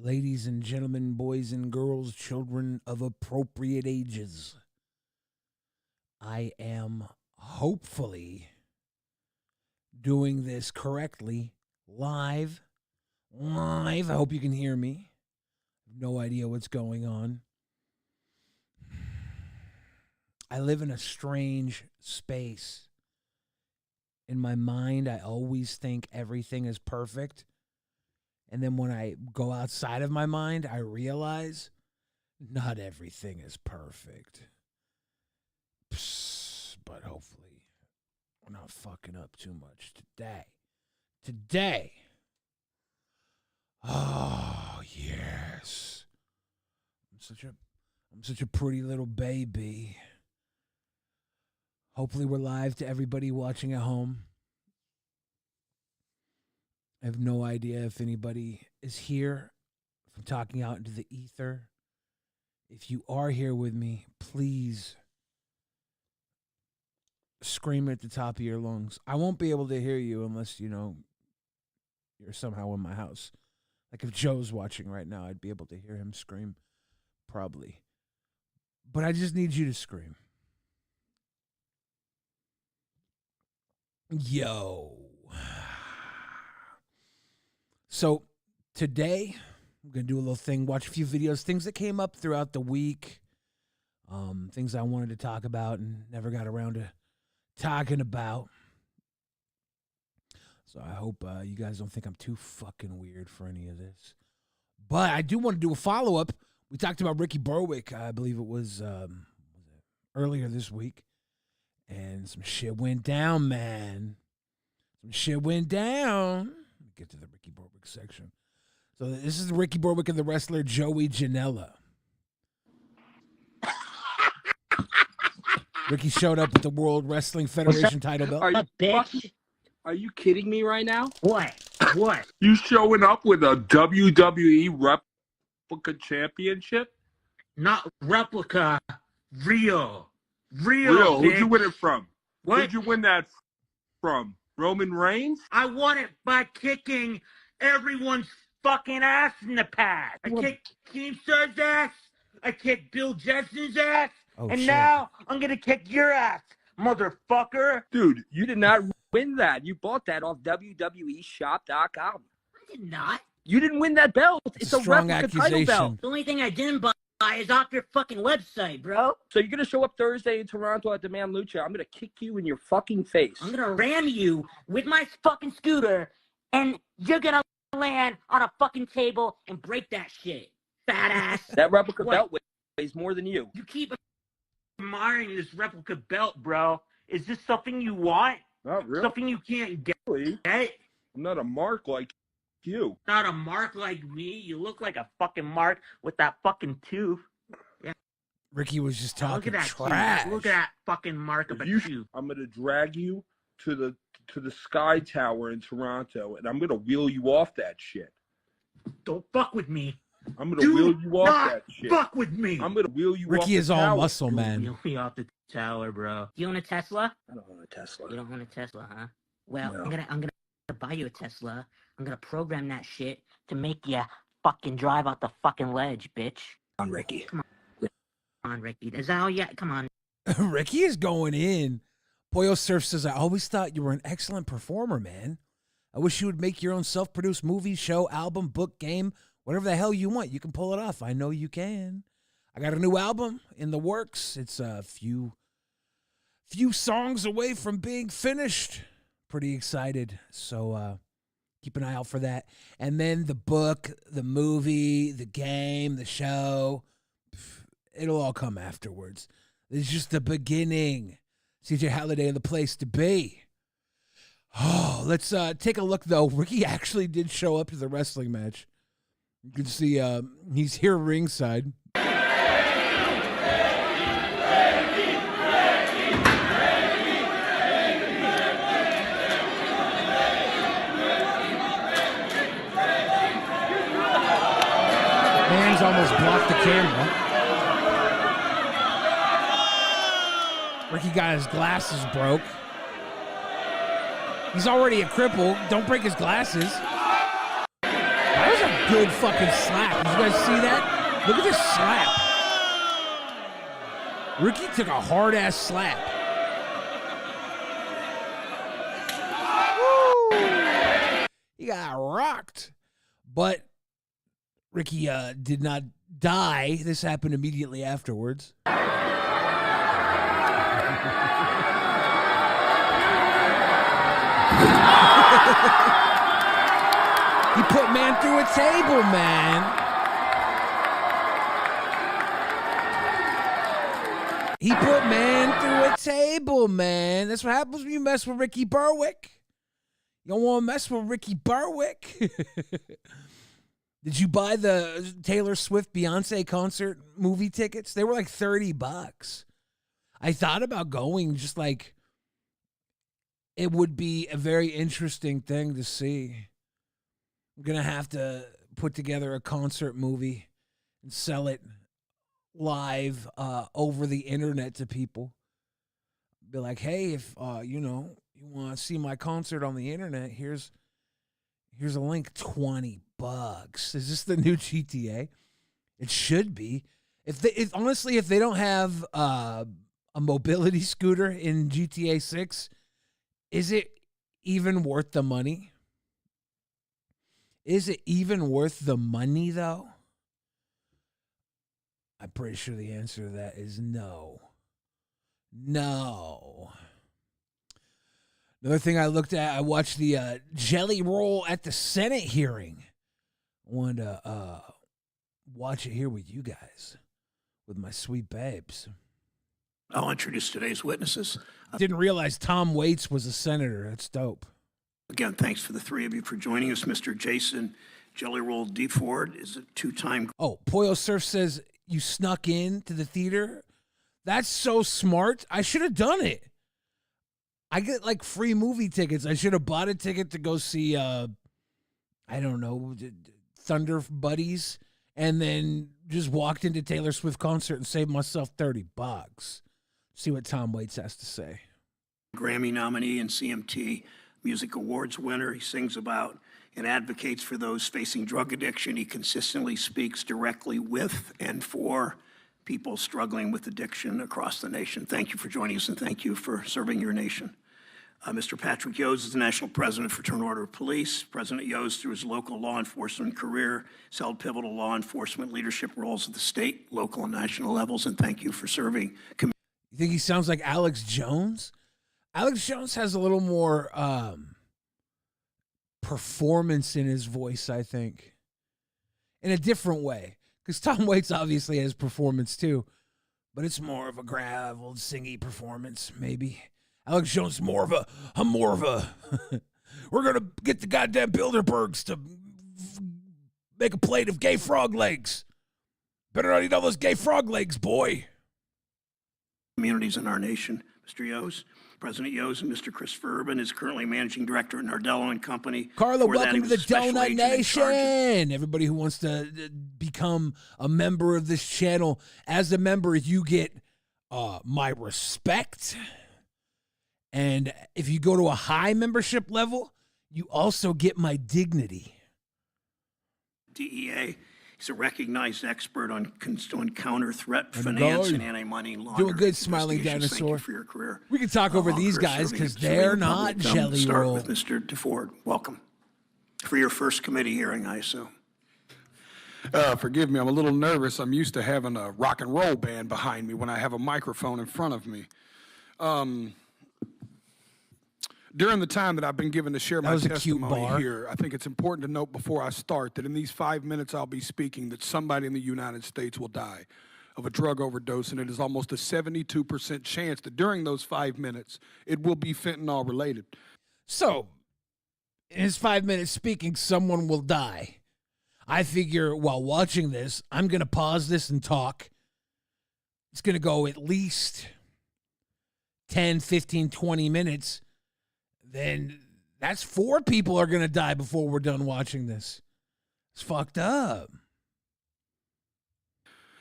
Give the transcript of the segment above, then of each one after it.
ladies and gentlemen, boys and girls, children of appropriate ages. I am hopefully doing this correctly, live. I hope you can hear me. No idea what's going on. I live in a strange space. In my mind, I always think everything is perfect. And then when I go outside of my mind, I realize not everything is perfect. But hopefully, we're not fucking up too much today. Oh, yes. I'm such a pretty little baby. Hopefully we're live to everybody watching at home. I have no idea if anybody is here from talking out into the ether. If you are here with me, please scream at the top of your lungs. I won't be able to hear you unless, you're somehow in my house. Like if Joe's watching right now, I'd be able to hear him scream, probably. But I just need you to scream. Yo. So today, I'm going to do a little thing, watch a few videos, things that came up throughout the week, things I wanted to talk about and never got around to talking about. So I hope you guys don't think I'm too fucking weird for any of this. But I do want to do a follow-up. We talked about Ricky Berwick, I believe it was earlier this week. And some shit went down, man. Some shit went down. Let me get to the Ricky Berwick section. So this is Ricky Berwick and the wrestler Joey Janela. Ricky showed up with the World Wrestling Federation title belt. Are you kidding me right now? What? You showing up with a WWE replica championship? Not replica, real. Real. Who'd you win it from? What? Who'd you win that from? Roman Reigns? I won it by kicking everyone's fucking ass in the past. I kicked Keemstar's ass. I kicked Bill Jensen's ass. Oh, and shit. now I'm going to kick your ass, motherfucker. Dude, you did not win that. You bought that off WWEshop.com. I did not. You didn't win that belt. It's a strong replica title accusation. belt. The only thing I didn't buy is off your fucking website, bro. So you're going to show up Thursday in Toronto at Demand Lucha. I'm going to kick you in your fucking face. I'm going to ram you with my fucking scooter, and you're going to land on a fucking table and break that shit, fat ass. That replica What? belt weighs more than you. You keep admiring this replica belt, bro. Is this something you want? Not really. Something you can't get? I'm not a mark like you. Not a mark like me. You look like a fucking mark with that fucking tooth. Yeah. Ricky was just talking Look at that trash. tooth. Look at that fucking mark of a tooth. I'm going to drag you to the Sky Tower in Toronto, and I'm going to wheel you off that shit. Don't fuck with me. I'm going to wheel you off that shit. Fuck with me. I'm going to wheel you off Ricky the is all tower. muscle, man. Wheel me off the tower, bro. You own a Tesla? I don't own a Tesla. You don't own a Tesla, huh? Well, No. I'm gonna buy you a Tesla. I'm gonna program that shit to make you fucking drive out the fucking ledge, bitch. On Ricky. Come on, Ricky. Is that all you? Come on. Ricky is going in. Pollo Surf says, I always thought you were an excellent performer, man. I wish you would make your own self-produced movie, show, album, book, game, whatever the hell you want. You can pull it off. I know you can. I got a new album in the works. It's a few songs away from being finished. Pretty excited. So keep an eye out for that. And then the book, the movie, the game, the show, it'll all come afterwards. It's just the beginning. CJ Halliday and the place to be. Oh, let's take a look, though. Ricky actually did show up to the wrestling match. You can see he's here ringside. Hands almost blocked the camera. Ricky got his glasses broke. He's already a cripple. Don't break his glasses. That was a good fucking slap. Did you guys see that? Look at this slap. Ricky took a hard-ass slap. Woo! He got rocked. But Ricky did not die. This happened immediately afterwards. He put man through a table, man. He put man through a table, man. That's what happens when you mess with Ricky Berwick. You don't want to mess with Ricky Berwick. Did you buy the Taylor Swift Beyonce concert movie tickets? They were like $30. I thought about going, just like it would be a very interesting thing to see. I'm going to have to put together a concert movie and sell it live over the internet to people. Be like, hey, if you want to see my concert on the internet, here's a link. $20. Is this the new GTA? It should be. Honestly, if they don't have a mobility scooter in GTA 6, is it even worth the money? Is it even worth the money, though? I'm pretty sure the answer to that is no. No. Another thing I looked at, I watched the jelly roll at the Senate hearing. I wanted to watch it here with you guys, with my sweet babes. I'll introduce today's witnesses. Didn't realize Tom Waits was a senator. That's dope. Again, thanks for the three of you for joining us. Mr. Jason Jelly Roll DeFord is a two-time... Oh, Poyo Surf says you snuck in to the theater. That's so smart. I should have done it. I get like free movie tickets. I should have bought a ticket to go see, I don't know, Thunder Buddies, and then just walked into Taylor Swift concert and saved myself $30. See what Tom Waits has to say. Grammy nominee and CMT Music Awards winner. He sings about and advocates for those facing drug addiction. He consistently speaks directly with and for people struggling with addiction across the nation. Thank you for joining us, and thank you for serving your nation. Mr. Patrick Yose is the National President for Fraternal Order of Police. President Yose, through his local law enforcement career, has held pivotal law enforcement leadership roles at the state, local, and national levels, and thank you for serving. You think he sounds like Alex Jones? Alex Jones has a little more performance in his voice, I think, in a different way. Because Tom Waits obviously has performance too, but it's more of a graveled, singy performance, maybe. Alex Jones is more of a we're going to get the goddamn Bilderbergs to make a plate of gay frog legs. Better not eat all those gay frog legs, boy. Communities in our nation. Mr. Yose, President Yose, and Mr. Christopher Urban is currently managing director at Nardello and Company. Carla, Before that, welcome he to was the a special Donut agent in charge of- Nation. Everybody who wants to become a member of this channel, as a member, you get my respect. And if you go to a high membership level, you also get my dignity. DEA. He's a recognized expert on counter-threat finance and anti-money laundering. Doing good, smiling investigations. dinosaur. Thank you for your career. We can talk over these guys because they're not jelly Start roll. with Mr. DeFord. Welcome. For your first committee hearing, I assume. Forgive me, I'm a little nervous. I'm used to having a rock and roll band behind me when I have a microphone in front of me. During the time that I've been given to share my testimony here, I think it's important to note before I start that in these 5 minutes I'll be speaking that somebody in the United States will die of a drug overdose, and it is almost a 72% chance that during those 5 minutes it will be fentanyl related. So, in his 5 minutes speaking, someone will die. I figure while watching this, I'm going to pause this and talk. It's going to go at least 10, 15, 20 minutes. Then that's 4 people are going to die before we're done watching this. It's fucked up.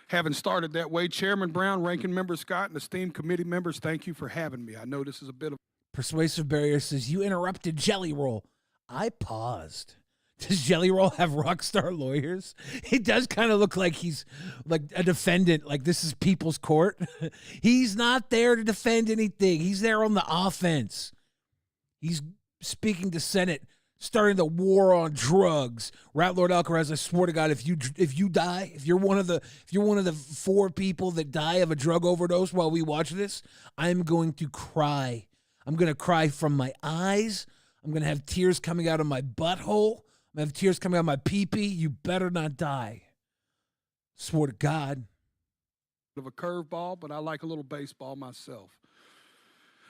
Having started that way, Chairman Brown, Ranking Member Scott, and esteemed committee members, thank you for having me. I know this is a bit of... Persuasive Barrier says, you interrupted Jelly Roll. I paused. Does Jelly Roll have rock star lawyers? He does kind of look like he's like a defendant, like this is people's court. He's not there to defend anything. He's there on the offense. He's speaking to Senate, starting the war on drugs. Rat Lord Alcaraz, I swear to God, if you die, if you're one of the 4 people that die of a drug overdose while we watch this, I'm going to cry. I'm going to cry from my eyes. I'm going to have tears coming out of my butthole. I'm going to have tears coming out of my pee-pee. You better not die. Swear to God. Of a curveball, but I like a little baseball myself.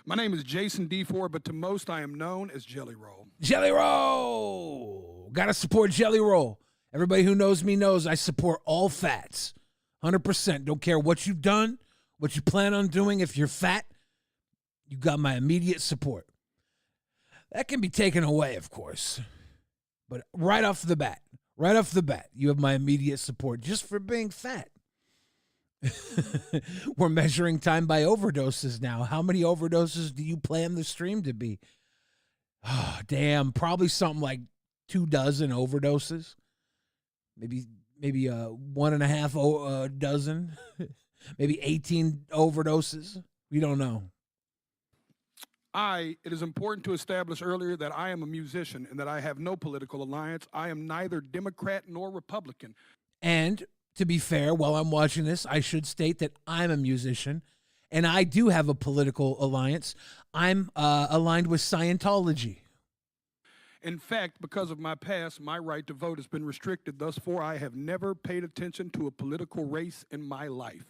My name is Jason D4, but to most I am known as Jelly Roll. Jelly Roll! Gotta support Jelly Roll. Everybody who knows me knows I support all fats. 100%. Don't care what you've done, what you plan on doing. If you're fat, you got my immediate support. That can be taken away, of course. But right off the bat, you have my immediate support just for being fat. We're measuring time by overdoses now. How many overdoses do you plan the stream to be? Oh, damn, probably something like 24 overdoses. Maybe 1.5 dozen. Maybe 18 overdoses. We don't know. It is important to establish earlier that I am a musician and that I have no political alliance. I am neither Democrat nor Republican. And to be fair, while I'm watching this, I should state that I'm a musician and I do have a political alliance. I'm aligned with Scientology. In fact, because of my past, my right to vote has been restricted. Thus far, I have never paid attention to a political race in my life.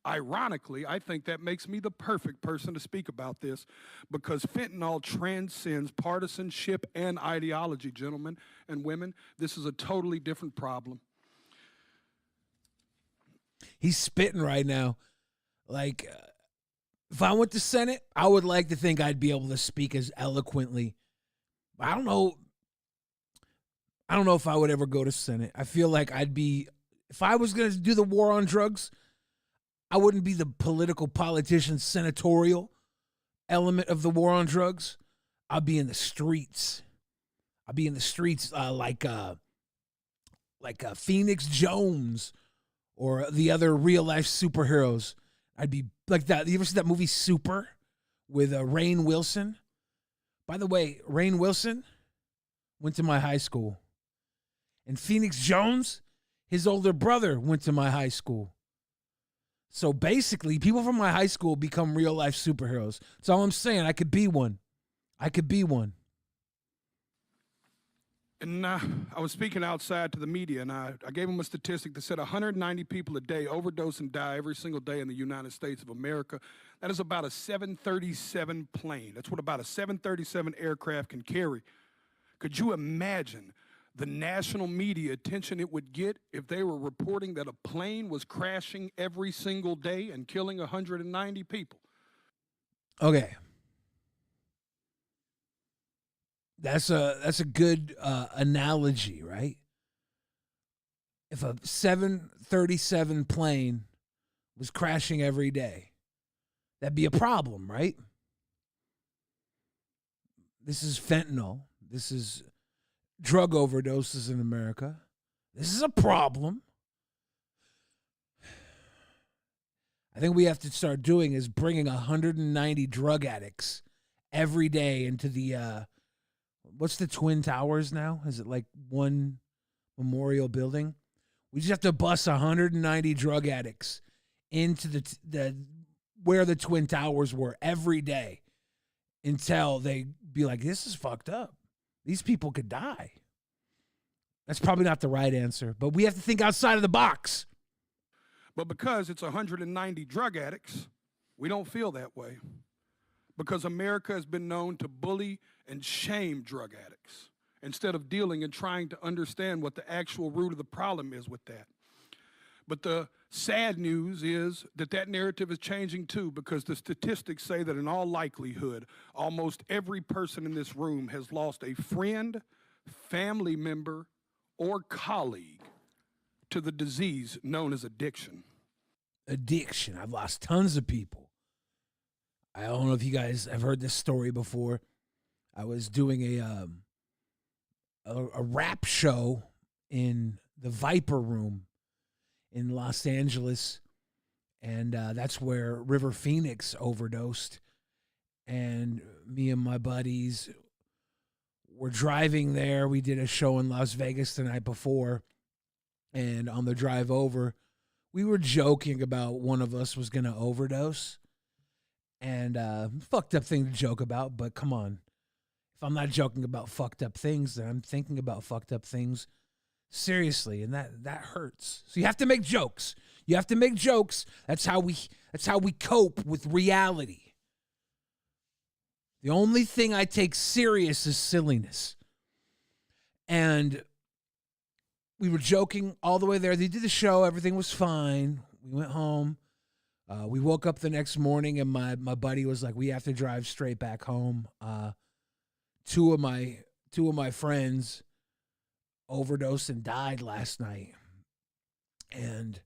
Ironically, I think that makes me the perfect person to speak about this because fentanyl transcends partisanship and ideology, gentlemen and women. This is a totally different problem. He's spitting right now. Like, if I went to Senate, I would like to think I'd be able to speak as eloquently. I don't know if I would ever go to Senate. I feel like if I was going to do the war on drugs, I wouldn't be the politician senatorial element of the war on drugs. I'd be in the streets. I'd be in the streets like Phoenix Jones or the other real life superheroes. I'd be like that. You ever see that movie Super with Rainn Wilson? By the way, Rainn Wilson went to my high school. And Phoenix Jones, his older brother, went to my high school. So basically, people from my high school become real life superheroes. That's all I'm saying. I could be one. And I was speaking outside to the media, and I gave them a statistic that said 190 people a day overdose and die every single day in the United States of America. That is about a 737 plane. That's what about a 737 aircraft can carry. Could you imagine the national media attention it would get if they were reporting that a plane was crashing every single day and killing 190 people? Okay. That's a good analogy, right? If a 737 plane was crashing every day, that'd be a problem, right? This is fentanyl. This is drug overdoses in America. This is a problem. I think we have to start doing is bringing 190 drug addicts every day into the what's the Twin Towers now? Is it like one memorial building? We just have to bus 190 drug addicts into the where the Twin Towers were every day until they be like, this is fucked up. These people could die. That's probably not the right answer, but we have to think outside of the box. But because it's 190 drug addicts, we don't feel that way. Because America has been known to bully and shame drug addicts instead of dealing and trying to understand what the actual root of the problem is with that. But the sad news is that narrative is changing too, because the statistics say that in all likelihood, almost every person in this room has lost a friend, family member, or colleague to the disease known as addiction. Addiction. I've lost tons of people. I don't know if you guys have heard this story before. I was doing a rap show in the Viper Room in Los Angeles, and that's where River Phoenix overdosed. And me and my buddies were driving there. We did a show in Las Vegas the night before, and on the drive over, we were joking about one of us was going to overdose. And fucked up thing to joke about, but come on. If I'm not joking about fucked up things, then I'm thinking about fucked up things seriously, and that hurts. So you have to make jokes. You have to make jokes. That's how we cope with reality. The only thing I take serious is silliness. And we were joking all the way there. They did the show. Everything was fine. We went home. We woke up the next morning, and my buddy was like, "We have to drive straight back home." Two of my friends overdosed and died last night, and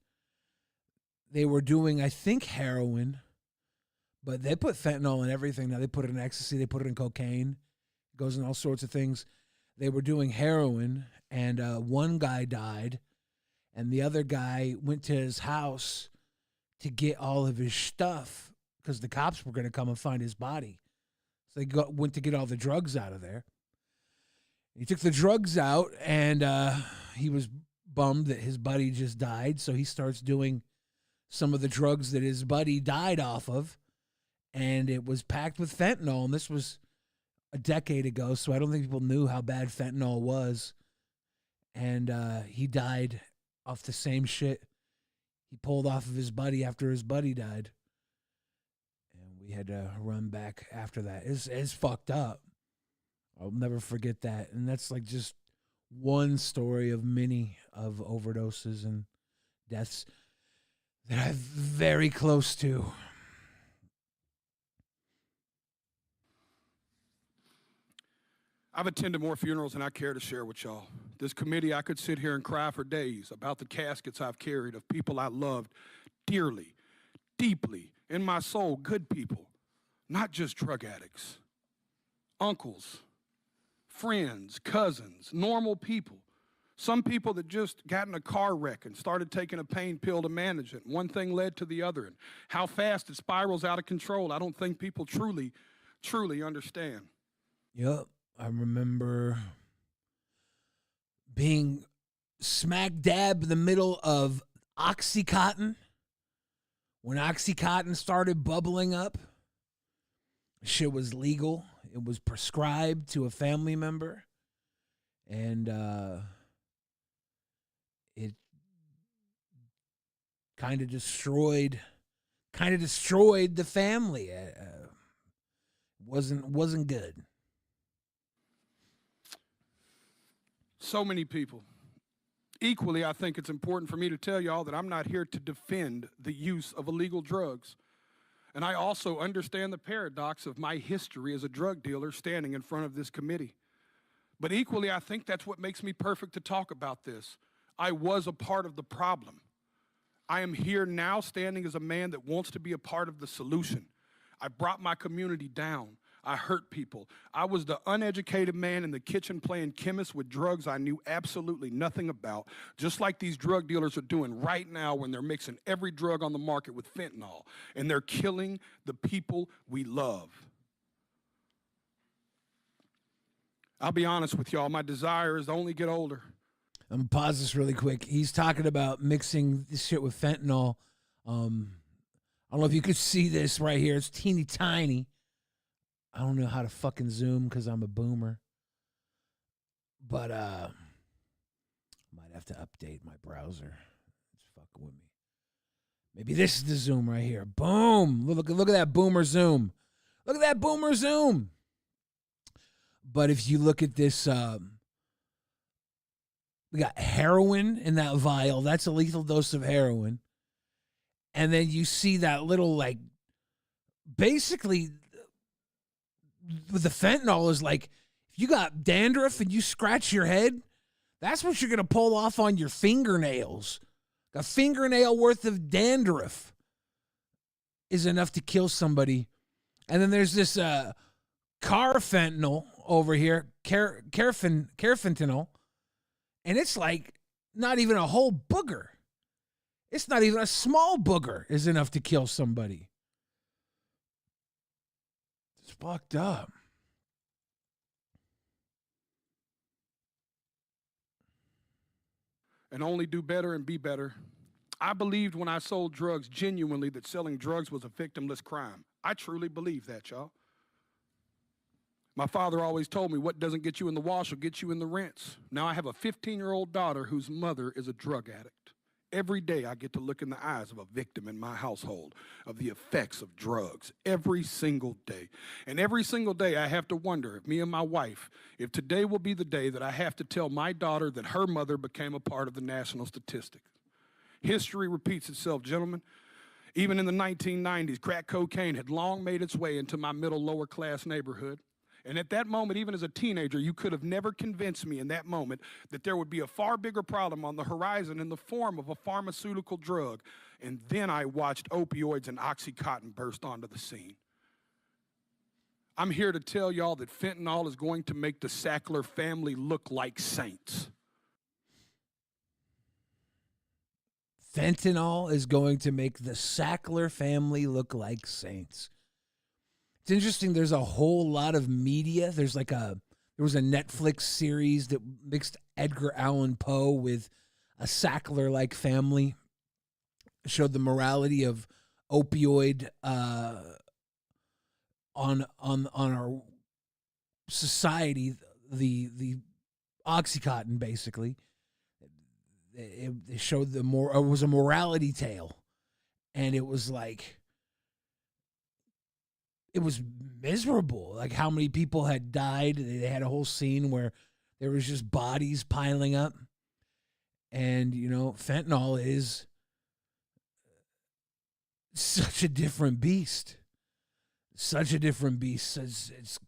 they were doing, I think, heroin, but they put fentanyl in everything. Now they put it in ecstasy, they put it in cocaine, it goes in all sorts of things. They were doing heroin, and one guy died, and the other guy went to his house to get all of his stuff because the cops were going to come and find his body. So they went to get all the drugs out of there. He took the drugs out, and he was bummed that his buddy just died, so he starts doing some of the drugs that his buddy died off of, and it was packed with fentanyl, and this was a decade ago, so I don't think people knew how bad fentanyl was, and he died off the same shit he pulled off of his buddy after his buddy died, and we had to run back after that. It's fucked up. I'll never forget that. And that's like just one story of many of overdoses and deaths that I'm very close to. I've attended more funerals than I care to share with y'all. This committee, I could sit here and cry for days about the caskets I've carried of people I loved dearly, deeply, in my soul, good people, not just drug addicts, uncles, friends, cousins, normal people. Some people that just got in a car wreck and started taking a pain pill to manage it. One thing led to the other. And how fast it spirals out of control, I don't think people truly understand. Yep. I remember being smack dab in the middle of Oxycontin. When Oxycontin started bubbling up, shit was legal. It was prescribed to a family member. And it kind of destroyed the family. Wasn't good. So many people. Equally, I think it's important for me to tell y'all that I'm not here to defend the use of illegal drugs. And I also understand the paradox of my history as a drug dealer standing in front of this committee. But equally, I think that's what makes me perfect to talk about this. I was a part of the problem. I am here now standing as a man that wants to be a part of the solution. I brought my community down. I hurt people. I was the uneducated man in the kitchen playing chemist with drugs I knew absolutely nothing about, just like these drug dealers are doing right now when they're mixing every drug on the market with fentanyl, and they're killing the people we love. I'll be honest with y'all, my desire is to only get older. I'm going to pause this really quick. He's talking about mixing this shit with fentanyl. I don't know if you could see this right here. It's teeny tiny. I don't know how to fucking zoom because I'm a boomer. But might have to update my browser. It's fucking with me. Maybe this is the zoom right here. Boom. Look at that boomer zoom. Look at that boomer zoom. But if you look at this, we got heroin in that vial. That's a lethal dose of heroin. And then you see that little, like, basically, with the fentanyl is like, if you got dandruff and you scratch your head, that's what you're going to pull off on your fingernails. A fingernail worth of dandruff is enough to kill somebody. And then there's this carfentanil, over here, Fentanyl, and it's like not even a whole booger. It's not even a small booger is enough to kill somebody. It's fucked up. And only do better and be better. I believed when I sold drugs genuinely that selling drugs was a victimless crime. I truly believe that, y'all. My father always told me what doesn't get you in the wash will get you in the rinse. Now I have a 15-year-old daughter whose mother is a drug addict. Every day I get to look in the eyes of a victim in my household of the effects of drugs. Every single day. And every single day I have to wonder if me and my wife, if today will be the day that I have to tell my daughter that her mother became a part of the national statistics. History repeats itself, gentlemen. Even in the 1990s, crack cocaine had long made its way into my middle lower class neighborhood. And at that moment, even as a teenager, you could have never convinced me in that moment that there would be a far bigger problem on the horizon in the form of a pharmaceutical drug. And then I watched opioids and Oxycontin burst onto the scene. I'm here to tell y'all that fentanyl is going to make the Sackler family look like saints. Fentanyl is going to make the Sackler family look like saints. It's interesting. There's a whole lot of media. There was a Netflix series that mixed Edgar Allan Poe with a Sackler-like family. Showed the morality of opioid on our society. The Oxycontin, basically. It showed it was a morality tale, and it was like. It was miserable, like how many people had died. They had a whole scene where there was just bodies piling up. And, fentanyl is such a different beast. Such a different beast. It's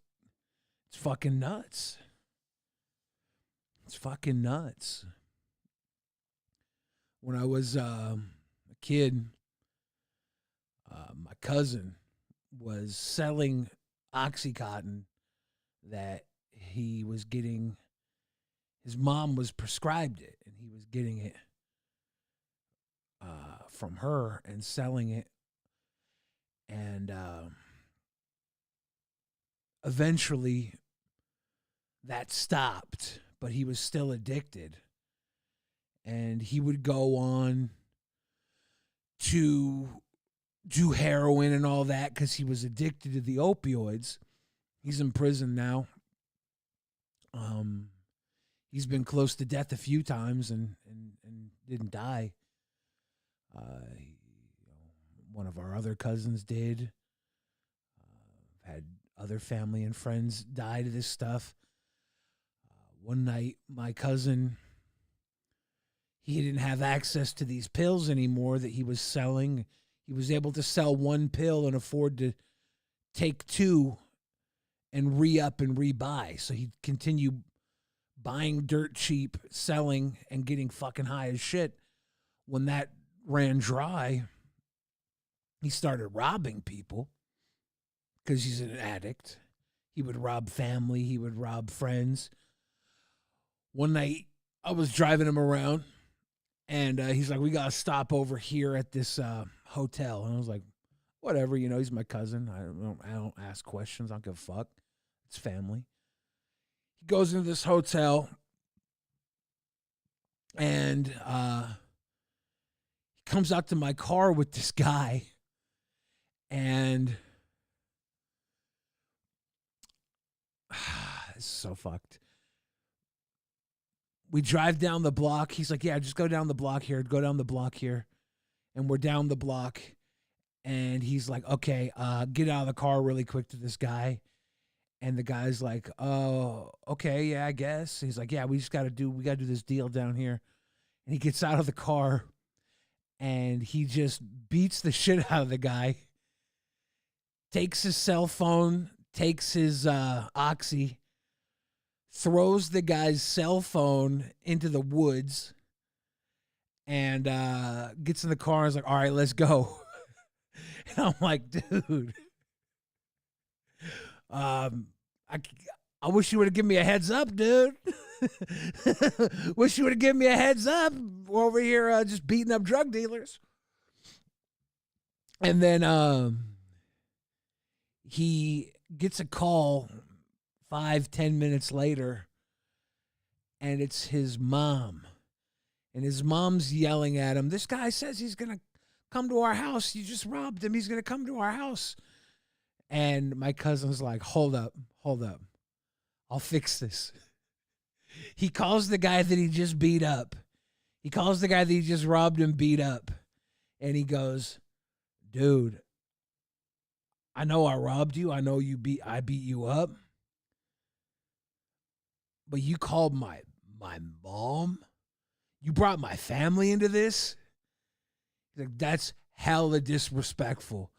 fucking nuts. It's fucking nuts. When I was a kid, my cousin was selling Oxycontin that he was getting. His mom was prescribed it, and he was getting it from her and selling it. And eventually that stopped, but he was still addicted. And he would go on to do heroin and all that because he was addicted to the opioids. He's in prison now. He's been close to death a few times and didn't die. One of our other cousins did. Had other family and friends die to this stuff. One night, my cousin, he didn't have access to these pills anymore that he was selling. He was able to sell one pill and afford to take two and re-up and re-buy. So he'd continue buying dirt cheap, selling, and getting fucking high as shit. When that ran dry, he started robbing people because he's an addict. He would rob family. He would rob friends. One night, I was driving him around, and he's like, we got to stop over here at this hotel. And I was like, whatever, he's my cousin. I don't ask questions. I don't give a fuck. It's family. He goes into this hotel, and he comes out to my car with this guy, and it's so fucked. We drive down the block. He's like, yeah, just go down the block here. Go down the block here. And we're down the block. And he's like, okay, get out of the car really quick to this guy. And the guy's like, oh, okay, yeah, I guess. He's like, yeah, we got to do this deal down here. And he gets out of the car and he just beats the shit out of the guy. Takes his cell phone, takes his Oxy, throws the guy's cell phone into the woods, and gets in the car and is like, all right, let's go. And I'm like, dude, I wish you would have given me a heads up, dude. Wish you would have given me a heads up. We're over here just beating up drug dealers. And then he gets a call 5-10 minutes later, and it's his mom. And his mom's yelling at him, this guy says he's going to come to our house. You just robbed him. He's going to come to our house. And my cousin's like, hold up. I'll fix this. He calls the guy that he just beat up. He calls the guy that he just robbed and beat up. And he goes, dude, I know I robbed you. I know I beat you up. But you called my mom? You brought my family into this? He's like, that's hella disrespectful.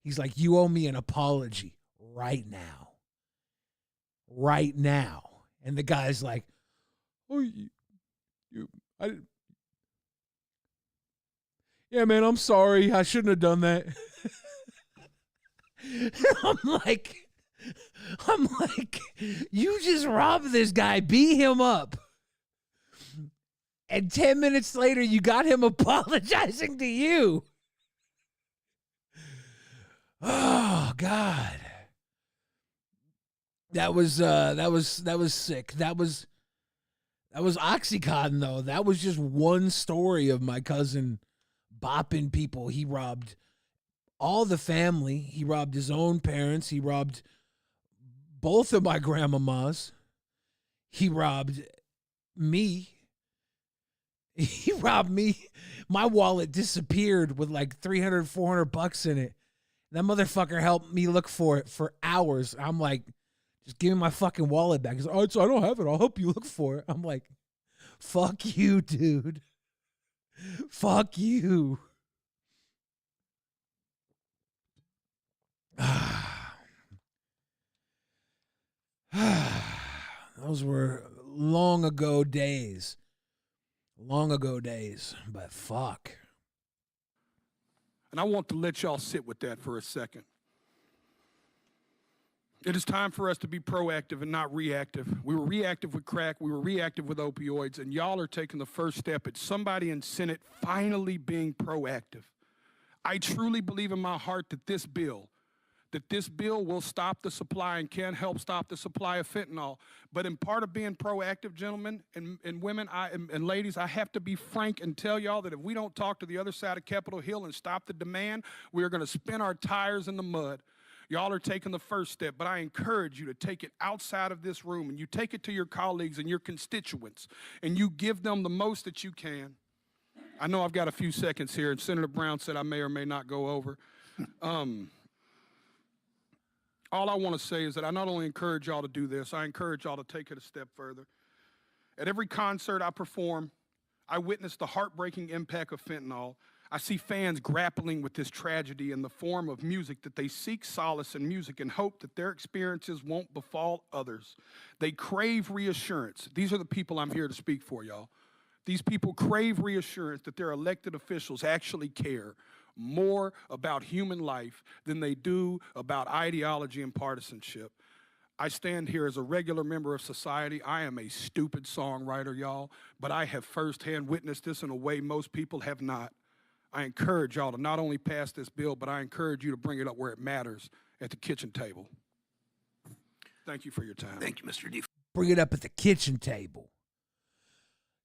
He's like, you owe me an apology right now. Right now. And the guy's like, oh, yeah, man, I'm sorry. I shouldn't have done that. I'm like, you just robbed this guy, beat him up. And 10 minutes later, you got him apologizing to you. Oh, God. That was sick. That was Oxycontin, though. That was just one story of my cousin bopping people. He robbed all the family. He robbed his own parents. He robbed both of my grandmamas. He robbed me. He robbed me. My wallet disappeared with like $300, $400 in it. That motherfucker helped me look for it for hours. I'm like, just give me my fucking wallet back. He's like, oh, I don't have it. I'll help you look for it. I'm like, fuck you, dude. Fuck you. Those were long ago days. But fuck. And I want to let y'all sit with that for a second. It is time for us to be proactive and not reactive. We were reactive with crack. We were reactive with opioids. And y'all are taking the first step at somebody in Senate finally being proactive. I truly believe in my heart that this bill will stop the supply and can help stop the supply of fentanyl. But in part of being proactive, gentlemen and women and ladies, I have to be frank and tell y'all that if we don't talk to the other side of Capitol Hill and stop the demand, we are going to spin our tires in the mud. Y'all are taking the first step, but I encourage you to take it outside of this room, and you take it to your colleagues and your constituents, and you give them the most that you can. I know I've got a few seconds here, and Senator Brown said I may or may not go over. All I want to say is that I not only encourage y'all to do this, I encourage y'all to take it a step further. At every concert I perform, I witness the heartbreaking impact of fentanyl. I see fans grappling with this tragedy in the form of music, that they seek solace in music and hope that their experiences won't befall others. They crave reassurance. These are the people I'm here to speak for, y'all. These people crave reassurance that their elected officials actually care more about human life than they do about ideology and partisanship. I stand here as a regular member of society. I am a stupid songwriter, y'all, but I have firsthand witnessed this in a way most people have not. I encourage y'all to not only pass this bill, but I encourage you to bring it up where it matters, at the kitchen table. Thank you for your time. Thank you, Mr. D. Bring it up at the kitchen table.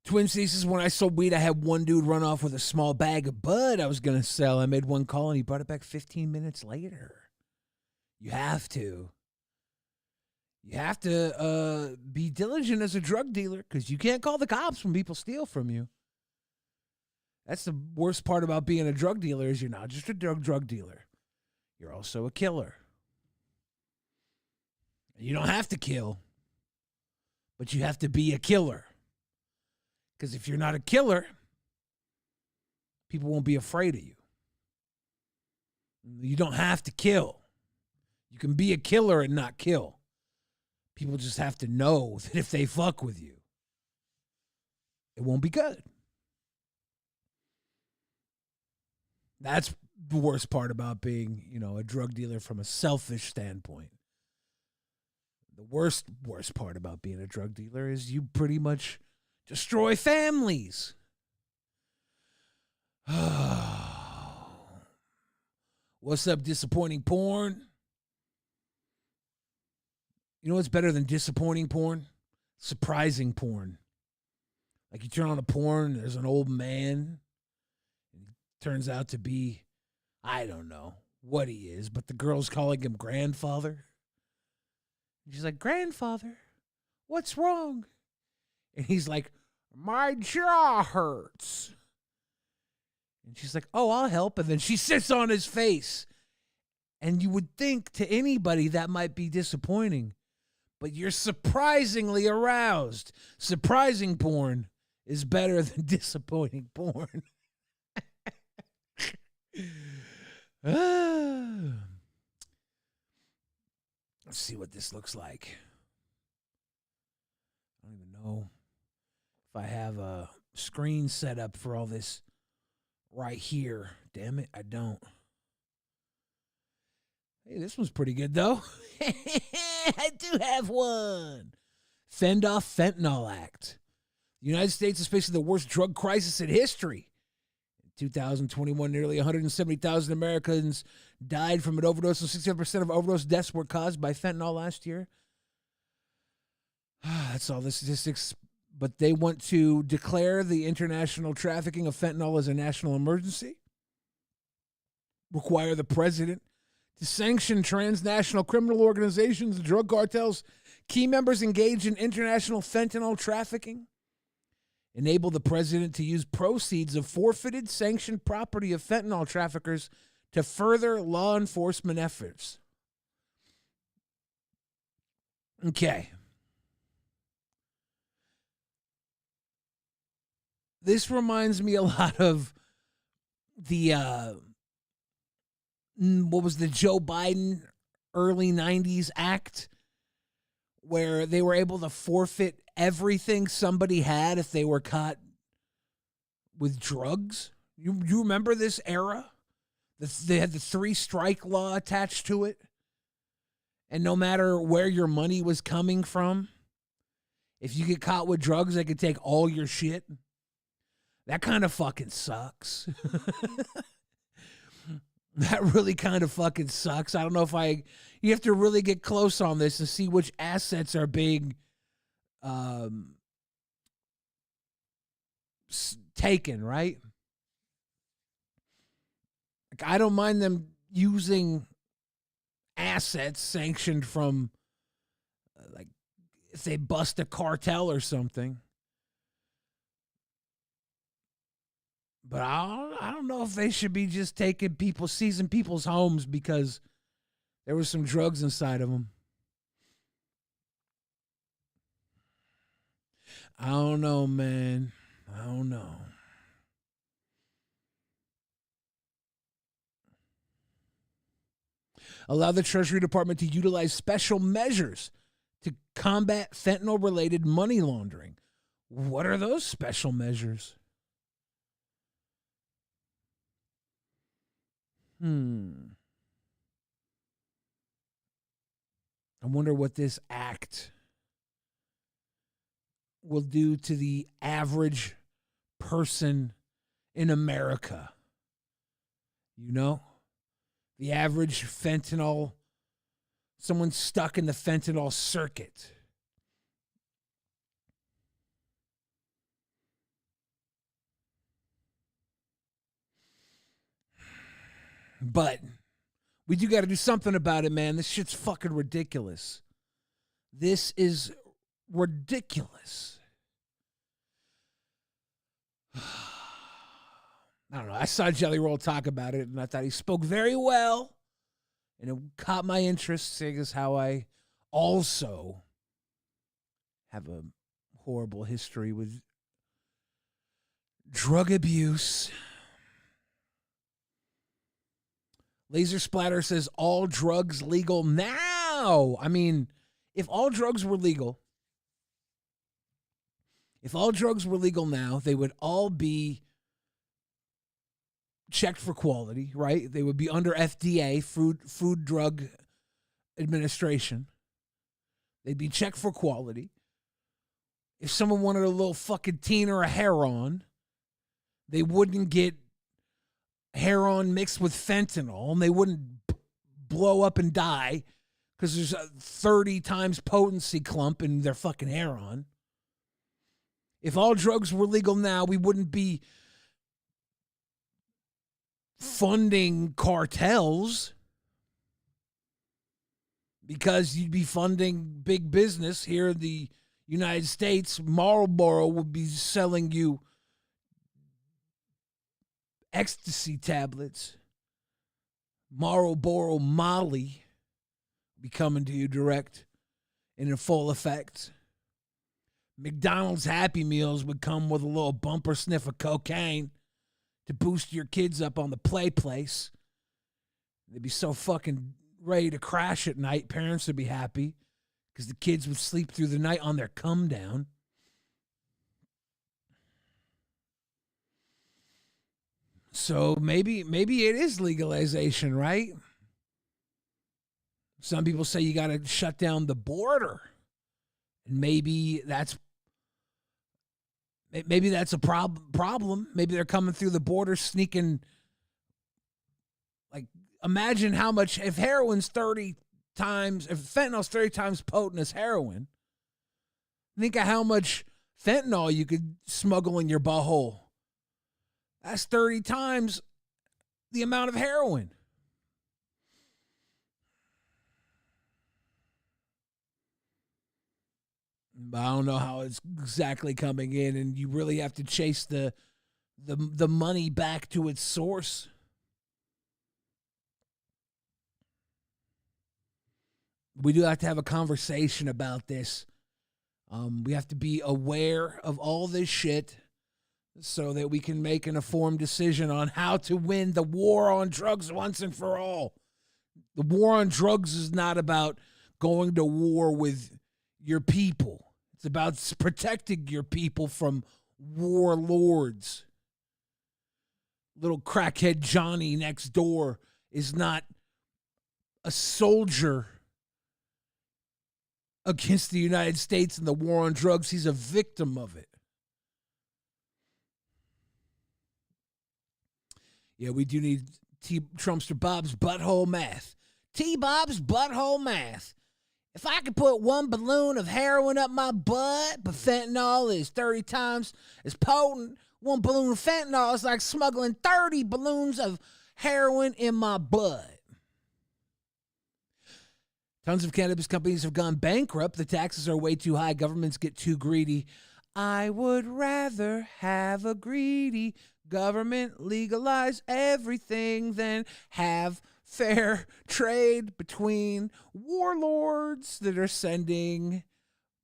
Twin Cities, when I sold weed, I had one dude run off with a small bag of bud I was going to sell. I made one call, and he brought it back 15 minutes later. You have to. You have to be diligent as a drug dealer, because you can't call the cops when people steal from you. That's the worst part about being a drug dealer, is you're not just a drug dealer. You're also a killer. You don't have to kill, but you have to be a killer. Because if you're not a killer, people won't be afraid of you. You don't have to kill. You can be a killer and not kill. People just have to know that if they fuck with you, it won't be good. That's the worst part about being, a drug dealer from a selfish standpoint. The worst part about being a drug dealer is you pretty much destroy families. What's up, disappointing porn? You know what's better than disappointing porn? Surprising porn. Like you turn on a porn, there's an old man. And he turns out to be, I don't know what he is, but the girl's calling him grandfather. And she's like, grandfather, what's wrong? And he's like, my jaw hurts. And she's like, oh, I'll help. And then she sits on his face. And you would think to anybody that might be disappointing. But you're surprisingly aroused. Surprising porn is better than disappointing porn. Let's see what this looks like. I don't even know if I have a screen set up for all this right here. Damn it, I don't. Hey, this one's pretty good, though. I do have one. Fend Off Fentanyl Act. The United States is facing the worst drug crisis in history. In 2021, nearly 170,000 Americans died from an overdose, and 67% of overdose deaths were caused by fentanyl last year. That's all the statistics. But they want to declare the international trafficking of fentanyl as a national emergency, require the president to sanction transnational criminal organizations, drug cartels, key members engaged in international fentanyl trafficking, enable the president to use proceeds of forfeited sanctioned property of fentanyl traffickers to further law enforcement efforts. Okay. This reminds me a lot of the what was the Joe Biden early 90s act where they were able to forfeit everything somebody had if they were caught with drugs. You remember this era? They had the 3-strike law attached to it. And no matter where your money was coming from, if you get caught with drugs, they could take all your shit. That kind of fucking sucks. That really kind of fucking sucks. I don't know if you have to really get close on this and see which assets are being taken, right? Like, I don't mind them using assets sanctioned from, like, if they bust a cartel or something. But I don't know if they should be just seizing people's homes because there was some drugs inside of them. I don't know, man. I don't know. Allow the Treasury Department to utilize special measures to combat fentanyl-related money laundering. What are those special measures? I wonder what this act will do to the average person in America. You know? The average fentanyl, someone stuck in the fentanyl circuit. But we do got to do something about it, man. This shit's fucking ridiculous. This is ridiculous. I don't know. I saw Jelly Roll talk about it, and I thought he spoke very well. And it caught my interest, seeing as how I also have a horrible history with drug abuse. Laser Splatter says, all drugs legal now. I mean, if all drugs were legal now, they would all be checked for quality, right? They would be under FDA, Food Drug Administration. They'd be checked for quality. If someone wanted a little fucking teen or a heroin, they wouldn't get heroin mixed with fentanyl, and they wouldn't blow up and die because there's a 30 times potency clump in their fucking heroin. If all drugs were legal now, we wouldn't be funding cartels because you'd be funding big business here in the United States. Marlboro would be selling you ecstasy tablets. Marlboro Molly be coming to you direct and in full effect. McDonald's Happy Meals would come with a little bumper sniff of cocaine to boost your kids up on the play place. They'd be so fucking ready to crash at night. Parents would be happy because the kids would sleep through the night on their come down. So maybe it is legalization, right? Some people say you got to shut down the border. And maybe that's a problem. Maybe they're coming through the border sneaking. Like, imagine how much, if fentanyl's 30 times potent as heroin, think of how much fentanyl you could smuggle in your butthole. That's 30 times the amount of heroin. But I don't know how it's exactly coming in, and you really have to chase the money back to its source. We do have to have a conversation about this. We have to be aware of all this shit so that we can make an informed decision on how to win the war on drugs once and for all. The war on drugs is not about going to war with your people. It's about protecting your people from warlords. Little crackhead Johnny next door is not a soldier against the United States in the war on drugs. He's a victim of it. Yeah, we do need Trumpster Bob's butthole math. T-Bob's butthole math. If I could put one balloon of heroin up my butt, but fentanyl is 30 times as potent, one balloon of fentanyl is like smuggling 30 balloons of heroin in my butt. Tons of cannabis companies have gone bankrupt. The taxes are way too high. Governments get too greedy. I would rather have a greedy government legalize everything than have fair trade between warlords that are sending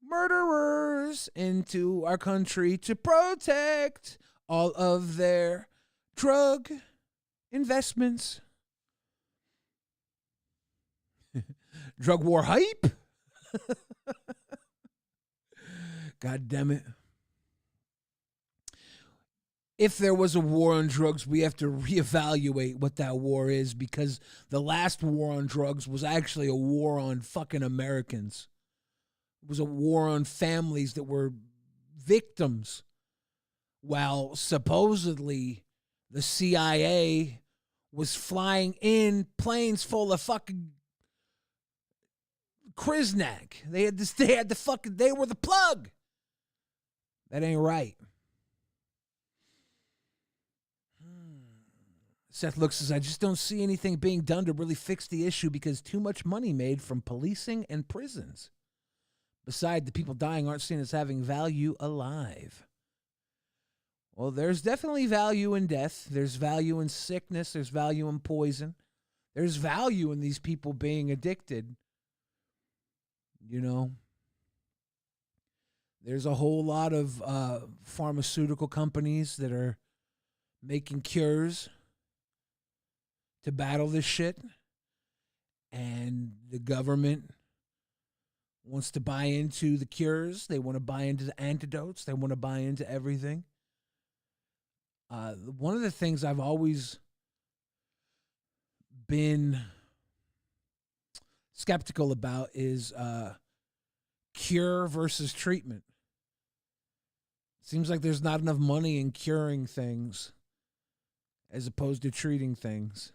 murderers into our country to protect all of their drug investments. Drug war hype? God damn it. If there was a war on drugs, we have to reevaluate what that war is, because the last war on drugs was actually a war on fucking Americans. It was a war on families that were victims, while supposedly the CIA was flying in planes full of fucking Kriznak. They were the plug. That ain't right. Seth looks says, I just don't see anything being done to really fix the issue because too much money made from policing and prisons. Besides, the people dying aren't seen as having value alive. Well, there's definitely value in death. There's value in sickness. There's value in poison. There's value in these people being addicted. You know, there's a whole lot of pharmaceutical companies that are making cures to battle this shit, and the government wants to buy into the cures. They want to buy into the antidotes. They want to buy into everything. One of the things I've always been skeptical about is cure versus treatment. Seems like there's not enough money in curing things as opposed to treating things.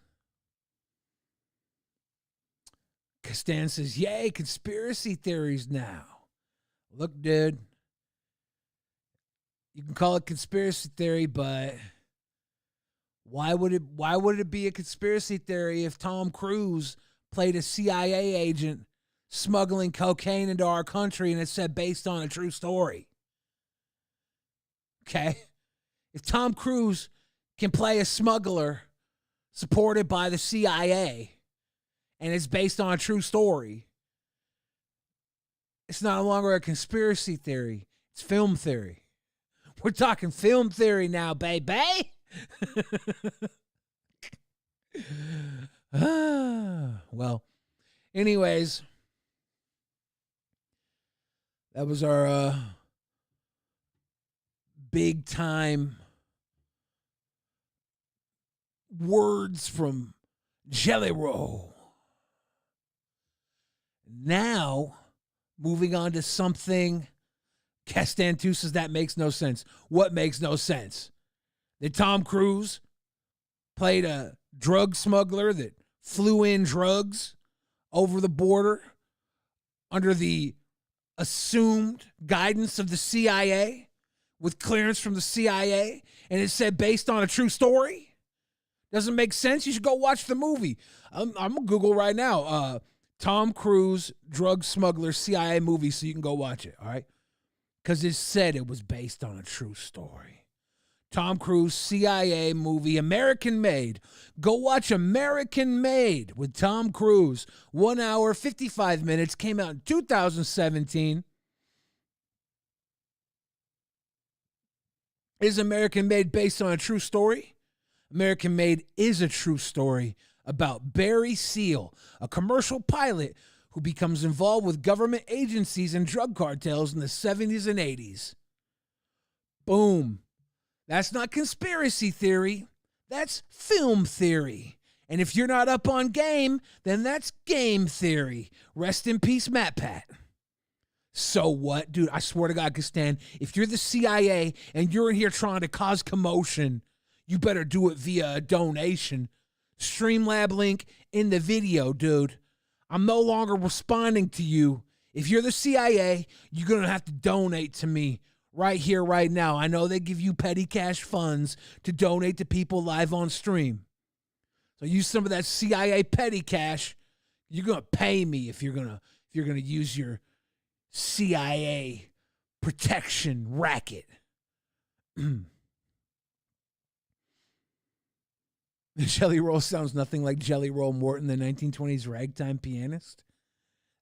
Castan says, yay, conspiracy theories now. Look, dude, you can call it conspiracy theory, but why would it be a conspiracy theory if Tom Cruise played a CIA agent smuggling cocaine into our country and it said based on a true story? Okay? If Tom Cruise can play a smuggler supported by the CIA and it's based on a true story, it's no longer a conspiracy theory. It's film theory. We're talking film theory now, baby. Well, anyways, that was our big time words from Jelly Roll. Now, moving on to something Castantu says that makes no sense. What makes no sense? That Tom Cruise played a drug smuggler that flew in drugs over the border under the assumed guidance of the CIA with clearance from the CIA, and it said based on a true story? Doesn't make sense? You should go watch the movie. I'm going to Google right now. Tom Cruise drug smuggler CIA movie so you can go watch it, all right? Because it said it was based on a true story. Tom Cruise CIA movie, American Made. Go watch American Made with Tom Cruise. 1 hour, 55 minutes. Came out in 2017. Is American Made based on a true story? American Made is a true story about Barry Seal, a commercial pilot who becomes involved with government agencies and drug cartels in the 70s and 80s. Boom. That's not conspiracy theory. That's film theory. And if you're not up on game, then that's game theory. Rest in peace, Matt Pat. So what? Dude, I swear to God, Castan, if you're the CIA and you're in here trying to cause commotion, you better do it via a donation. Streamlab link in the video, dude. I'm no longer responding to you. If you're the CIA, you're going to have to donate to me right here, right now. I know they give you petty cash funds to donate to people live on stream. So use some of that CIA petty cash. You're going to pay me if you're going to use your CIA protection racket. Jelly Roll sounds nothing like Jelly Roll Morton, the 1920s ragtime pianist.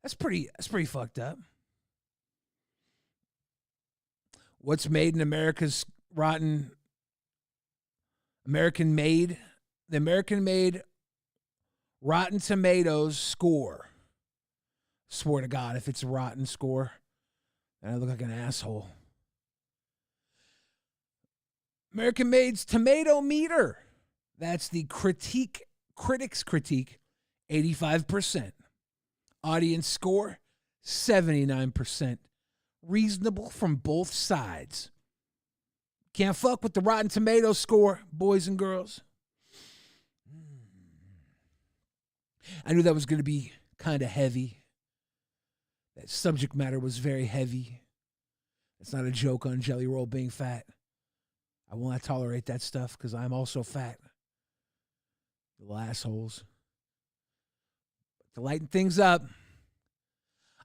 That's pretty fucked up. What's made in America's rotten American Made? The American Made Rotten Tomatoes score. Swear to God, if it's a rotten score, then I look like an asshole. American Made's tomato meter. That's the critics' critique, 85%. Audience score, 79%. Reasonable from both sides. Can't fuck with the Rotten Tomatoes score, boys and girls. I knew that was going to be kind of heavy. That subject matter was very heavy. It's not a joke on Jelly Roll being fat. I will not tolerate that stuff because I'm also fat. Little assholes. But to lighten things up,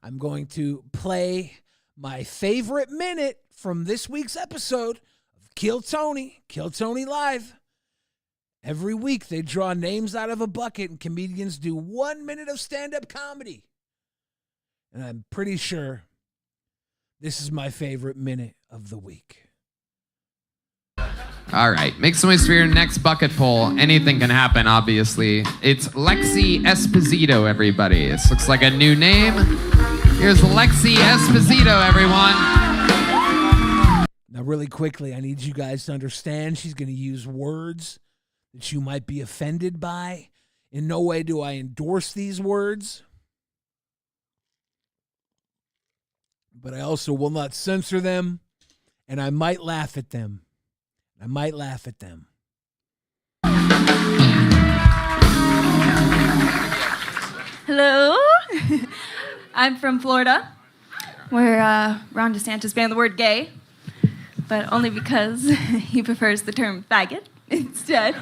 I'm going to play my favorite minute from this week's episode of Kill Tony Live. Every week they draw names out of a bucket and comedians do 1 minute of stand-up comedy. And I'm pretty sure this is my favorite minute of the week. All right, make some noise for your next bucket pull. Anything can happen, obviously. It's Lexi Esposito, everybody. This looks like a new name. Here's Lexi Esposito, everyone. Now, really quickly, I need you guys to understand she's going to use words that you might be offended by. In no way do I endorse these words. but I also will not censor them, and I might laugh at them. Hello, I'm from Florida, where Ron DeSantis banned the word gay, but only because he prefers the term faggot instead.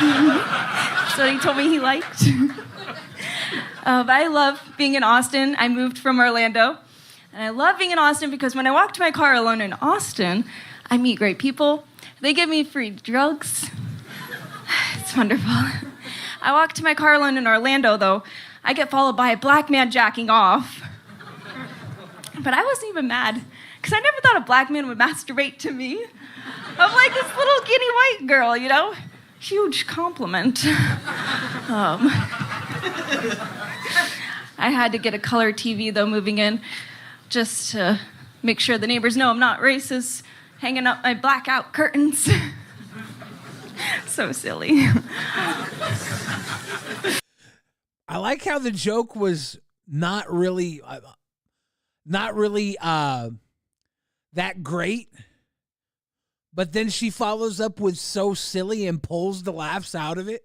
That's what he told me he liked. But I love being in Austin. I moved from Orlando, and I love being in Austin because when I walk to my car alone in Austin, I meet great people. They give me free drugs. It's wonderful. I walk to my car alone in Orlando, though. I get followed by a black man jacking off. But I wasn't even mad, because I never thought a black man would masturbate to me. I'm like this little skinny white girl, you know? Huge compliment. I had to get a color TV, though, moving in, just to make sure the neighbors know I'm not racist, hanging up my blackout curtains. So silly. I like how the joke was not really that great, but then she follows up with so silly and pulls the laughs out of it.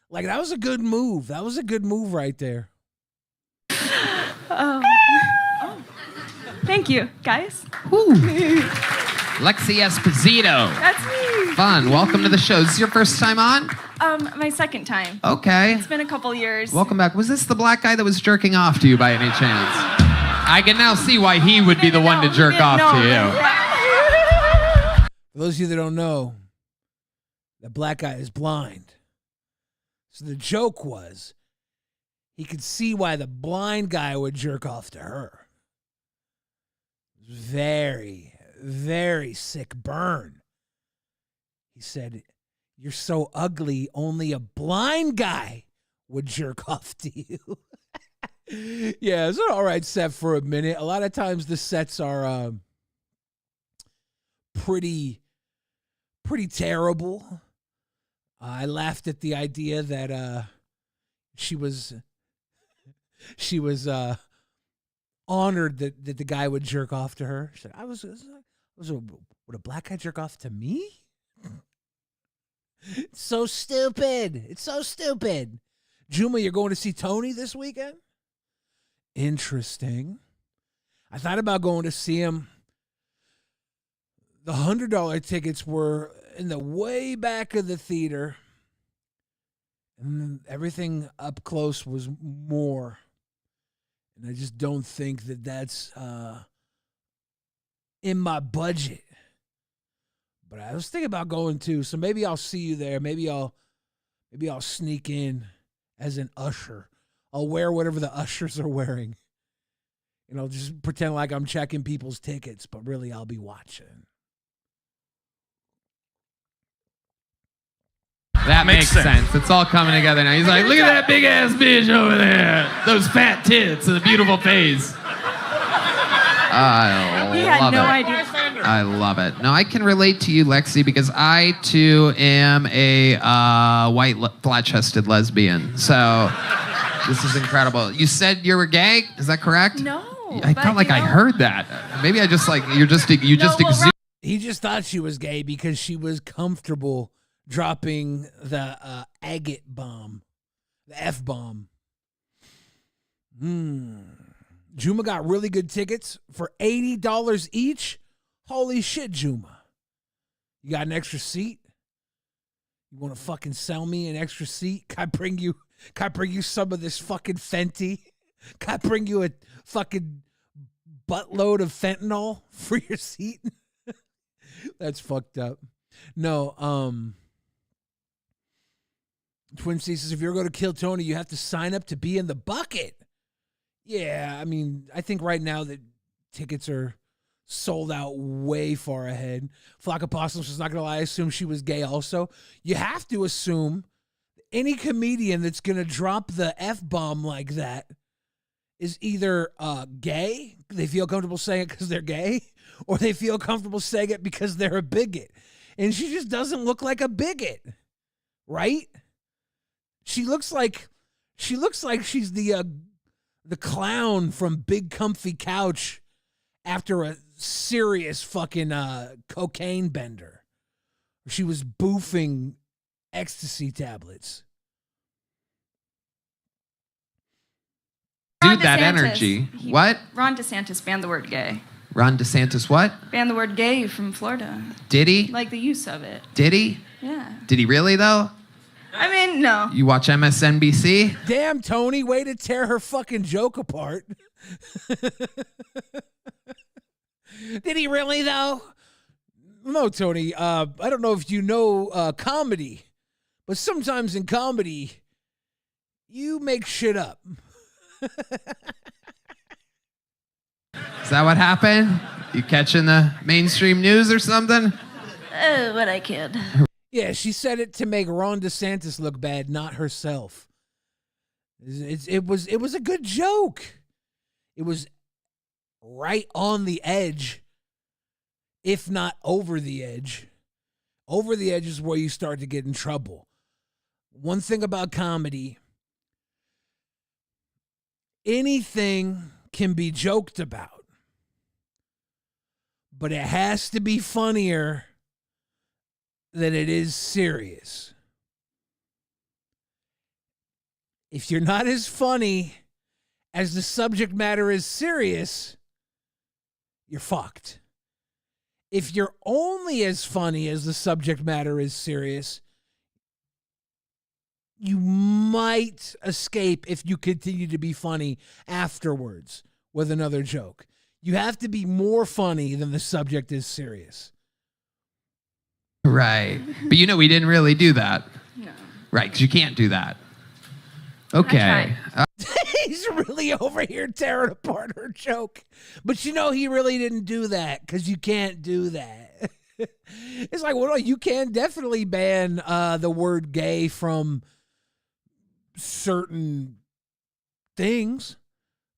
Like, that was a good move. That was a good move right there. Oh. Thank you, guys. Lexi Esposito. That's me. Fun. Welcome to the show. Is this your first time on? My second time. Okay. It's been a couple years. Welcome back. Was this the black guy that was jerking off to you by any chance? I can now see why he would be the one to jerk off to you. For those of you that don't know, the black guy is blind. So the joke was he could see why the blind guy would jerk off to her. It was very, very sick burn. He said, "You're so ugly, only a blind guy would jerk off to you." Yeah, it's an all right set for a minute. A lot of times the sets are pretty terrible. I laughed at the idea that she was honored that the guy would jerk off to her. She said, would a black guy jerk off to me? It's so stupid. It's so stupid. Juma, you're going to see Tony this weekend? Interesting. I thought about going to see him. The $100 tickets were in the way back of the theater, and everything up close was more. And I just don't think that that's in my budget. But I was thinking about going too, so maybe I'll see you there. Maybe I'll sneak in as an usher. I'll wear whatever the ushers are wearing. And I'll just pretend like I'm checking people's tickets, but really I'll be watching. That makes sense. It's all coming together now. He's like, look at that big ass bitch over there. Those fat tits and the beautiful face. He had no idea. I love it. No, I can relate to you, Lexi, because I, too, am a white, flat-chested lesbian. So this is incredible. You said you were gay? Is that correct? No. I felt like I heard that. Maybe I just, like, you just exude. He just thought she was gay because she was comfortable dropping the agate bomb, the F-bomb. Juma got really good tickets for $80 each. Holy shit, Juma. You got an extra seat? You want to fucking sell me an extra seat? Can I bring you some of this fucking Fenty? Can I bring you a fucking buttload of fentanyl for your seat? That's fucked up. No, Twin C says, if you're going to kill Tony, you have to sign up to be in the bucket. Yeah, I mean, I think right now that tickets are sold out way far ahead. Flock Apostles is not going to lie. I assume she was gay also. You have to assume any comedian that's going to drop the F-bomb like that is either gay, they feel comfortable saying it because they're gay, or they feel comfortable saying it because they're a bigot. And she just doesn't look like a bigot, right? She looks like she's the the clown from Big Comfy Couch after a serious fucking cocaine bender. She was boofing ecstasy tablets. Dude, that energy. What? Ron DeSantis banned the word gay. Ron DeSantis what? Banned the word gay from Florida. Did he? Like the use of it. Did he? Yeah. Did he really, though? I mean, no. You watch MSNBC? Damn, Tony, way to tear her fucking joke apart. Did he really, though? No, Tony. I don't know if you know comedy, but sometimes in comedy, you make shit up. Is that what happened? You catching the mainstream news or something? Oh, what I kid. Yeah, she said it to make Ron DeSantis look bad, not herself. It was a good joke. It was right on the edge, if not over the edge. Over the edge is where you start to get in trouble. One thing about comedy, anything can be joked about, but it has to be funnier than it is serious. If you're not as funny as the subject matter is serious, you're fucked. If you're only as funny as the subject matter is serious, you might escape if you continue to be funny afterwards with another joke. You have to be more funny than the subject is serious. Right. But you know we didn't really do that. No. Right, because you can't do that. Okay. He's really over here tearing apart her joke. But you know he really didn't do that because you can't do that. It's like, well, no, you can definitely ban the word gay from certain things.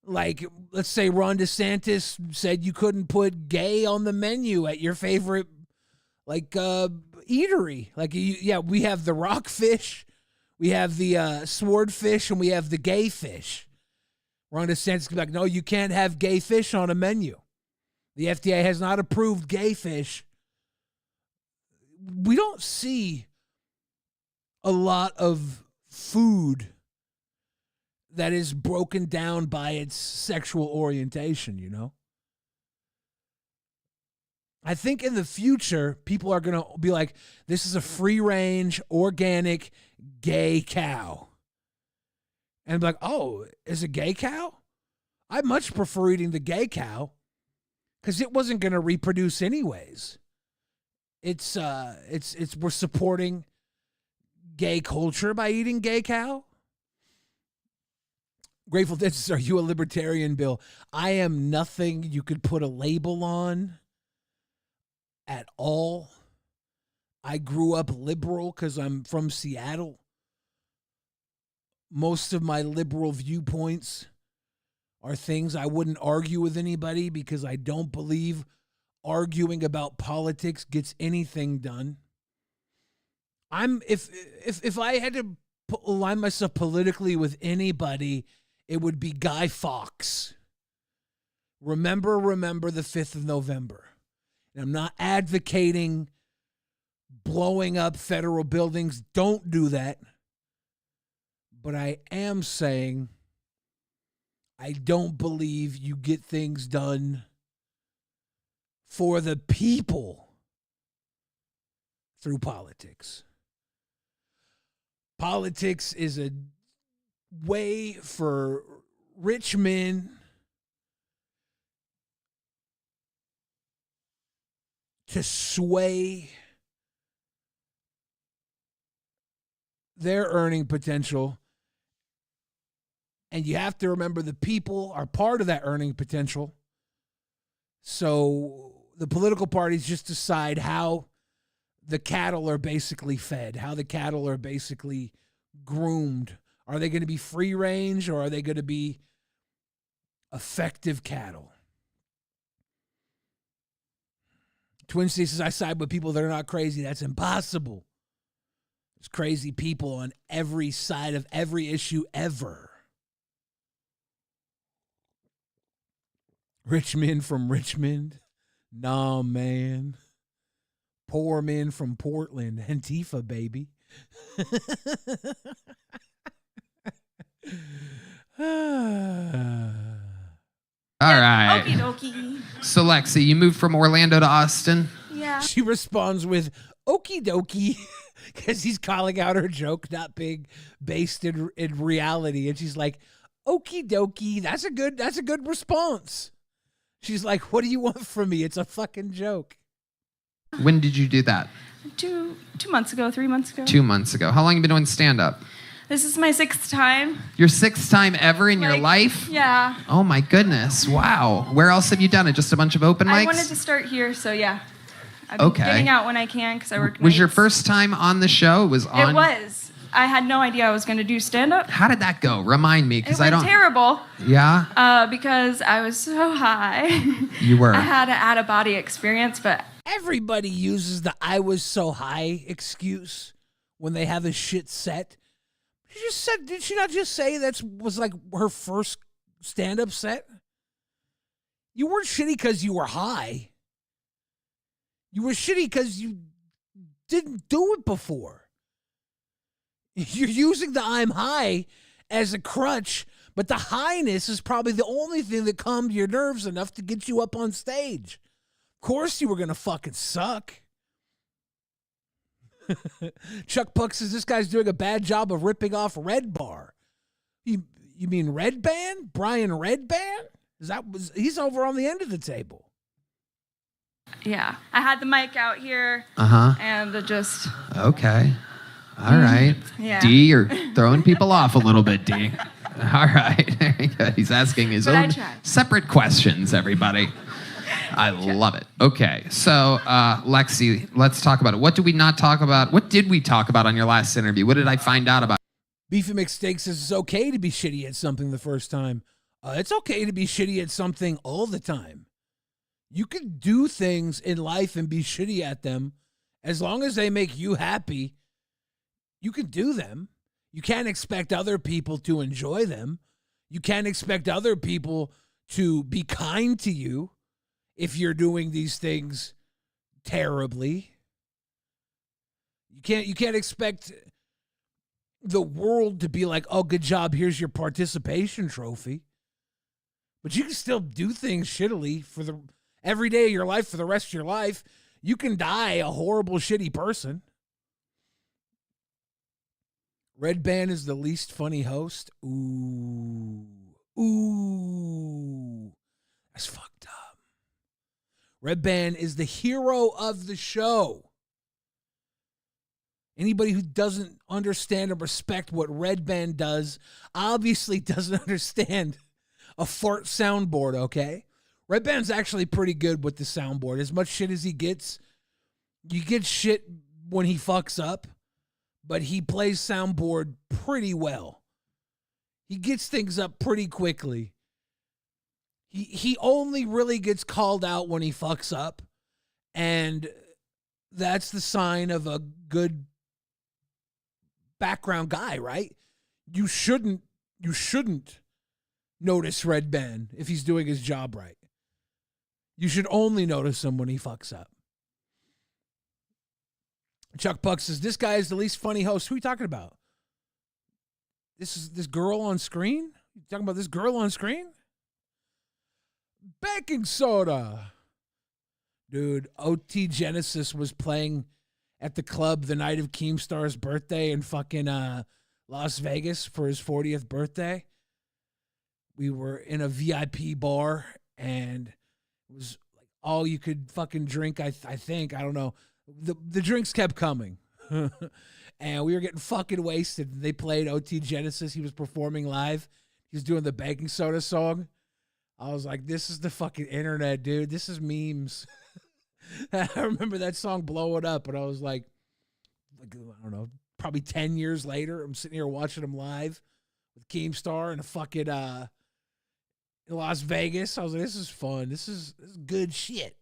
Like, let's say Ron DeSantis said you couldn't put gay on the menu at your favorite, like, eatery. Like, we have the rockfish, we have the swordfish, and we have the gay fish. Ron DeSantis could be like, no, you can't have gay fish on a menu. The FDA has not approved gay fish. We don't see a lot of food that is broken down by its sexual orientation, you know? I think in the future, people are going to be like, this is a free-range, organic, gay cow. And be like, oh, is it gay cow? I much prefer eating the gay cow because it wasn't going to reproduce anyways. We're supporting gay culture by eating gay cow. Grateful Dead says, are you a libertarian, Bill? I am nothing you could put a label on at all. I grew up liberal because I'm from Seattle. Most of my liberal viewpoints are things I wouldn't argue with anybody because I don't believe arguing about politics gets anything done. If I had to align myself politically with anybody, it would be Guy Fawkes. Remember the 5th of November. And I'm not advocating blowing up federal buildings. Don't do that. But I am saying I don't believe you get things done for the people through politics. Politics is a way for rich men to sway their earning potential. And you have to remember the people are part of that earning potential. So the political parties just decide how the cattle are basically fed, how the cattle are basically groomed. Are they going to be free range or are they going to be effective cattle? Twin City says, I side with people that are not crazy. That's impossible. There's crazy people on every side of every issue ever. Rich men from Richmond. Nah, man. Poor men from Portland. Antifa, baby. All right. Okie dokie. So, Lexi, you moved from Orlando to Austin? Yeah. She responds with okie dokie because he's calling out her joke not being based in reality. And she's like, okie dokie. That's a good response. She's like, what do you want from me? It's a fucking joke. When did you do that? 2 months ago, 3 months ago. 2 months ago. How long have you been doing stand-up? This is my 6th time. Your 6th time ever in your life? Yeah. Oh my goodness. Wow. Where else have you done it? Just a bunch of open mics? I wanted to start here, so yeah. I've been getting out when I can because I work Was your nights. first time on the show? It was on? It was. I had no idea I was going to do stand-up. How did that go? Remind me, because It I went don't... terrible. Yeah? Because I was so high. You were. I had an out-of-body experience, but... Everybody uses the I was so high excuse when they have a shit set. She just said, did she not just say that was like her first stand-up set? You weren't shitty because you were high. You were shitty because you didn't do it before. You're using the I'm high as a crutch, but the highness is probably the only thing that calmed your nerves enough to get you up on stage. Of course you were going to fucking suck. Chuck Puck says this guy's doing a bad job of ripping off Red Bar. You mean Red Band? Brian Red Band? He's over on the end of the table. Yeah. I had the mic out here. And just... Okay. All right. Yeah. D, you're throwing people off a little bit, D. All right. Very good. He's asking his own separate questions, everybody. I love it. Okay. So, Lexi, let's talk about it. What did we not talk about? What did we talk about on your last interview? What did I find out about? Beefy McSteak says it's okay to be shitty at something the first time. It's okay to be shitty at something all the time. You can do things in life and be shitty at them as long as they make you happy. You can do them. You can't expect other people to enjoy them. You can't expect other people to be kind to you if you're doing these things terribly. You can't expect the world to be like, oh, good job, here's your participation trophy. But you can still do things shittily for every day of your life for the rest of your life. You can die a horrible, shitty person. Red Band is the least funny host. Ooh. That's fucked up. Red Band is the hero of the show. Anybody who doesn't understand or respect what Red Band does obviously doesn't understand a fart soundboard, okay? Red Band's actually pretty good with the soundboard. As much shit as he gets, you get shit when he fucks up, but he plays soundboard pretty well. He gets things up pretty quickly. He only really gets called out when he fucks up, and that's the sign of a good background guy, right? You shouldn't notice Red Band if he's doing his job right. You should only notice him when he fucks up. Chuck Buck says, this guy is the least funny host. Who are you talking about? This girl on screen? You talking about this girl on screen? Baking soda. Dude, OT Genesis was playing at the club the night of Keemstar's birthday in fucking Las Vegas for his 40th birthday. We were in a VIP bar, and it was like all you could fucking drink, I think. I don't know. The drinks kept coming. And we were getting fucking wasted. They played OT Genesis. He was performing live. He was doing the baking soda song. I was like, this is the fucking internet, dude. This is memes. I remember that song blowing up, and I was like, I don't know, probably 10 years later, I'm sitting here watching him live with Keemstar and a fucking in Las Vegas. I was like, this is fun. This is good shit.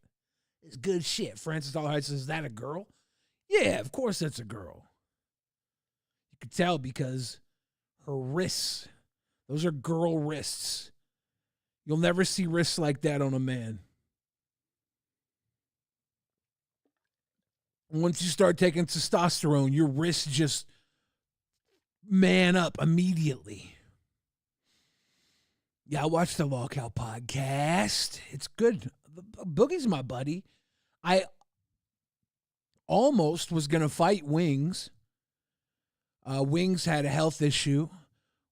It's good shit. Francis Dollarhide says, is that a girl? Yeah, of course that's a girl. You could tell because her wrists, those are girl wrists. You'll never see wrists like that on a man. Once you start taking testosterone, your wrists just man up immediately. Yeah, I watched the Lockout podcast. It's good. Boogie's my buddy. I almost was going to fight Wings. Wings had a health issue.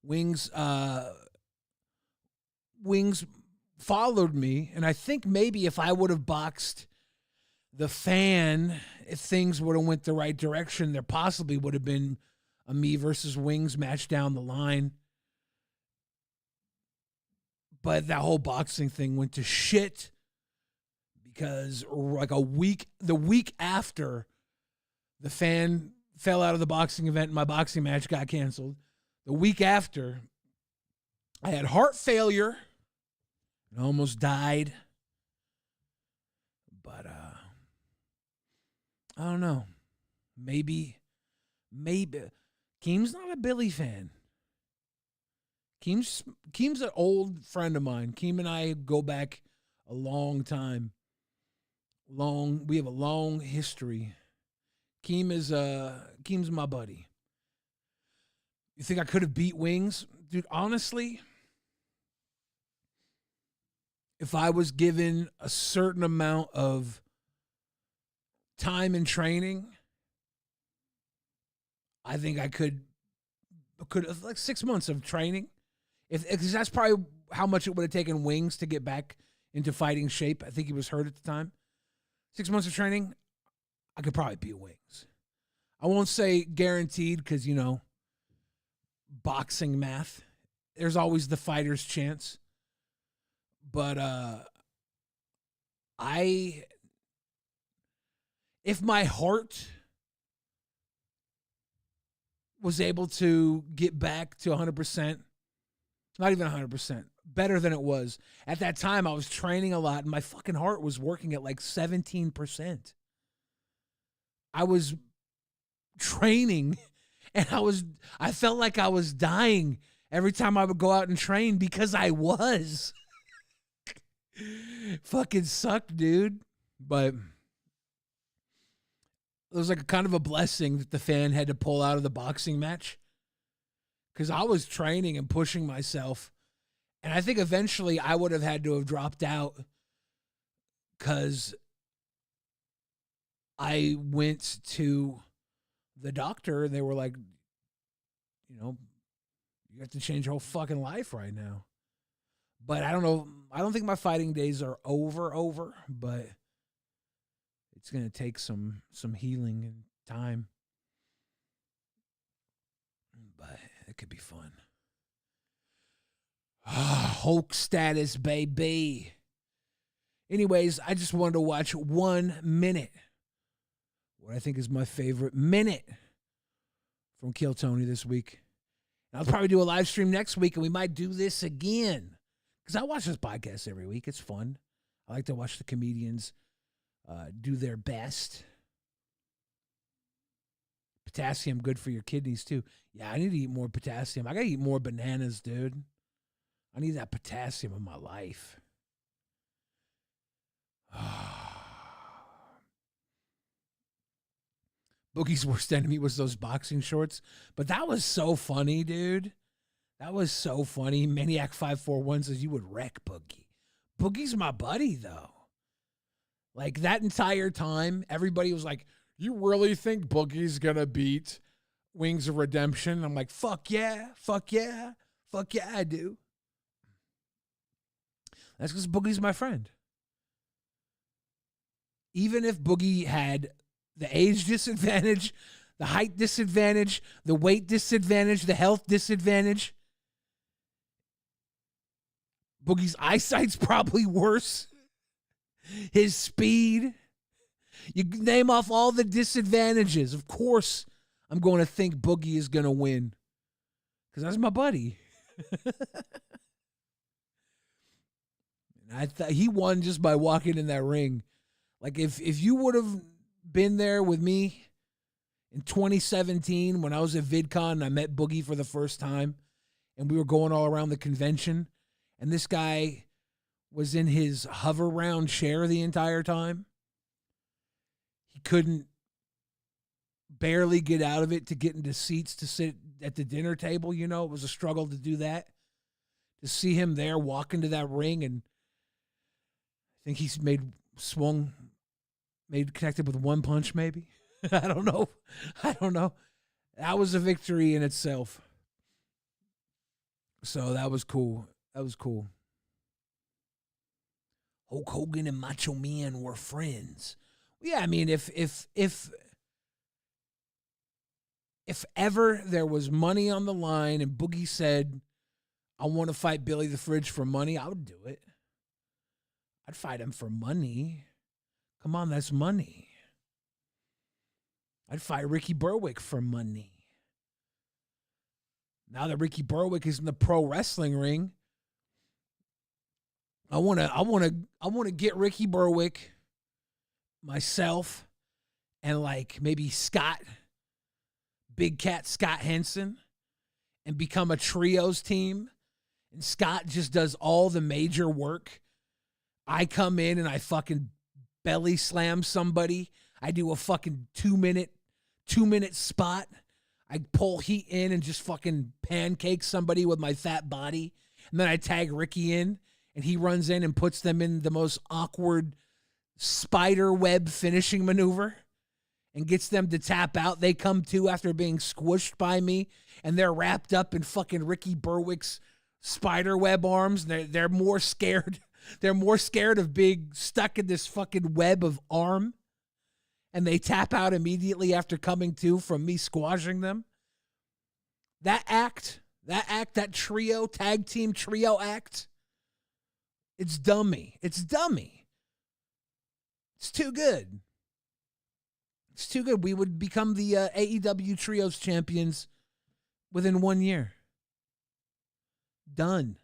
Wings followed me, and I think maybe if I would have boxed the Fan, if things would have went the right direction, there possibly would have been a me versus Wings match down the line. But that whole boxing thing went to shit because like the week after the Fan fell out of the boxing event and my boxing match got canceled, the week after, I had heart failure and almost died. But I don't know. Maybe. Keem's not a Billy fan. Keem's an old friend of mine. Keem and I go back a long time. We have a long history. Keem's my buddy. You think I could have beat Wings? Dude, honestly, if I was given a certain amount of time and training, I think I could like 6 months of training. Because that's probably how much it would have taken Wings to get back into fighting shape. I think he was hurt at the time. 6 months of training, I could probably beat Wings. I won't say guaranteed because, boxing math. There's always the fighter's chance. But if my heart was able to get back to 100%, not even 100%, better than it was. At that time, I was training a lot, and my fucking heart was working at like 17%. I was training, and I felt like I was dying every time I would go out and train because I was. Fucking sucked, dude. But it was like a kind of a blessing that the Fan had to pull out of the boxing match. Because I was training and pushing myself. And I think eventually I would have had to have dropped out because I went to the doctor and they were like, you have to change your whole fucking life right now. But I don't know. I don't think my fighting days are over, but it's going to take some healing and time. But it could be fun. Hulk status, baby. Anyways, I just wanted to watch 1 minute. What I think is my favorite minute from Kill Tony this week. And I'll probably do a live stream next week, and we might do this again. Because I watch this podcast every week. It's fun. I like to watch the comedians do their best. Potassium, good for your kidneys, too. Yeah, I need to eat more potassium. I got to eat more bananas, dude. I need that potassium in my life. Boogie's worst enemy was those boxing shorts. But that was so funny, dude. That was so funny. Maniac 541 says you would wreck Boogie. Boogie's my buddy, though. Like, that entire time, everybody was like, you really think Boogie's going to beat Wings of Redemption? I'm like, fuck yeah, I do. That's because Boogie's my friend. Even if Boogie had the age disadvantage, the height disadvantage, the weight disadvantage, the health disadvantage, Boogie's eyesight's probably worse. His speed. You name off all the disadvantages. Of course, I'm going to think Boogie is going to win. Because that's my buddy. I thought he won just by walking in that ring. Like, if you would have been there with me in 2017 when I was at VidCon and I met Boogie for the first time, and we were going all around the convention, and this guy was in his hover round chair the entire time. He couldn't barely get out of it to get into seats to sit at the dinner table. You know, it was a struggle to do that. To see him there walk into that ring, and I think he's connected with one punch maybe. I don't know. That was a victory in itself. So that was cool. Hulk Hogan and Macho Man were friends. Yeah, I mean, if ever there was money on the line and Boogie said, I want to fight Billy the Fridge for money, I would do it. I'd fight him for money. Come on, that's money. I'd fight Ricky Berwick for money. Now that Ricky Berwick is in the pro wrestling ring, I want to get Ricky Berwick, myself, and like maybe Scott, Big Cat Scott Henson, and become a trios team. And Scott just does all the major work. I come in and I fucking belly slam somebody. I do a fucking 2 minute spot. I pull heat in and just fucking pancake somebody with my fat body. And then I tag Ricky in, and he runs in and puts them in the most awkward spider web finishing maneuver and gets them to tap out. They come to after being squished by me, and they're wrapped up in fucking Ricky Berwick's spider web arms. They're more scared. They're more scared of being stuck in this fucking web of arm. And they tap out immediately after coming to from me squashing them. That trio, tag team trio act, it's dummy. It's too good. We would become the AEW Trios champions within 1 year. Done.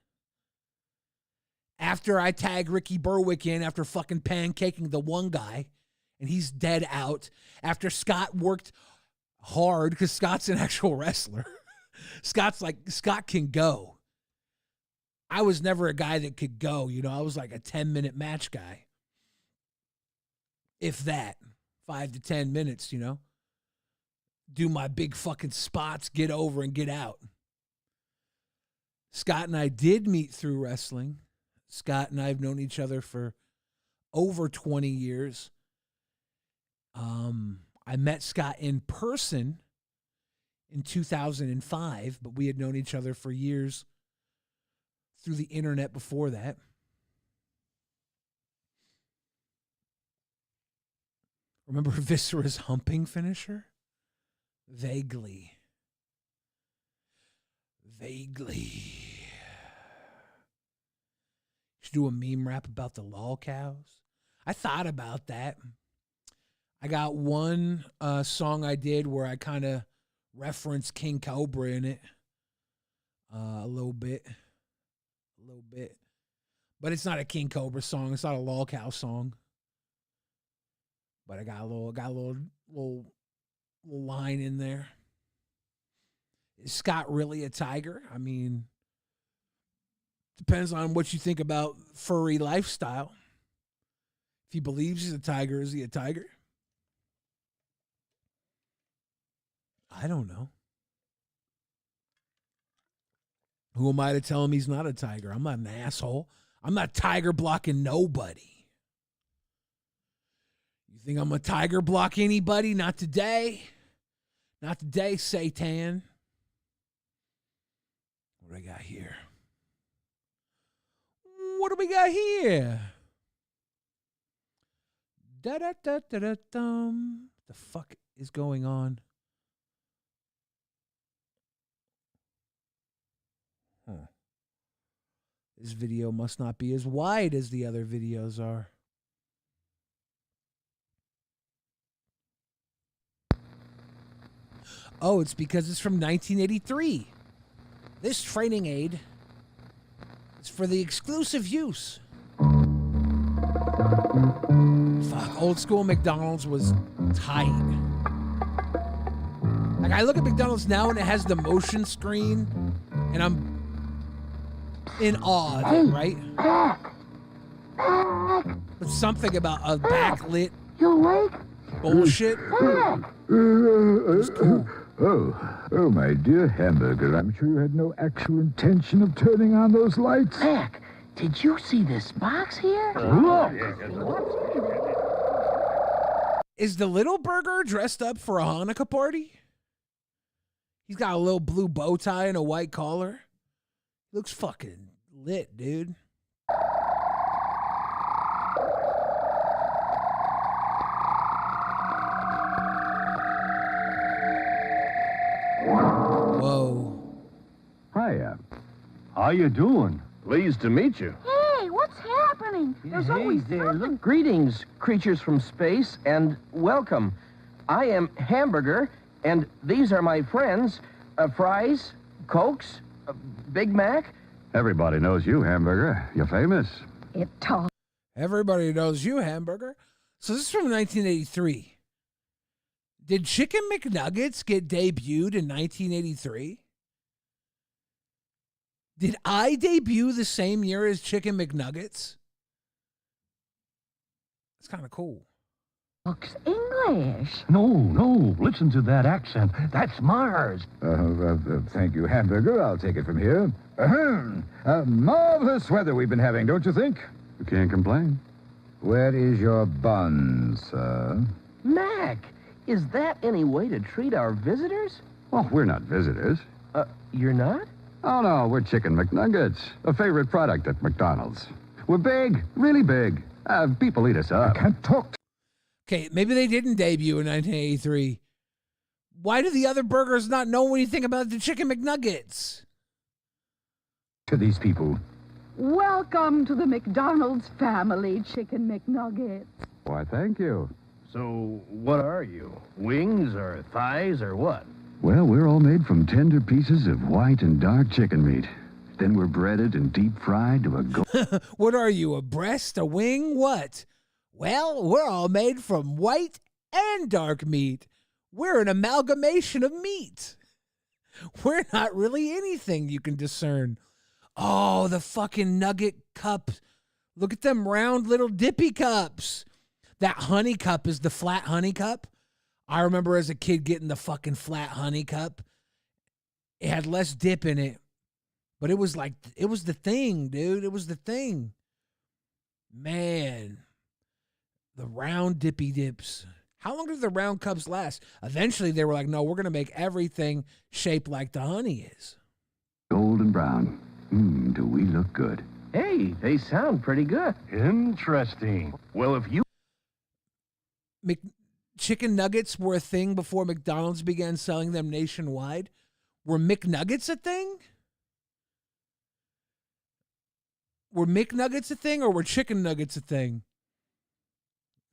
After I tag Ricky Berwick in after fucking pancaking the one guy, and he's dead out. After Scott worked hard, because Scott's an actual wrestler. Scott can go. I was never a guy that could go. You know, I was like a 10-minute match guy. If that, 5 to 10 minutes, you know. Do my big fucking spots, get over and get out. Scott and I did meet through wrestling. Scott and I have known each other for over 20 years. I met Scott in person in 2005, but we had known each other for years through the internet before that. Remember Viscera's humping finisher? Vaguely. Should do a meme rap about the lol cows. I thought about that. I got one song I did where I kind of referenced King Cobra in it. A little bit. But it's not a King Cobra song. It's not a lol cow song. But I got a little line in there. Is Scott really a tiger? I mean, depends on what you think about furry lifestyle. If he believes he's a tiger, is he a tiger? I don't know. Who am I to tell him he's not a tiger? I'm not an asshole. I'm not tiger blocking nobody. You think I'm a tiger block anybody? Not today. Not today, Satan. What do I got here? What do we got here? Da-da-da-da-da-dum. The fuck is going on? This video must not be as wide as the other videos are. Oh, it's because it's from 1983. This training aid is for the exclusive use. Fuck, old school McDonald's was tight. Like, I look at McDonald's now and it has the motion screen, and I'm in awe of it, right? But something about a backlit You awake? bullshit. Oh, my dear Hamburger, I'm sure you had no actual intention of turning on those lights. Mac, did you see this box here? Look! Is the little burger dressed up for a Hanukkah party? He's got a little blue bow tie and a white collar. Looks fucking lit, dude. Whoa. Hiya. How you doing? Pleased to meet you. Hey, what's happening? There's always there. something. Look, greetings, creatures from space, and welcome. I am Hamburger, and these are my friends. Fries, Cokes, Big Mac. Everybody knows you, Hamburger. You're famous. It talks. Everybody knows you, Hamburger. So this is from 1983. Did Chicken McNuggets get debuted in 1983? Did I debut the same year as Chicken McNuggets? It's kind of cool. Talks English. No, listen to that accent. That's Mars. Thank you, Hamburger. I'll take it from here. Marvelous weather we've been having, don't you think? You can't complain. Where is your bun, sir? Mac, is that any way to treat our visitors? Oh, we're not visitors. You're not? Oh, no, we're Chicken McNuggets, a favorite product at McDonald's. We're big, really big. People eat us up. I can't talk Okay, maybe they didn't debut in 1983. Why do the other burgers not know anything about the Chicken McNuggets? to these people. Welcome to the McDonald's family, Chicken McNugget. Why, thank you. So, what are you? Wings or thighs or what? Well, we're all made from tender pieces of white and dark chicken meat. Then we're breaded and deep fried to a What are you, a breast, a wing, what? Well, we're all made from white and dark meat. We're an amalgamation of meat. We're not really anything you can discern. Oh, the fucking nugget cup. Look at them round little dippy cups. That honey cup is the flat honey cup. I remember as a kid getting the fucking flat honey cup. It had less dip in it. But it was like, it was the thing, dude. It was the thing. Man. The round dippy dips. How long did the round cups last? Eventually they were like, no, we're going to make everything shaped like the honey is. golden brown. Do we look good? Hey, they sound pretty good. Interesting. Well, if you... Chicken nuggets were a thing before McDonald's began selling them nationwide. Were McNuggets a thing? Were McNuggets a thing or were chicken nuggets a thing?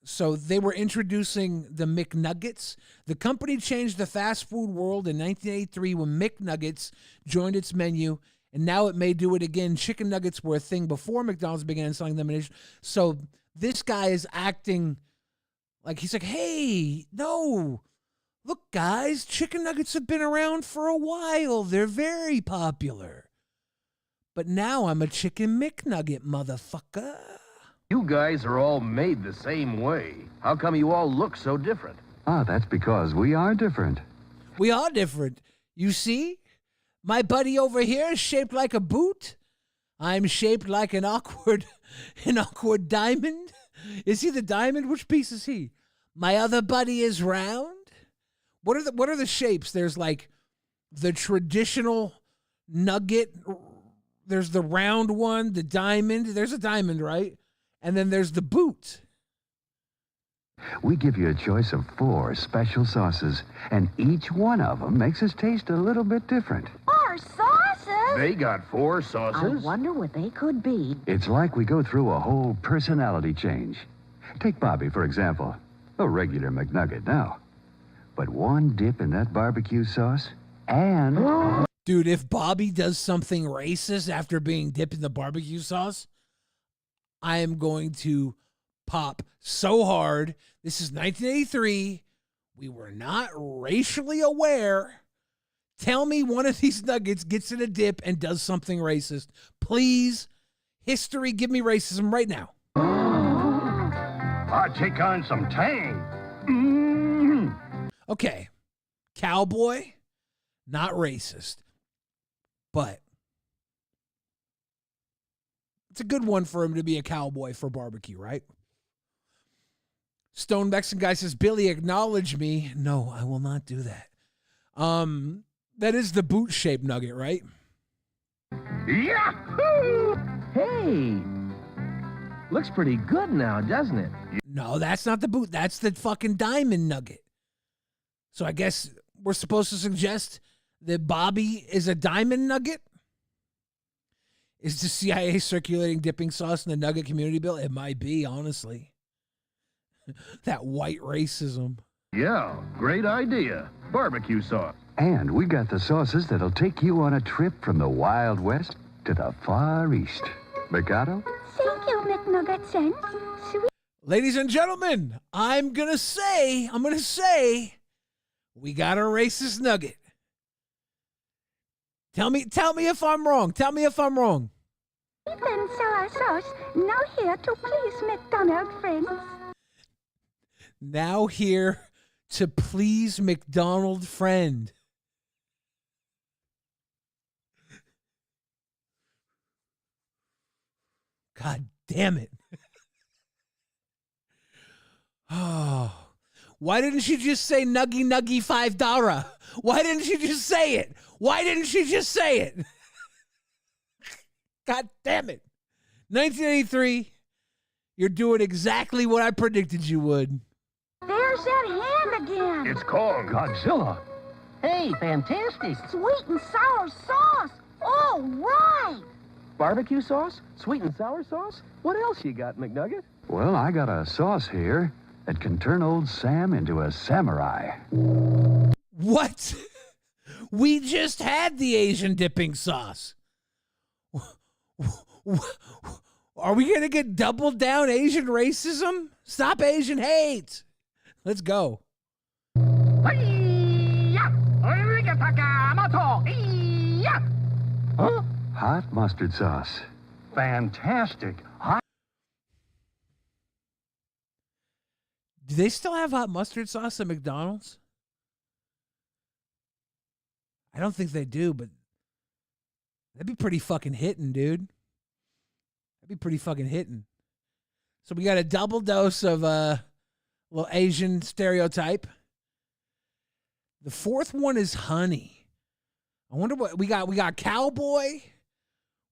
So they were introducing the McNuggets. The company changed the fast food world in 1983 when McNuggets joined its menu, and now it may do it again. Chicken nuggets were a thing before McDonald's began selling them. So this guy is acting like he's like, hey, no, look, guys, chicken nuggets have been around for a while. They're very popular. But now I'm a chicken McNugget, motherfucker. You guys are all made the same way. How come you all look so different? That's because we are different. We are different. You see? My buddy over here is shaped like a boot. I'm shaped like an awkward diamond. Is he the diamond? Which piece is he? My other buddy is round. What are the shapes? There's like the traditional nugget. There's the round one, the diamond. There's a diamond, right? And then there's the boot. We give you a choice of 4 special sauces, and each one of them makes us taste a little bit different. 4 sauces? They got 4 sauces? I wonder what they could be. It's like we go through a whole personality change. Take Bobby, for example. A regular McNugget now. But one dip in that barbecue sauce, and... Dude, if Bobby does something racist after being dipped in the barbecue sauce, I am going to pop so hard. This is 1983. We were not racially aware. Tell me one of these nuggets gets in a dip and does something racist. Please, history, give me racism right now. I'd take on some tang. Okay, cowboy, not racist, but it's a good one for him to be a cowboy for barbecue, right? Stone Mexican guy says, Billy, acknowledge me. No, I will not do that. That is the boot-shaped nugget, right? Yahoo! Hey, looks pretty good now, doesn't it? No, that's not the boot. That's the fucking diamond nugget. So I guess we're supposed to suggest that Bobby is a diamond nugget? Is the CIA circulating dipping sauce in the nugget community bill? It might be, honestly. That white racism. Yeah, great idea. Barbecue sauce. And we got the sauces that'll take you on a trip from the Wild West to the Far East. Mikado? Thank you, McNugget cents. Sweet. Ladies and gentlemen, I'm gonna say, we got a racist nugget. Tell me if I'm wrong. Tell me if I'm wrong. Sweet and sour sauce, now here to please McDonald friends. Now here to please McDonald friend. God damn it. Oh. Why didn't you just say nuggy nuggy $5? Why didn't you just say it? Why didn't you just say it? God damn it. 1983, you're doing exactly what I predicted you would. There's that hand again. It's called Godzilla. Hey, fantastic. Sweet and sour sauce. All right. Barbecue sauce? Sweet and sour sauce? What else you got, McNugget? Well, I got a sauce here that can turn old Sam into a samurai. What? We just had the Asian dipping sauce. Are we going to get doubled down Asian racism? Stop Asian hate. Let's go. Huh? Hot mustard sauce. Fantastic. Hot. Do they still have hot mustard sauce at McDonald's? I don't think they do, but that'd be pretty fucking hitting, dude. That'd be pretty fucking hitting. So we got a double dose of little Asian stereotype. The fourth one is honey. I wonder what we got. We got cowboy.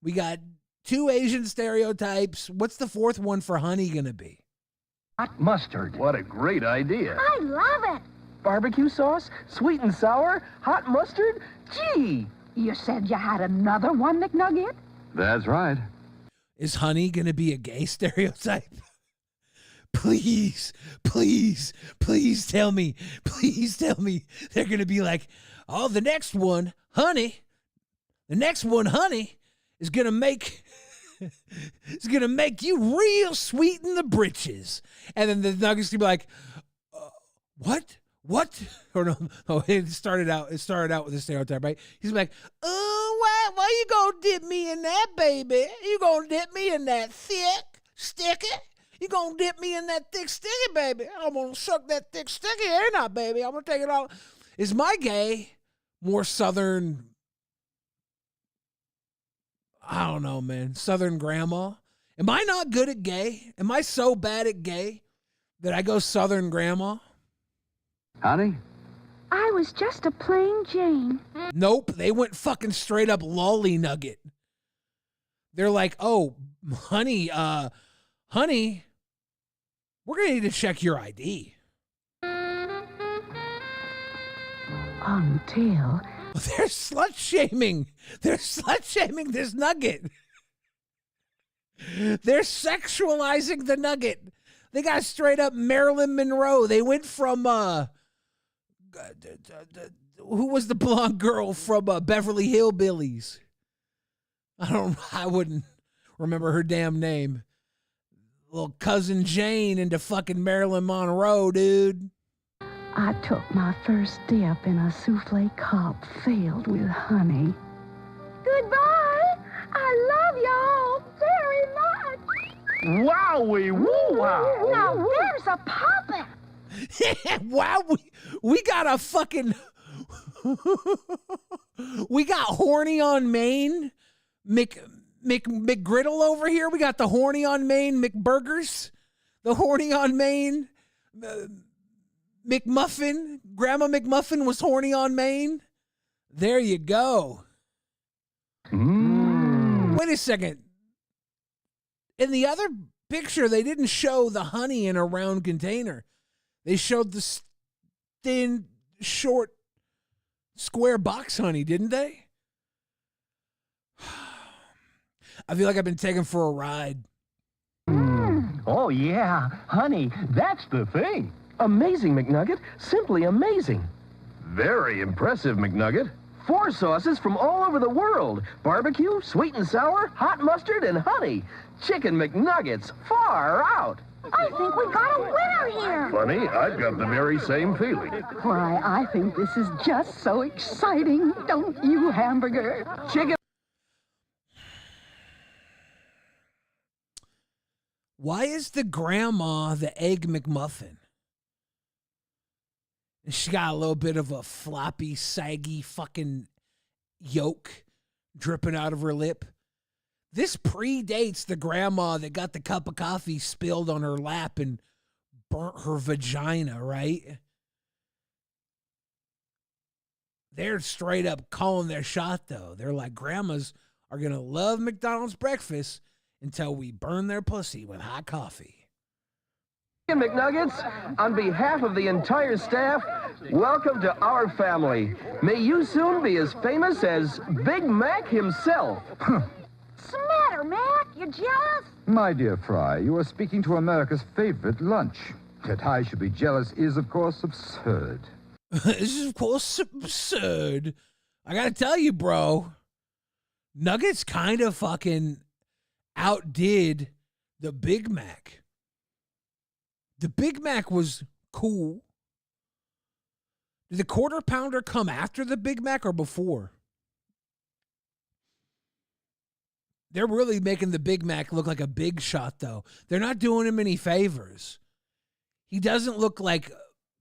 We got 2 Asian stereotypes. What's the fourth one for honey gonna be? Hot mustard. What a great idea. I love it. Barbecue sauce? Sweet and sour? Hot mustard? Gee! You said you had another one, McNugget? That's right. Is honey gonna be a gay stereotype? Please, please, please tell me. Please tell me they're gonna be like, oh, the next one, honey. The next one, honey, is gonna make you real sweet in the britches. And then the Nuggets gonna be like, what? Or no, it started out with a stereotype, right? He's like, oh, why you gonna dip me in that, baby? You gonna dip me in that thick, sticky? You gonna dip me in that thick, sticky, baby? I'm gonna suck that thick, sticky, ain't I, baby? I'm gonna take it all. Is my gay more southern? I don't know, man. Southern grandma. Am I not good at gay? Am I so bad at gay that I go southern grandma? Honey? I was just a plain Jane. Nope. They went fucking straight up lolly nugget. They're like, oh, honey, we're going to need to check your ID. Until... They're slut-shaming. They're slut-shaming this nugget. They're sexualizing the nugget. They got straight up Marilyn Monroe. They went from, who was the blonde girl from Beverly Hillbillies? I wouldn't remember her damn name. Little cousin Jane into fucking Marilyn Monroe, dude. I took my first dip in a souffle cup filled with honey. Goodbye. I love y'all very much. Wowie, woo, wow. Now there's a puppet. Wow, we got a fucking we got horny on Maine McGriddle over here. We got the horny on Maine McBurgers, the horny on Maine McMuffin. Grandma McMuffin was horny on Maine. There you go. Wait a second. In the other picture, they didn't show the honey in a round container. They showed the thin, short, square box honey, didn't they? I feel like I've been taken for a ride. Oh, yeah. Honey, that's the thing. Amazing, McNugget. Simply amazing. Very impressive, McNugget. 4 sauces from all over the world. Barbecue, sweet and sour, hot mustard, and honey. Chicken McNuggets. Far out. I think we got a winner here. Funny, I've got the very same feeling. Why, I think this is just so exciting, don't you, Hamburger? Chicken. Why is the grandma the Egg McMuffin? And she got a little bit of a floppy, saggy fucking yolk dripping out of her lip. This predates the grandma that got the cup of coffee spilled on her lap and burnt her vagina, right? They're straight up calling their shot, though. They're like, grandmas are going to love McDonald's breakfast until we burn their pussy with hot coffee. McNuggets, on behalf of the entire staff, welcome to our family. May you soon be as famous as Big Mac himself. What's the matter, Mac? You jealous? My dear Fry, you are speaking to America's favorite lunch. That I should be jealous is, of course, absurd. This is, of course, absurd. I gotta tell you, bro, Nuggets kind of fucking outdid the Big Mac. The Big Mac was cool. Did the Quarter Pounder come after the Big Mac or before? They're really making the Big Mac look like a big shot, though. They're not doing him any favors. He doesn't look like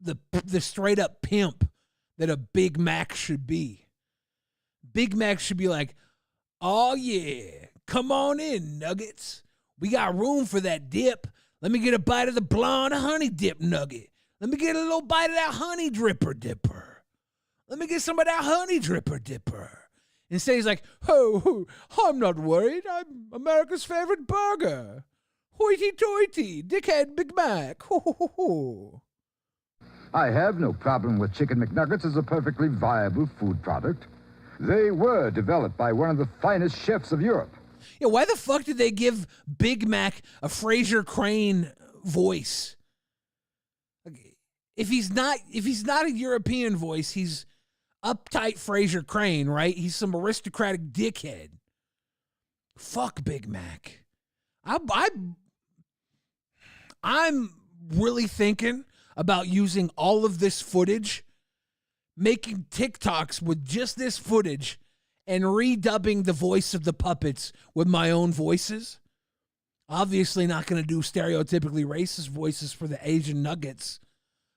the straight up pimp that a Big Mac should be. Big Mac should be like, oh yeah, come on in, Nuggets. We got room for that dip. Let me get a bite of the blonde honey dip nugget. Let me get a little bite of that honey dripper dipper. Let me get some of that honey dripper dipper. Instead, he's like, oh, I'm not worried. I'm America's favorite burger. Hoity-toity, dickhead Big Mac. Ho, ho, ho, ho. I have no problem with Chicken McNuggets as a perfectly viable food product. They were developed by one of the finest chefs of Europe. Yeah, why the fuck did they give Big Mac a Fraser Crane voice? If he's not a European voice, he's uptight Fraser Crane, right? He's some aristocratic dickhead. Fuck Big Mac. I'm really thinking about using all of this footage, making TikToks with just this footage, and redubbing the voice of the puppets with my own voices. Obviously not going to do stereotypically racist voices for the Asian Nuggets.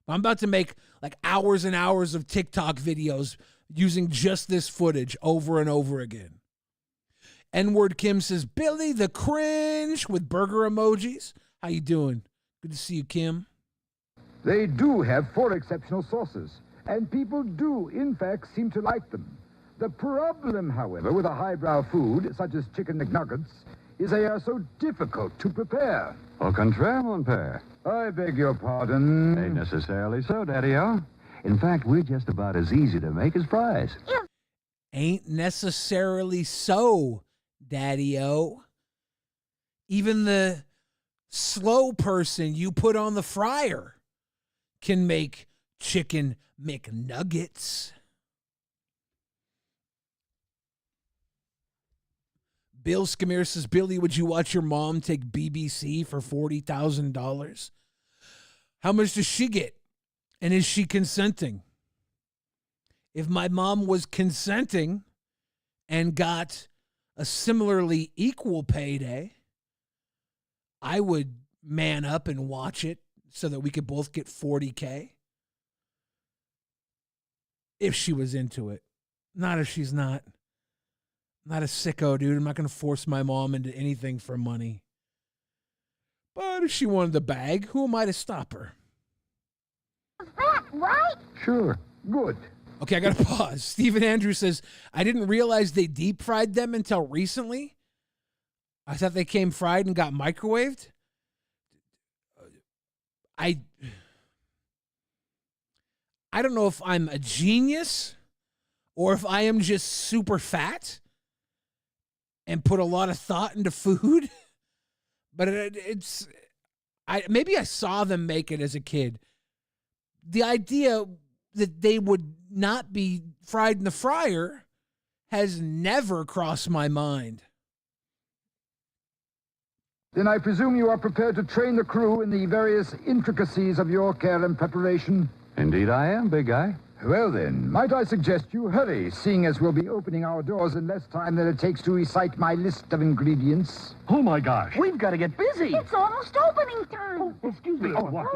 I'm about to make like hours and hours of TikTok videos using just this footage over and over again. N-Word Kim says, Billy the Cringe with burger emojis. How you doing? Good to see you, Kim. They do have 4 exceptional sauces, and people do, in fact, seem to like them. The problem, however, with a highbrow food, such as Chicken McNuggets, is they are so difficult to prepare. Au contraire, mon père. I beg your pardon. Ain't necessarily so, Daddy-O. In fact, we're just about as easy to make as fries. Ain't necessarily so, Daddy-O. Even the slow person you put on the fryer can make Chicken McNuggets. Bill Skamir says, Billy, would you watch your mom take BBC for $40,000? How much does she get? And is she consenting? If my mom was consenting and got a similarly equal payday, I would man up and watch it so that we could both get $40K. If she was into it. Not if she's not. Not a sicko, dude. I'm not going to force my mom into anything for money. But if she wanted the bag, who am I to stop her? Is that right? Sure. Good. Okay, I got to pause. Stephen Andrews says, I didn't realize they deep fried them until recently. I thought they came fried and got microwaved. I don't know if I'm a genius or if I am just super fat and put a lot of thought into food. But maybe I saw them make it as a kid. The idea that they would not be fried in the fryer has never crossed my mind. Then I presume you are prepared to train the crew in the various intricacies of your care and preparation? Indeed I am, big guy. Well then, might I suggest you hurry, seeing as we'll be opening our doors in less time than it takes to recite my list of ingredients. Oh my gosh. We've got to get busy. It's almost opening time. Excuse me. Oh, watch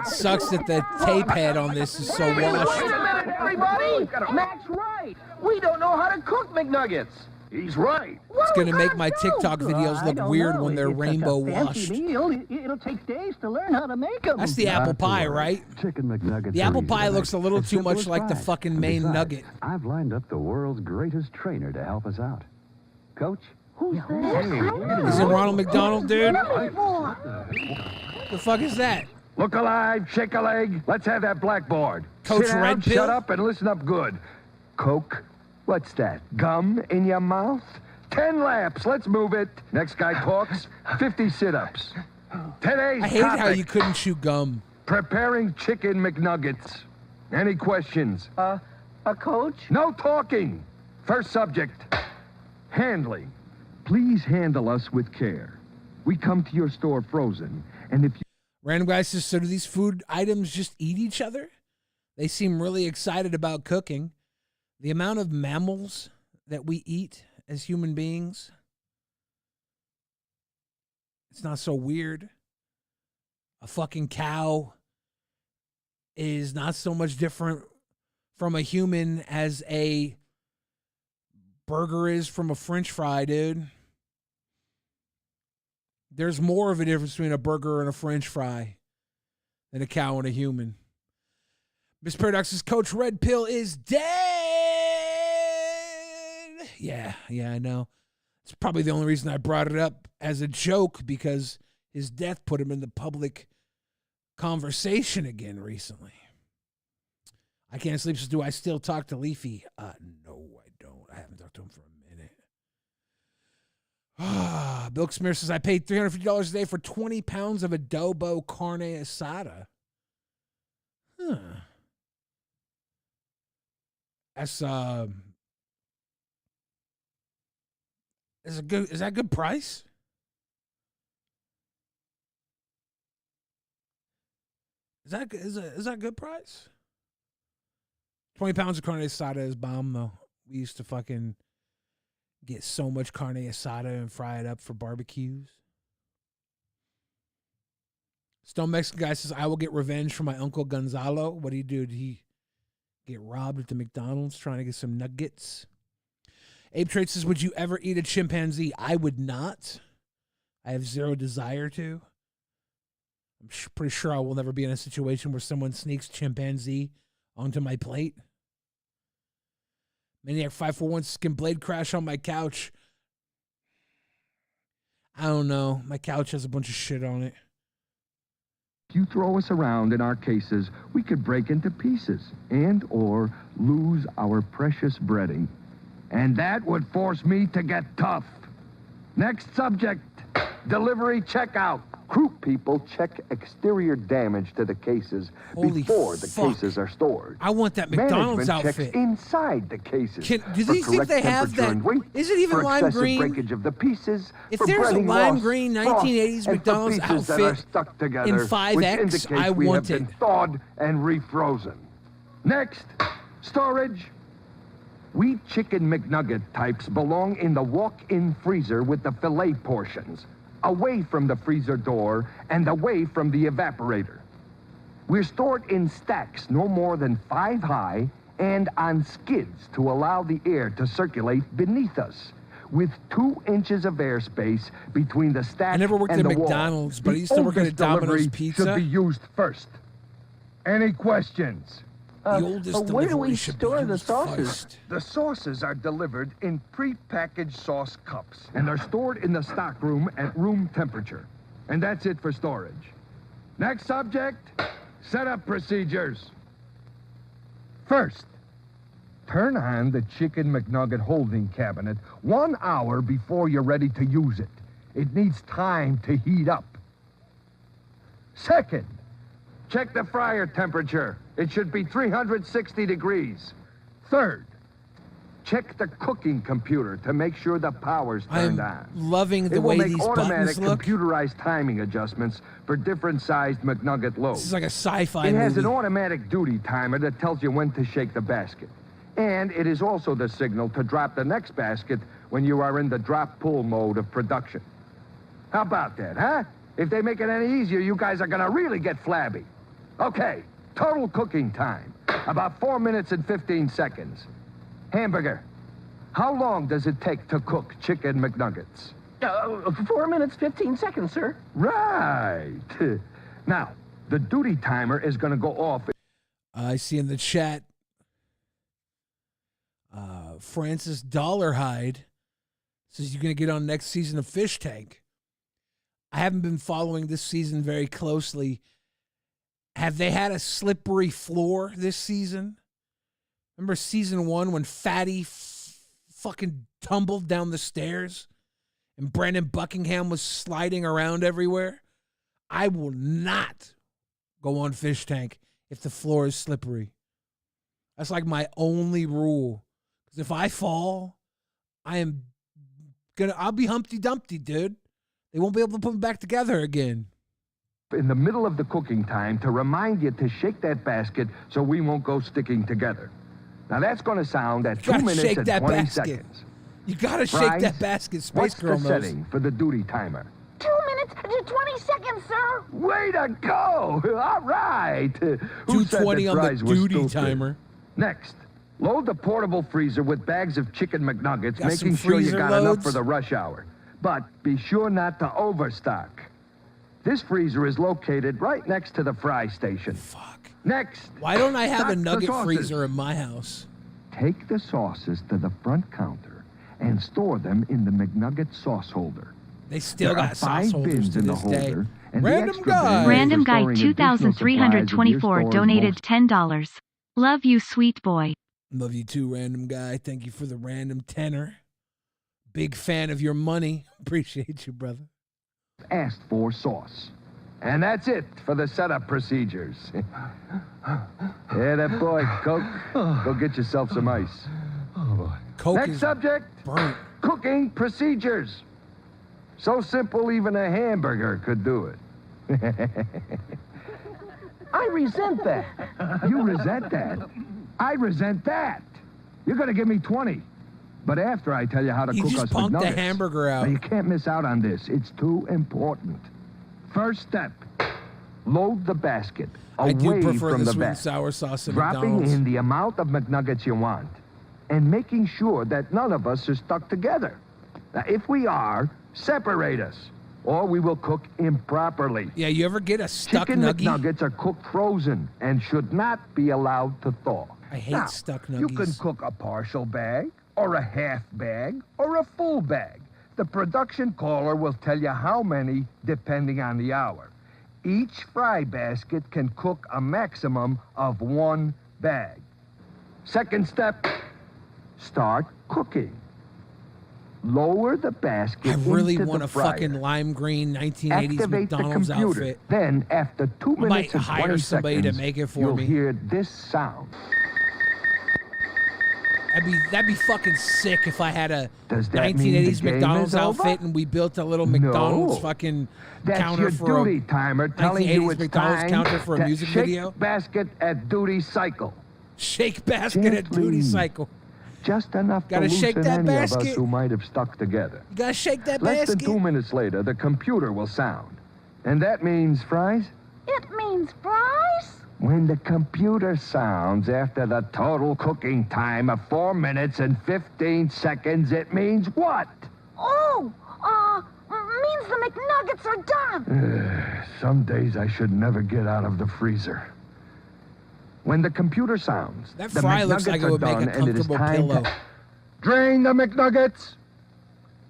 Sucks that the tape head on this is so washed. Wait a minute, everybody. Mac's right. We don't know how to cook McNuggets. He's right. It's going to make my TikTok videos look weird when they're rainbow washed. It'll take days to learn how to make them. That's the apple pie, right? Chicken McNuggets. The apple pie looks a little too much like the fucking main nugget. I've lined up the world's greatest trainer to help us out. Coach? Who's that? Is it Ronald McDonald, dude? The fuck is that? Look alive, shake a leg. Let's have that blackboard. Coach Sit down, Red Pill? shut up, and listen up good. Coke? What's that? Gum in your mouth? 10 laps. Let's move it. Next guy talks. 50 sit-ups. Today's I hate topic. how you couldn't chew gum. Preparing chicken McNuggets. Any questions? A coach? No talking. First subject. Handling. Please handle us with care. We come to your store frozen, and if you... Random guy says, so do these food items just eat each other? They seem really excited about cooking. The amount of mammals that we eat as human beings, it's not so weird. A fucking cow is not so much different from a human as a burger is from a French fry, dude. There's more of a difference between a burger and a French fry than a cow and a human. Miss Paradox's Coach Red Pill is dead. Yeah, I know. It's probably the only reason I brought it up as a joke, because his death put him in the public conversation again recently. I can't sleep, so do I still talk to Leafy? No, I don't. I haven't talked to him for a minute. Bill Smear says, I paid $350 a day for 20 pounds of adobo carne asada. Huh. That's is that a good price? Is that a good price? 20 pounds of carne asada is bomb though. We used to fucking get so much carne asada and fry it up for barbecues. Stone Mexican guy says, I will get revenge for my Uncle Gonzalo. What do? Did he get robbed at the McDonald's trying to get some nuggets? Abe Trade says, would you ever eat a chimpanzee? I would not. I have zero desire to. I'm pretty sure I will never be in a situation where someone sneaks chimpanzee onto my plate. Maniac 541 says, can Blade crash on my couch? I don't know. My couch has a bunch of shit on it. If you throw us around in our cases, we could break into pieces and or lose our precious breading. And that would force me to get tough. Next subject, delivery checkout. Crew people check exterior damage to the cases before the cases are stored. I want that McDonald's Management outfit. Checks inside the cases. Do these think they have that? Is it even lime green? Breakage of the pieces. If there's a lime green 1980s McDonald's outfit stuck together, in 5X, I we want have it. been thawed and refrozen. Next, storage. We Chicken McNugget types belong in the walk-in freezer with the fillet portions, away from the freezer door and away from the evaporator. We're stored in stacks no more than 5 high and on skids to allow the air to circulate beneath us, with 2 inches of airspace between the stack and the wall. I never worked at McDonald's, but I used to work at a Domino's Pizza. Should be used first. Any questions? The oldest where do we should store be the used sauces? first. The sauces are delivered in pre-packaged sauce cups, and they're stored in the stock room at room temperature. And that's it for storage. Next subject, setup procedures. First, turn on the Chicken McNugget holding cabinet 1 hour before you're ready to use it. It needs time to heat up. Second, check the fryer temperature. It should be 360 degrees. Third, check the cooking computer to make sure the power's turned on. Loving the It will way make these automatic buttons look. computerized timing adjustments for different sized McNugget loads. This is like a sci-fi It has movie. an automatic duty timer that tells you when to shake the basket. And it is also the signal to drop the next basket when you are in the drop-pull mode of production. How about that, huh? If they make it any easier, you guys are gonna really get flabby. Okay, total cooking time, about 4 minutes and 15 seconds. Hamburger, how long does it take to cook Chicken McNuggets? 4 minutes, 15 seconds, sir. Right. Now, the duty timer is gonna go off. I see in the chat, Francis Dollarhide says you're going to get on next season of Fish Tank. I haven't been following this season very closely. Have they had a slippery floor this season? Remember season 1 when Fatty fucking tumbled down the stairs and Brandon Buckingham was sliding around everywhere? I will not go on Fish Tank if the floor is slippery. That's like my only rule. Because if I fall, I'll be Humpty Dumpty, dude. They won't be able to put them back together again. In the middle of the cooking time to remind you to shake that basket so we won't go sticking together. Now that's going to sound at 2 minutes and 20 seconds. You got to shake that basket, Space Girl knows. What's the setting for the duty timer? 2 minutes and 20 seconds, sir. Way to go! All right. Who said 220 on the fries were duty stupid? timer. Next, load the portable freezer with bags of Chicken McNuggets, Got some making sure you freezer got loads? enough for the rush hour. But be sure not to overstock. This freezer is located right next to the fry station. Fuck. Next. Why don't I have stock a the nugget sauces. freezer in my house? Take the sauces to the front counter and store them in the McNugget sauce holder. They still There are got sauce 5 holders bins to in the this day. holder, and the Random extra guy. bin Random is for Guy storing additional 2024 supplies of your donated store's $10. Love you, sweet boy. Love you too, Random Guy. Thank you for the random tenor. Big fan of your money. Appreciate you, brother. asked for sauce. And that's it for the setup procedures. Yeah, that boy, Coke. Go get yourself some ice. Coke Next is subject, burnt. cooking procedures. So simple, even a hamburger could do it. I resent that. You resent that? I resent that. You're going to give me 20. But after I tell you how to He cook just us punked the McNuggets. hamburger out. Now, you can't miss out on this. It's too important. First step, load the basket away I do prefer from the the sweet and back. sour sauce at Dropping McDonald's. in the amount of McNuggets you want and making sure that none of us are stuck together. Now, if we are, separate us, or we will cook improperly. Yeah, you ever get a stuck Chicken nugget? McNuggets are cooked frozen and should not be allowed to thaw. I hate Now, stuck you can nuggies. cook a partial bag, or a half bag, or a full bag. The production caller will tell you how many, depending on the hour. Each fry basket can cook a maximum of 1 bag. Second step, start cooking. Lower the basket I really into want the a fryer. fucking lime green 1980s Activate McDonald's the computer. outfit. Then, after 2 I might minutes and hire 20 somebody to seconds, make it for you'll me. hear this sound. That'd be fucking sick if I had a Does that mean the 1980s game McDonald's is over? outfit and we built a little McDonald's No. fucking That's counter your for duty a timer telling you 1980s it's McDonald's time counter for a to music shake video. basket at duty cycle. Shake basket at duty Gently. cycle. Just enough Gotta to shake loosen that any of us basket. who might have stuck together. You gotta shake that Less basket. than 2 minutes later, the computer will sound. And that means, Fries? It means fries? When the computer sounds after the total cooking time of 4 minutes and 15 seconds, it means what? Oh, means the McNuggets are done. Some days I should never get out of the freezer. When the computer sounds, That the fry looks McNuggets like it are would make a done, and it is comfortable time pillow. to drain the McNuggets.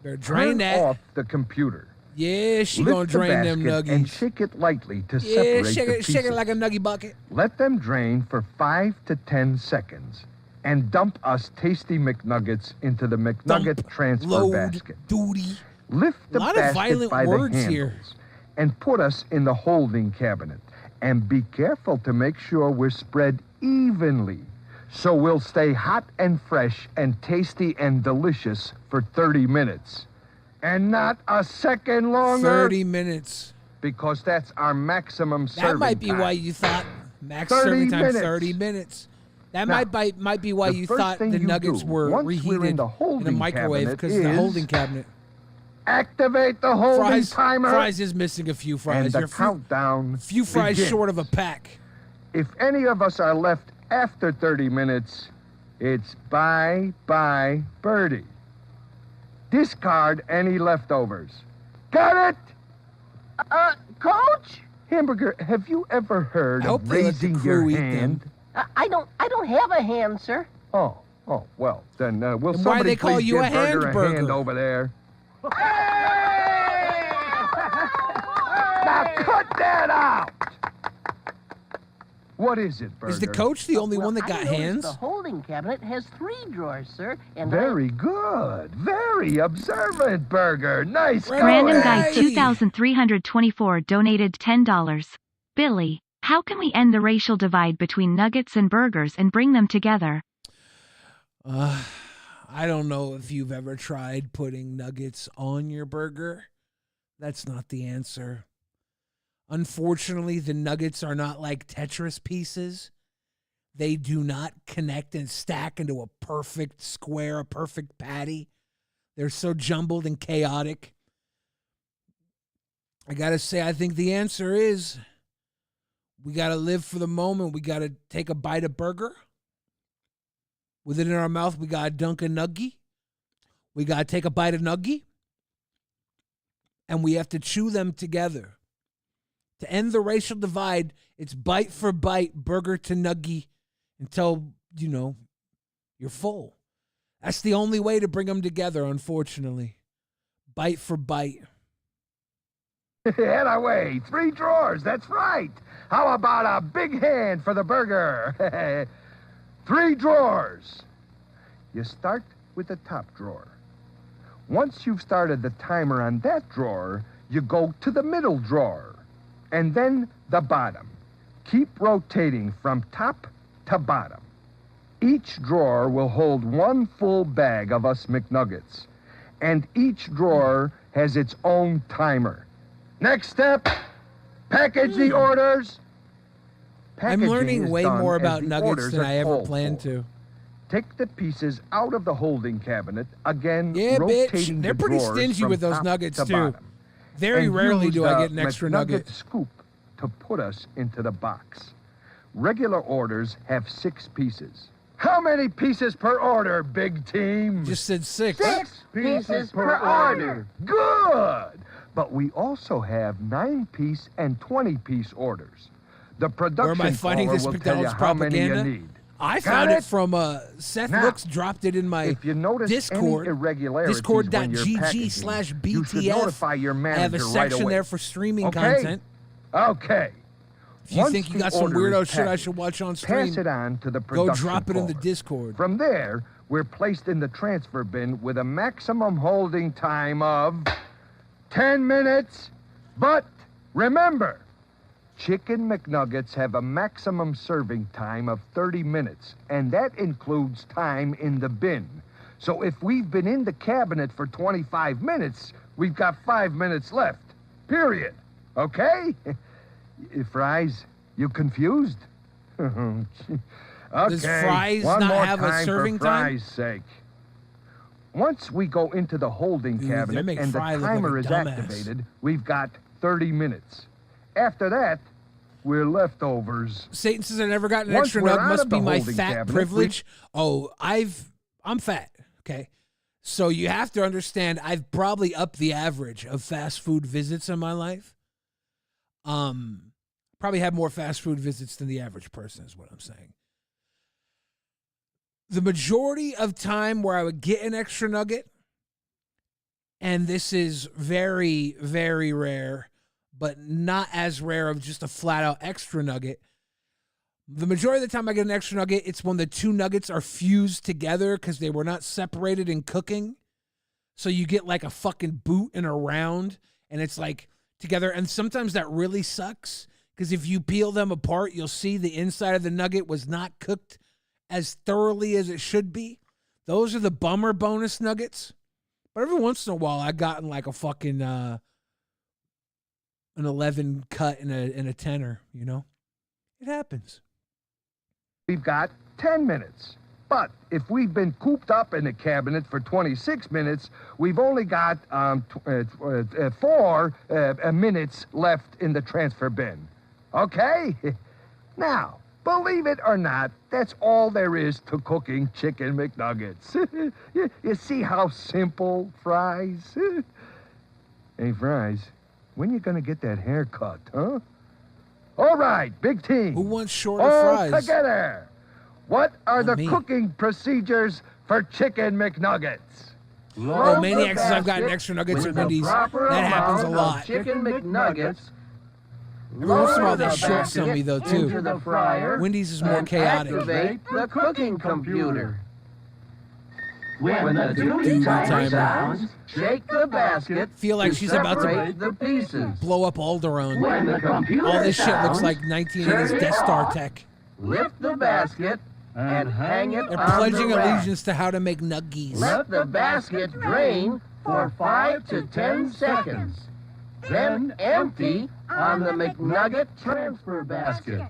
Better drain Turn that. off the computer. Yeah, she Lift gonna the drain them basket and nuggies. shake it lightly to Yeah, separate shake the it, pieces. shake it like a nuggy bucket. Let them drain for 5 to 10 seconds and dump us tasty McNuggets into the McNugget transfer load, basket. duty. Lift the A lot of basket violent by words the handles here. and put us in the holding cabinet. And be careful to make sure we're spread evenly, so we'll stay hot and fresh and tasty and delicious for 30 minutes. And not a second longer. 30 minutes. Because that's our maximum serving That might be time. why you thought max 30 serving time minutes. 30 minutes. That Now, might be why the you first thought thing the you nuggets do were once we're reheated in the a holding microwave cabinet because of the is holding cabinet. Activate the holding timer. Fries is missing a few fries. And the You're countdown few fries begins. short of a pack. If any of us are left after 30 minutes, it's bye-bye birdie. Discard any leftovers. Got it? Coach? Hamburger, have you ever heard I hope of they let the raising crew your eat them. hand? I don't have a hand, sir. Oh, well, then will Then why somebody they call please you give a hand Burger a burger? hand over there? Now cut that out! What is it, Burger? Is the coach the only one that I got noticed hands? The holding cabinet has 3 drawers, sir. And Very good. Very observant, Burger. Nice Random going. Guy 2324 donated $10. Billy, how can we end the racial divide between nuggets and burgers and bring them together? I don't know if you've ever tried putting nuggets on your burger. That's not the answer. Unfortunately, the nuggets are not like Tetris pieces. They do not connect and stack into a perfect square, a perfect patty. They're so jumbled and chaotic. I got to say, I think the answer is we got to live for the moment. We got to take a bite of burger. With it in our mouth, we got to dunk a nuggie. We got to take a bite of nuggie. And we have to chew them together. To end the racial divide, it's bite for bite, burger to nuggie, until, you're full. That's the only way to bring them together, unfortunately. Bite for bite. Head away. 3 drawers. That's right. How about a big hand for the burger? 3 drawers. You start with the top drawer. Once you've started the timer on that drawer, you go to the middle drawer. And then the bottom. Keep rotating from top to bottom. Each drawer will hold 1 full bag of us McNuggets. And each drawer has its own timer. Next step, package the orders. I'm Packaging learning is way done more as about the nuggets orders than are I ever called planned for. to. Take the pieces out of the holding cabinet, again Yeah, rotating bitch. They're the pretty drawers stingy from with those top nuggets, to too. bottom. Very And rarely use do I the get an extra McNugget nugget. scoop to put us into the box. Regular orders have 6 pieces. How many pieces per order, big team? Just said 6. 6 pieces per order. Good! But we also have 9-piece and 20-piece orders. The Where production am I finding caller this will tell you McDonald's how many you propaganda? need. I Got found it it? from Seth Now, Looks dropped it in my If you notice Discord. any irregularities when you're packaging, you should notify Discord.gg/BTF. your I manager have a section right away. there for streaming Okay? content. Okay. If you Once think you the got some order weirdo is shit I packaged, should watch on stream, pass it on to the go production drop it in the caller. Discord. From there, we're placed in the transfer bin with a maximum holding time of 10 minutes. But remember, Chicken McNuggets have a maximum serving time of 30 minutes, and that includes time in the bin. So if we've been in the cabinet for 25 minutes, we've got 5 minutes left. Period. Okay? Fries, you confused? Does fries one not more have a time serving for time? fries' sake. Once we go into the holding Dude, they cabinet make and the Fry look like timer a is dumbass. activated, we've got 30 minutes. After that, we're leftovers. Satan says I never got an Once extra we're nug. out Must of be the my holding fat cabinet, privilege. Oh, I'm fat. Okay. So you have to understand I've probably upped the average of fast food visits in my life. Probably had more fast food visits than the average person is what I'm saying. The majority of time where I would get an extra nugget, and this is very, very rare, but not as rare of just a flat out extra nugget. The majority of the time I get an extra nugget, it's when the two nuggets are fused together because they were not separated in cooking. So you get like a fucking boot and a round, and it's like together. And sometimes that really sucks because if you peel them apart, you'll see the inside of the nugget was not cooked as thoroughly as it should be. Those are the bummer bonus nuggets. But every once in a while, I've gotten like a fucking an 11 cut in a tenner, you know? It happens. We've got 10 minutes. But if we've been cooped up in the cabinet for 26 minutes, we've only got 4 minutes left in the transfer bin. Okay? Now, believe it or not, that's all there is to cooking chicken McNuggets. You see how simple, Fries? Hey, Fries, when you gonna get that haircut, huh? All right, big team. Who wants shorter all fries? Together. What are the me. cooking procedures for chicken McNuggets? Oh, Maniacs says I've gotten extra nuggets at Wendy's. That happens a lot. Chicken McNuggets. Every once in a while, they short sell me, though, too. Into the fryer Wendy's is more chaotic. Activate the cooking computer. When the duty timer sounds, shake the basket. Feel like to she's about to separate the pieces. blow up Alderaan. When the computer All this shit looks sounds, like 1980s turn Death it Star off. tech. Lift the basket and hang it They're on pledging the rack. allegiance to how to make nuggies. Let the basket drain for 5 to 10 seconds. Then empty on the McNugget transfer basket.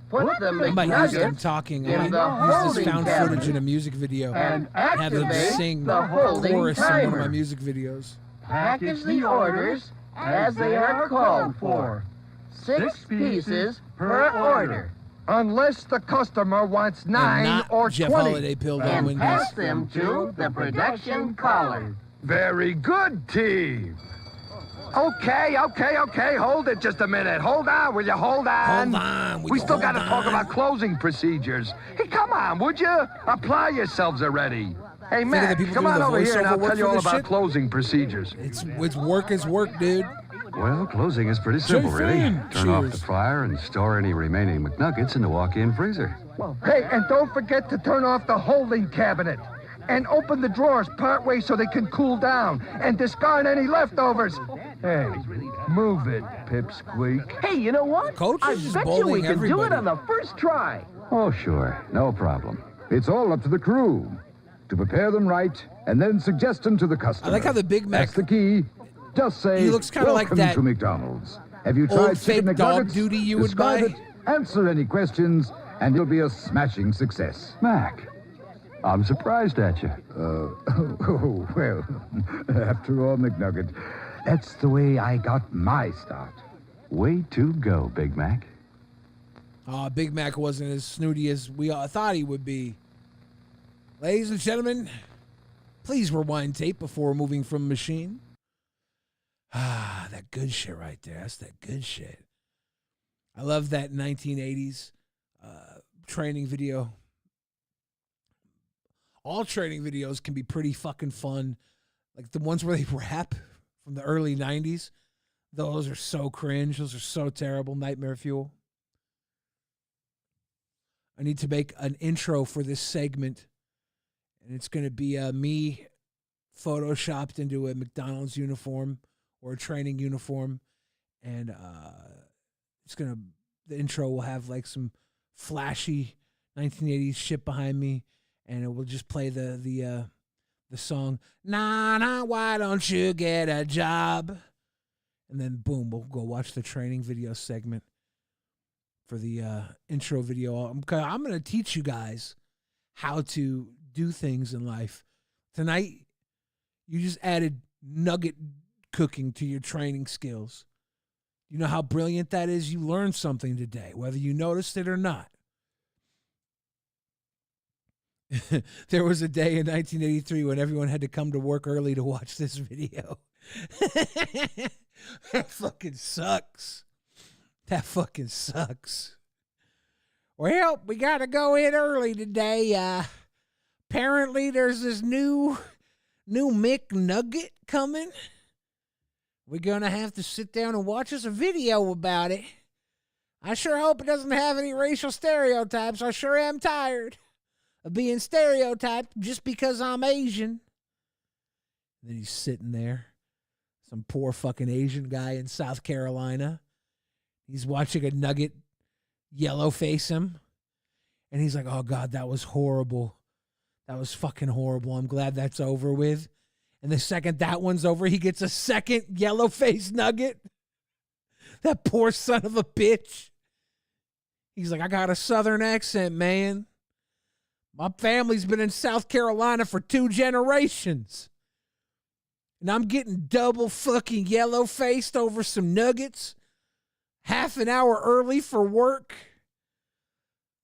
Put the I might use them McNuggets talking. in I the might use holding this found cabinet footage in a music video and have them activate sing the holding chorus in one of my timer. music videos. Package the orders as they are called for. 6 pieces per order. Unless the customer wants And 9 not or Jeff 20. Holiday pilled on And Wendy's. pass them to the production caller. Very good, team. Okay. Hold it just a minute. Hold on, will you? Hold on. Hold on. We still got to talk about closing procedures. Hey, come on, would you? Apply yourselves already. Hey, of the Matt, people come doing on the over here and voiceover I'll work tell you for all this about shit? closing procedures. It's work is work, dude. Well, closing is pretty simple, really. Fan. Turn off Cheers. the fryer and store any remaining McNuggets in the walk-in freezer. Hey, and don't forget to turn off the holding cabinet. And open the drawers partway so they can cool down. And discard any leftovers. Hey, move it, Pipsqueak. Hey, you know what? Coach I is just bet you we bullying can do it everybody. on the first try. Oh, sure. No problem. It's all up to the crew to prepare them right and then suggest them to the customer. I like how the Big Mac. That's the key. Just say, He looks kinda like "Welcome that to McDonald's. Have you old tried fake chicken dog McNuggets? duty you would Describe buy." it, answer any questions, and it'll be a smashing success." Mac, I'm surprised at you. Well, after all, McNugget, that's the way I got my start. Way to go, Big Mac. Big Mac wasn't as snooty as we all thought he would be. Ladies and gentlemen, please rewind tape before moving from machine. That good shit right there. That's that good shit. I love that 1980s training video. All training videos can be pretty fucking fun. Like the ones where they rap from the early 90s. Those are so cringe. Those are so terrible. Nightmare fuel. I need to make an intro for this segment. And it's going to be me photoshopped into a McDonald's uniform or a training uniform. And the intro will have like some flashy 1980s shit behind me. And it will just play the song, "Nah, why don't you get a job?" And then boom, we'll go watch the training video segment. for the intro video. I'm going to teach you guys how to do things in life. Tonight, you just added nugget cooking to your training skills. You know how brilliant that is? You learned something today, whether you noticed it or not. There was a day in 1983 when everyone had to come to work early to watch this video. That fucking sucks. That fucking sucks. Well, we got to go in early today. Apparently there's this new McNugget coming. We're going to have to sit down and watch us a video about it. I sure hope it doesn't have any racial stereotypes. I sure am tired of being stereotyped just because I'm Asian. And then he's sitting there. Some poor fucking Asian guy in South Carolina. He's watching a nugget yellow face him. And he's like, oh, God, that was horrible. That was fucking horrible. I'm glad that's over with. And the second that one's over, he gets a second yellow-faced nugget. That poor son of a bitch. He's like, I got a southern accent, man. My family's been in South Carolina for 2 generations. And I'm getting double fucking yellow-faced over some nuggets. Half an hour early for work.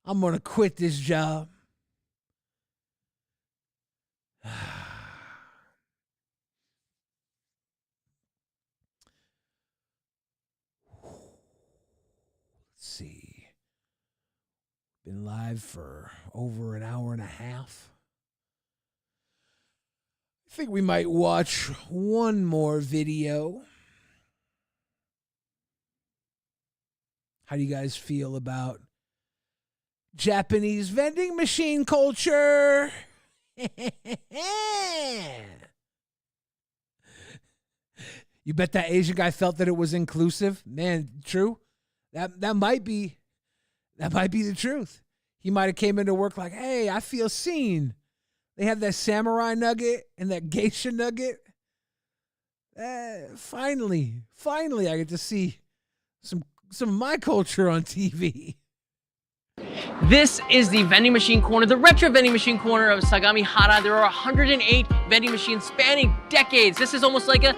I'm going to quit this job. See, been live for over an hour and a half. I think we might watch one more video. How do you guys feel about Japanese vending machine culture? You bet that Asian guy felt that it was inclusive? Man, true. That might be the truth. He might have came into work like, hey, I feel seen. They have that samurai nugget and that geisha nugget. Finally, I get to see some of my culture on TV. This is the vending machine corner, the retro vending machine corner of Sagamihara. There are 108 vending machines spanning decades. This is almost like a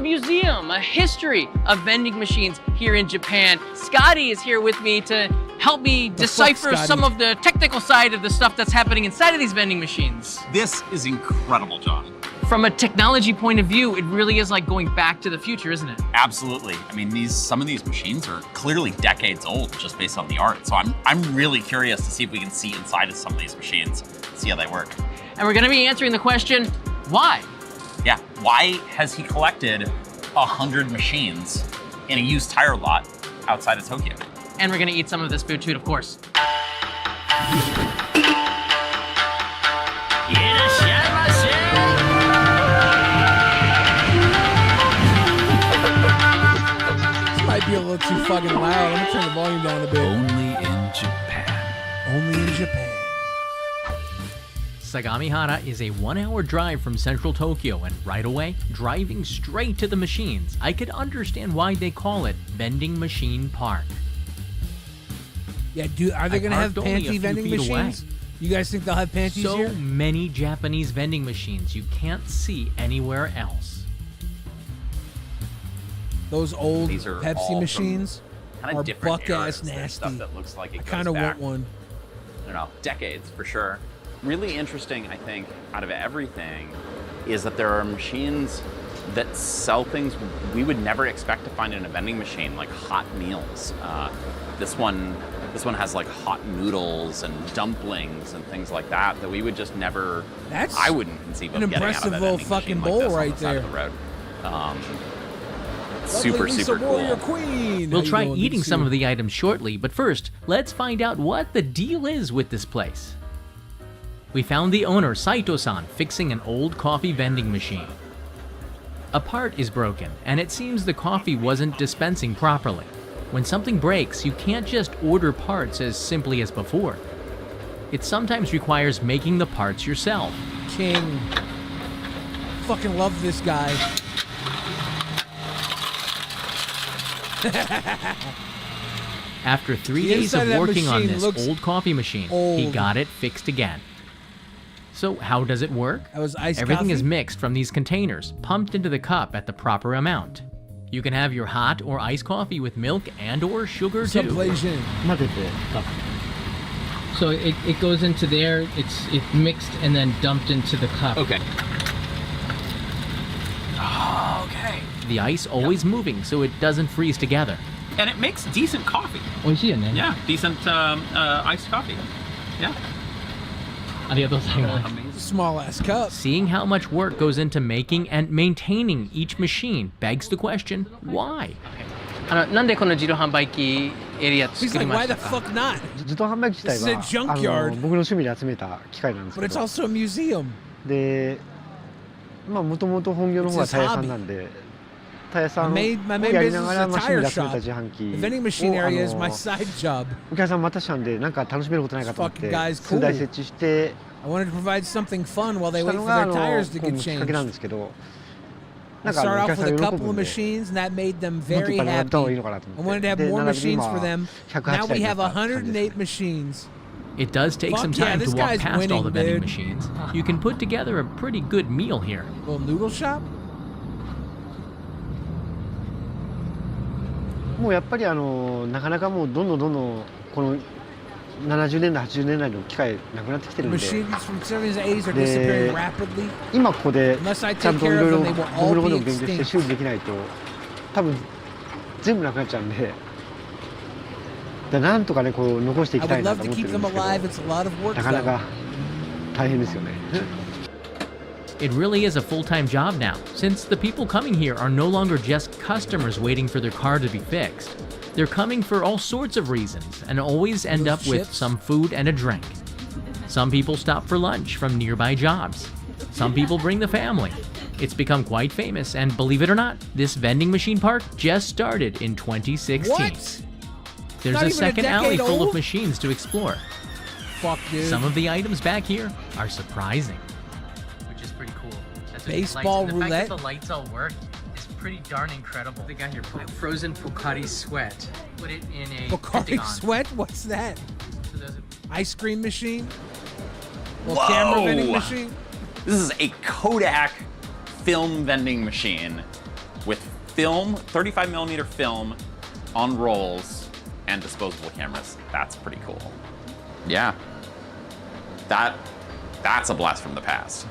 museum, a history of vending machines here in Japan. Scotty is here with me to help me decipher some of the technical side of the stuff that's happening inside of these vending machines. This is incredible, Josh. From a technology point of view, it really is like going back to the future, isn't it? Absolutely. I mean, some of these machines are clearly decades old just based on the art. So I'm really curious to see if we can see inside of some of these machines, see how they work. And we're gonna be answering the question, why? Yeah, why has he collected 100 machines in a used tire lot outside of Tokyo? And we're gonna eat some of this food too, of course. Might be a little too fucking loud. I'm gonna turn the volume down a bit. Only in Japan. Only in Japan. Sagamihara is a 1-hour drive from central Tokyo, and right away, driving straight to the machines, I could understand why they call it Vending Machine Park. Yeah, dude, are they going to have panty vending machines? You guys think they'll have panties here? So many Japanese vending machines you can't see anywhere else. Those old Pepsi machines are buck-ass nasty. Stuff that looks like it I kind of want one. I don't know, decades for sure. Really interesting, I think, out of everything is that there are machines that sell things we would never expect to find in a vending machine, like hot meals. This one has like hot noodles and dumplings and things like that we would just never. I wouldn't conceive of getting out of a vending fucking machine bowl like this right on the side there. of the road. Super cool. Queen. We'll try eating some of the items shortly, but first, let's find out what the deal is with this place. We found the owner, Saito-san, fixing an old coffee vending machine. A part is broken, and it seems the coffee wasn't dispensing properly. When something breaks, you can't just order parts as simply as before. It sometimes requires making the parts yourself. King. Fucking love this guy. After 3 days of working on this old coffee machine, he got it fixed again. So how does it work? Everything is mixed from these containers, pumped into the cup at the proper amount. You can have your hot or iced coffee with milk and or sugar too. So it goes into there, it's mixed and then dumped into the cup. Okay. Oh, okay. The ice always moving so it doesn't freeze together. And it makes decent coffee. Yeah, decent iced coffee. Yeah. Small ass cup. Seeing how much work goes into making and maintaining each machine begs the question, why? なんでこの自動販売機エリア作 He's り like, ま why した the か fuck not? 自動販売機自体 This is a は junkyard. 僕の趣味で集めた機械なんです But け it's ど also a museum. でもともと本業の方は It's his タイヤさんなんでタイヤさんを My や main り business な is が a ら趣味 tire で集めた shop. 自販機 The vending machine を area is my side job. お客さん待たしたんでなんか楽しめることないかと思って Fucking guy's 数台設置して I wanted to provide something fun while they した wait の for が their tires to こう get きっかけなんで changed. すけど I なんか started お off 客さ with ん a 喜 couple ぶ of んで machines, and that made them もっといっ very ぱいやった方がいい happy. のかなと I 思っ wanted て to have で more 並びで machines 今 for them. 108 Now 台 we にな have った感じです 108 machines. It does take some Fuck yeah, time this to walk guy's past all the winning, vending dude. machines. You can put together a pretty good meal here. Little noodle shop? もうやっぱりなかなかもうどんどんこの70年代80年代の機械なくなってきてるんで Machines from 70s and 80s are で disappearing rapidly. 今ここで Unless I ちゃん take とい care ろ of いろ them, they will 僕 all のこと be を勉強して extinct. 修理できないと多分全部なくなっちゃうんでなんとかねこう残してい I きた would いな love と to 思ってる keep んで them すけど alive. It's a lot of work, なかな though. か大変ですよね It really is a full-time job now, since the people coming here are no longer just customers waiting for their car to be fixed. They're coming for all sorts of reasons and always end up with some food and a drink. Some people stop for lunch from nearby jobs. Some people bring the family. It's become quite famous, and believe it or not, this vending machine park just started in 2016. What? There's Not a even a second alley decade full of old? machines to explore. Fuck, dude. Some of the items back here are surprising. Which is pretty cool. That's Baseball the roulette. fact that the lights all work is pretty darn incredible. They got your frozen Pocari sweat. Put it in a Bacardi Pentagon. Sweat? What's that? So there's a Ice cream machine? Little camera vending machine? This is a Kodak film vending machine with film, 35 millimeter film on rolls and disposable cameras. That's pretty cool. Yeah. That's a blast from the past.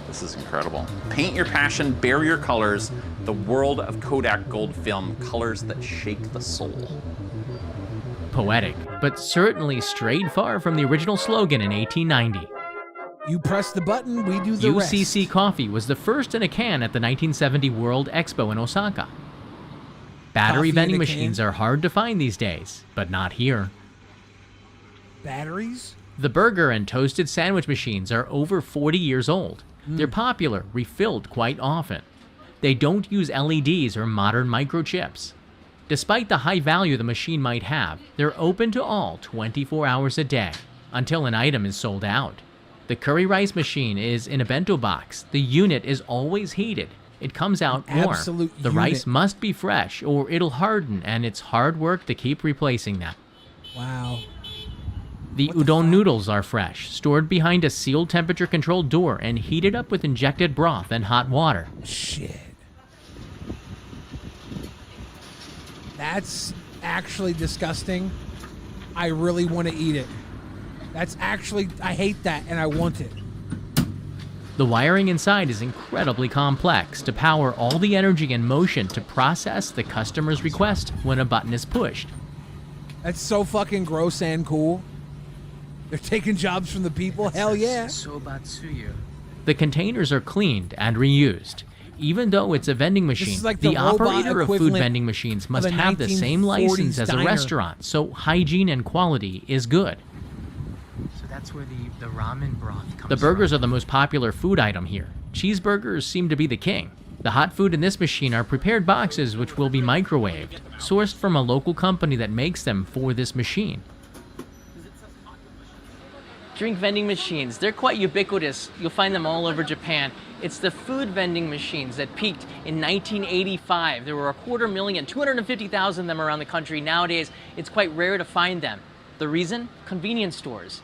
This is incredible. Paint your passion, bear your colors. The world of Kodak gold film, colors that shake the soul. Poetic, but certainly strayed far from the original slogan in 1890. You press the button, we do the UCC rest. coffee was the first in a can at the 1970 World Expo in Osaka. Battery Coffee in vending a machines can? are hard to find these days, but not here. Batteries? The burger and toasted sandwich machines are over 40 years old. They're popular, refilled quite often. They don't use LEDs or modern microchips. Despite the high value the machine might have, they're open to all 24 hours a day, until an item is sold out. The curry rice machine is in a bento box. The unit is always heated. It comes out warm. absolute The unit. rice must be fresh or it'll harden, and it's hard work to keep replacing them. Wow. The udon noodles are fresh, stored behind a sealed temperature-controlled door and heated up with injected broth and hot water. Shit. That's actually disgusting. I really want to eat it. That's actually, I hate that and I want it. The wiring inside is incredibly complex to power all the energy and motion to process the customer's request when a button is pushed. That's so fucking gross and cool. They're taking jobs from the people. Hell yeah. Sobatsuyu. The containers are cleaned and reused. Even though it's a vending machine, is like the the robot operator of food equivalent vending machines of must a have the same license 1940s as a diner. restaurant, so hygiene and quality is good. So that's where the ramen broth comes The burgers are the most popular food item here. Cheeseburgers seem to be the king. The hot food in this machine are prepared boxes which will be microwaved, sourced from a local company that makes them for this machine. drink vending machines. They're quite ubiquitous. You'll find them all over Japan. It's the food vending machines that peaked in 1985. There were 250,000, 250,000 of them around the country. Nowadays, it's quite rare to find them. The reason? Convenience stores.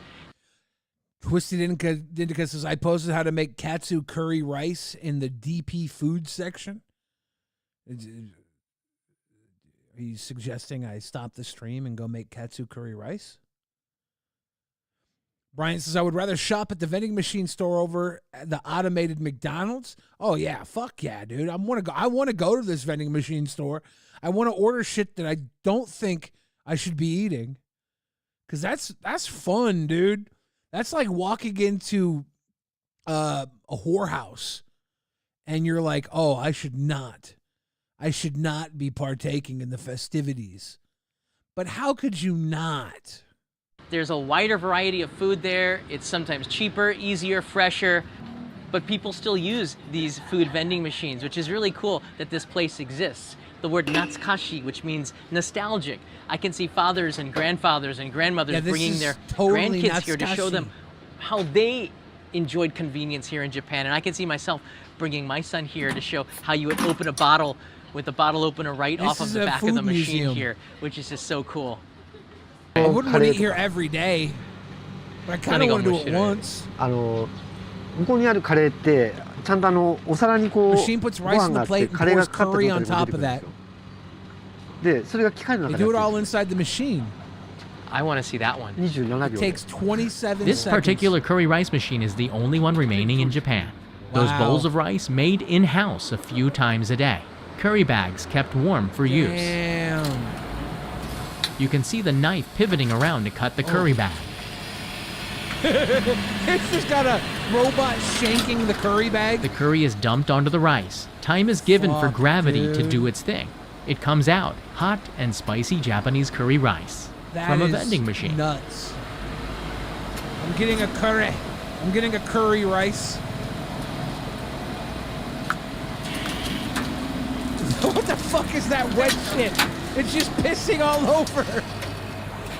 Twisted Indica says, I posted how to make katsu curry rice in the DP food section. Are you suggesting I stop the stream and go make katsu curry rice? Brian says, I would rather shop at the vending machine store over the automated McDonald's. Oh, yeah. Fuck yeah, dude. I want to go to this vending machine store. I want to order shit that I don't think I should be eating. Because that's fun, dude. That's like walking into a whorehouse and you're like, oh, I should not be partaking in the festivities. But how could you not? There's a wider variety of food there. It's sometimes cheaper, easier, fresher, but people still use these food vending machines, which is really cool that this place exists. The word natsukashi, which means nostalgic. I can see fathers and grandfathers and grandmothers bringing their grandkids here to show them how they enjoyed convenience here in Japan. And I can see myself bringing my son here to show how you would open a bottle with a bottle opener right off of the back of the machine here, which is just so cool. I wouldn't want to eat here every day, but I kind of want to do it once. 向こうにあるカレーってちゃんとお皿にこう Machine puts rice on the plate and pours curry on top of that. でそれが機械の中 They で do it all inside the machine. I want to see that one. 27秒 It takes 27 This seconds. particular curry rice machine is the only one remaining in Japan. Those Wow. bowls of rice made in-house a few times a day. Curry bags kept warm for use. Damn. You can see the knife pivoting around to cut the curry bag. It's just got a robot shanking the curry bag. The curry is dumped onto the rice. Time is given for Fuck, gravity to dude. do its thing. It comes out hot and spicy Japanese curry rice That from a is vending machine. Nuts. I'm getting a curry. I'm getting a curry rice. What the fuck is that wet shit? It's just pissing all over.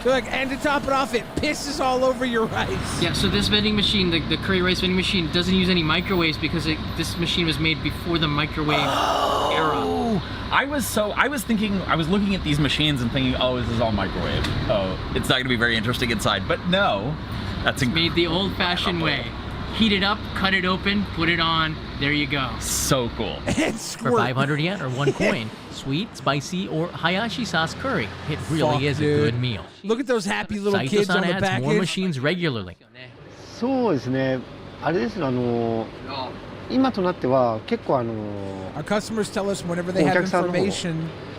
They're like, and to top it off, it pisses all over your rice. Yeah, so this vending machine, the curry rice vending machine, doesn't use any microwaves because this machine was made before the microwave era. I was looking at these machines and thinking, oh, this is all microwave. Oh, it's not going to be very interesting inside. But no, that's made the old-fashioned way. Heat it up, cut it open, put it on. There you go. So cool. For 500 yen or 1 coin, sweet, spicy, or hayashi sauce curry. It really Fuck, is dude. a good meal. Look at those happy little kids on Saito-san the adds more package. machines regularly. そうですねあれですね今となっては結構Our customers tell us whenever they お have 客さんの方 information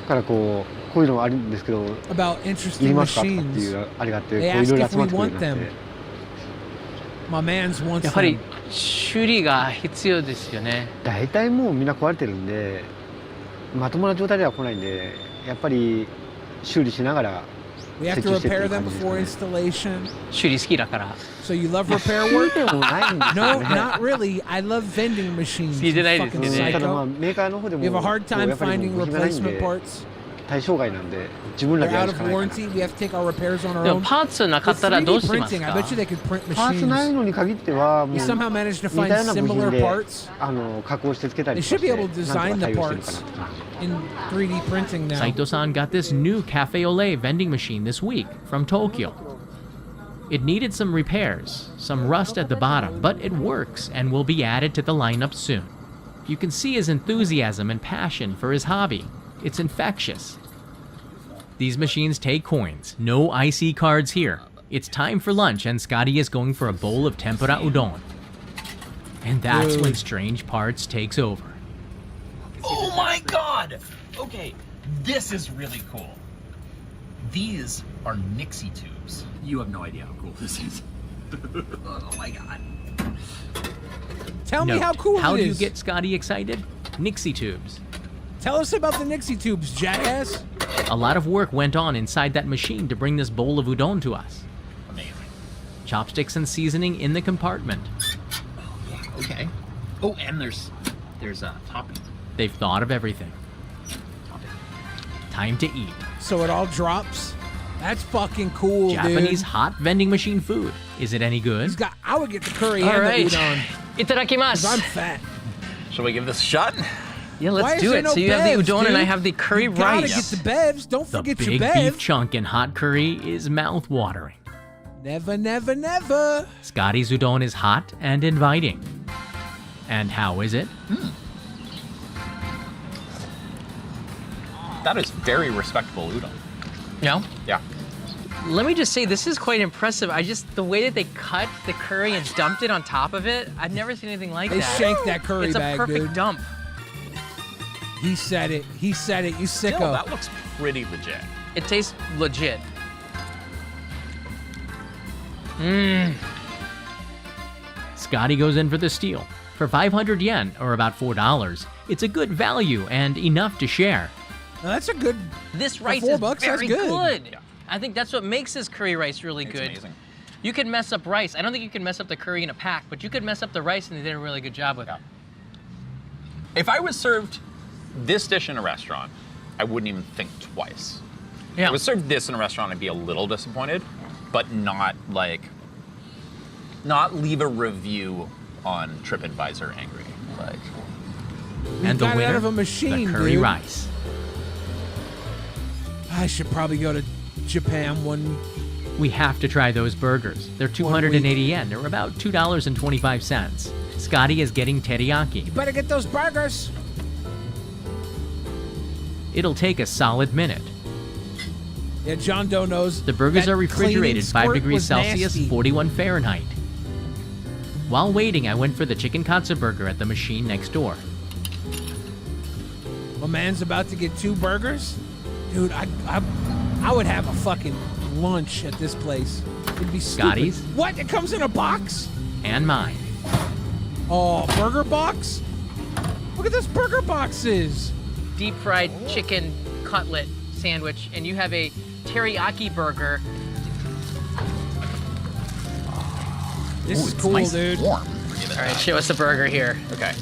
からこういうのがあるんですけど about いり interesting ますかとかってい machines, うあれがあってこう they い ask ろいろ if 集ま we ってくるよう want になっ them. て My man's wants やはり them. 修理が必要ですよね。大体もうみんな壊れてるんでまともな状態では来ないんでやっぱり修理しながら We have 設 to 置してってい repair う感 them じですか before ね installation. 修理好きだから。 So you love repair work? でもないんです No, よね not really. I love vending machines. 聞いてないです you ね。 fucking ただまあ psycho. メーカーの方でも We have a hard もう time やっぱり finding もう部品がないん replacement で parts. 対象外なんで自分ら They're でや out るし of かないか warranty. We have to take our repairs on our でも own. パーツなか With ったらどう 3D します printing, か I bet you they could print パーツない machines. のに限ってはもう You 似 somehow managed to た find ような部 similar 品で parts. 加工してつけた They りと should か be して able to なん design とか the 対応してるかな parts と in 3D printing now. Saito-san got this new Cafe Ole vending machine this week from Tokyo. It needed some repairs, some rust at the bottom, but it works and will be added to the lineup soon. You can see his enthusiasm and passion for his hobby. It's infectious. These machines take coins, no IC cards here. It's time for lunch and Scotty is going for a bowl of tempura udon. And that's when Strange Parts takes over. Oh my god! Okay, this is really cool. These are Nixie tubes. You have no idea how cool this is. Oh my god. Tell me Note, how cool how it do you is. get Scotty excited? Nixie tubes. Tell us about the Nixie tubes, jackass. A lot of work went on inside that machine to bring this bowl of udon to us. Amazing. Chopsticks and seasoning in the compartment. Okay. Oh, and there's toppings. They've thought of everything. Time to eat. So it all drops? That's fucking cool, Japanese dude. hot vending machine food. Is it any good? I would get the curry All and right. the udon. Itadakimasu. 'Cause I'm fat. Shall we give this a shot? Yeah, Why let's is do there it. no So you have the bevs, udon and I dude? have the curry You gotta rice. get the bevs. Don't The forget big your bev. beef chunk in hot curry is mouth-watering. Never, never, never. Scotty's udon is hot and inviting. And how is it? That is very respectable udon. No? Yeah. Let me just say, this is quite impressive. The way that they cut the curry and dumped it on top of it, I've never seen anything like They that. shanked that curry it's bag, a perfect dude. dump. He said it. He said it. You sicko. Still, that looks pretty legit. It tastes legit. Mmm. Scotty goes in for the steal. For 500 yen, or about $4, it's a good value and enough to share. Now, that's a good. This rice $4, is that's very good. good. I think that's what makes this curry rice really It's good. amazing. You can mess up rice. I don't think you can mess up the curry in a pack, but you could mess up the rice and they did a really good job with it. If I was served this dish in a restaurant, I wouldn't even think twice. If I was served this in a restaurant, I'd be a little disappointed, but not leave a review on TripAdvisor angry. Like, And the got it winner, out of a machine, the curry dude. rice. I should probably go to Japan one. We have to try those burgers. They're 280 yen. They're about $2.25. Scotty is getting teriyaki. You better get those burgers. It'll take a solid minute. Yeah, John Doe knows. The burgers that are refrigerated cleaning 5 squirt degrees was Celsius, nasty. 41 Fahrenheit. While waiting, I went for the chicken katsu burger at the machine next door. My man's about to get 2 burgers. Dude, I would have a fucking lunch at this place. It'd be stupid. Scotty's? What? It comes in a box? And mine. Oh, burger box? Look at this burger boxes. Deep fried chicken cutlet sandwich, and you have a teriyaki burger. This is it's cool, nice dude. and warm. All right, show us the burger here. Okay.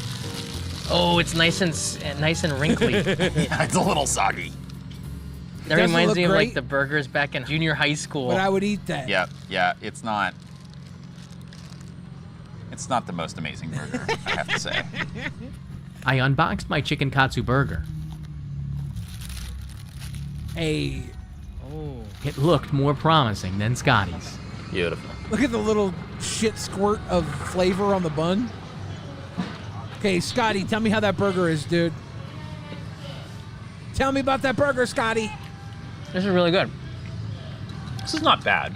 Oh, it's nice and wrinkly. Yeah, it's a little soggy. That doesn't reminds look me of like great. the burgers back in junior high school. But I would eat that. Yeah, it's not the most amazing burger, I have to say. I unboxed my chicken katsu burger. Hey. Oh. It looked more promising than Scotty's. Beautiful. Look at the little shit squirt of flavor on the bun. Okay, Scotty, tell me how that burger is, dude. Tell me about that burger, Scotty. This is really good. This is not bad.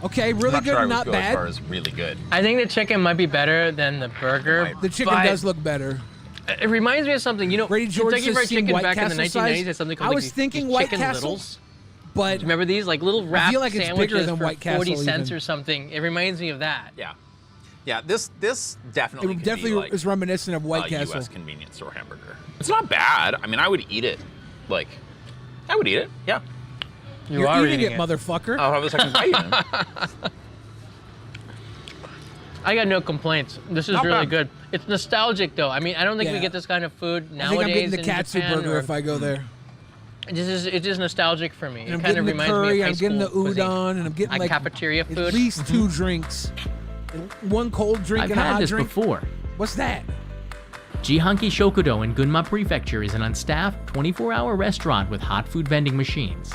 Okay, really I'm not good sure I and would not go as far bad. as really good. I think the chicken might be better than the burger. The chicken but does look better. It reminds me of something. You know, Brady George Kentucky says Fried seen Chicken White back in the Castle 1990s size. had something called I like was these thinking chicken White Castle, littles. but Do you remember these? Like little wrap like it's bigger sandwiches than for White Castle 40 cents even. or something. It reminds me of that. Yeah, this definitely it could definitely be like is reminiscent of White a Castle. U.S. convenience store hamburger. It's not bad. I mean, I would eat it. Like, I would eat it. Yeah. You're eating it, motherfucker. I'll have a second bite. in. I got no complaints. This is Not really bad. good. It's nostalgic though. I mean, I don't think we Yeah. get this kind of food I nowadays think I'm getting the in katsu Japan, burger or- if I go there. It is nostalgic for me. And It I'm kind of getting the reminds curry, me of high I'm getting the school cuisine. udon, and I'm getting like cafeteria food. at least 2 drinks. One cold drink I've and a had hot this drink. before. What's that? Jihanki Shokudo in Gunma Prefecture is an unstaffed 24-hour restaurant with hot food vending machines.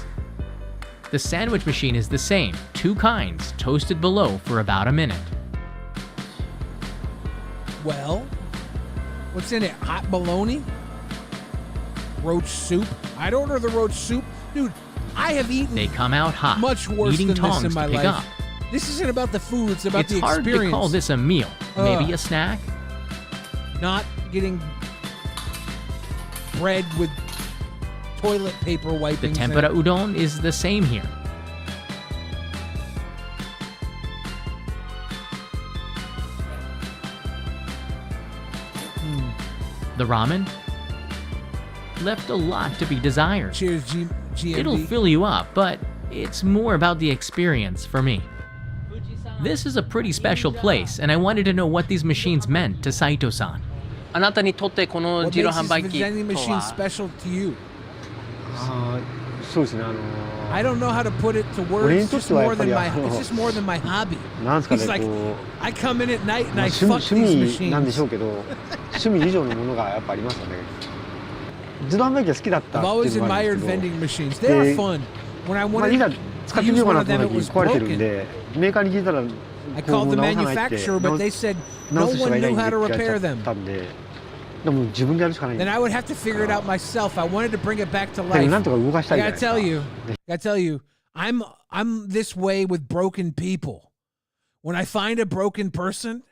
The sandwich machine is the same, 2 kinds, toasted below for about a minute. Well, what's in it? Hot bologna? Roach soup? I'd order the roach soup. Dude, I have eaten They come out hot, much worse needing than this tongs in my to pick life. up. This isn't about the food, it's about It's the hard experience. to call this a meal. Maybe a snack? Not getting bread with toilet paper The wipings. tempura udon is the same here. The ramen left a lot to be desired. Cheers, GMB. It'll fill you up, but it's more about the experience for me. This is a pretty special place, and I wanted to know what these machines meant to Saito-san. あなたにとってこの What 自動 makes 販売 this 機 vending と machine は special to you? そうですね。I don't know how to put it to 俺 words. に It's とっ just てはや more っぱ than り my. It's just more than my hobby. なんですか He's ね、 like, こう、 I come in at night and まあ I 趣 fuck these 味なんでしょう machines. けど、趣味以上のものがやっぱありましたね。自動販売機が好きだったっ I've ていう always のもあるん admired ですけど、 vending machines. They are で fun. When I まあ、いざ wanted 使 to ってみ use ようか one な of と them, 思 it った時 was 壊れてるん broken. で、メーカーに聞いたら、 I こう called the 直さないって manufacturer, but they said 直 no す人が one いない knew んで how to って言われ repair ちゃ them. ったんで、でも自分でやるしかないん Then で。 I would have to figure it out myself. I wanted to bring it back to でも life. なんとか動かしたい I じゃない gotta です tell か。 you, I'm this way with broken people. When I find a broken person,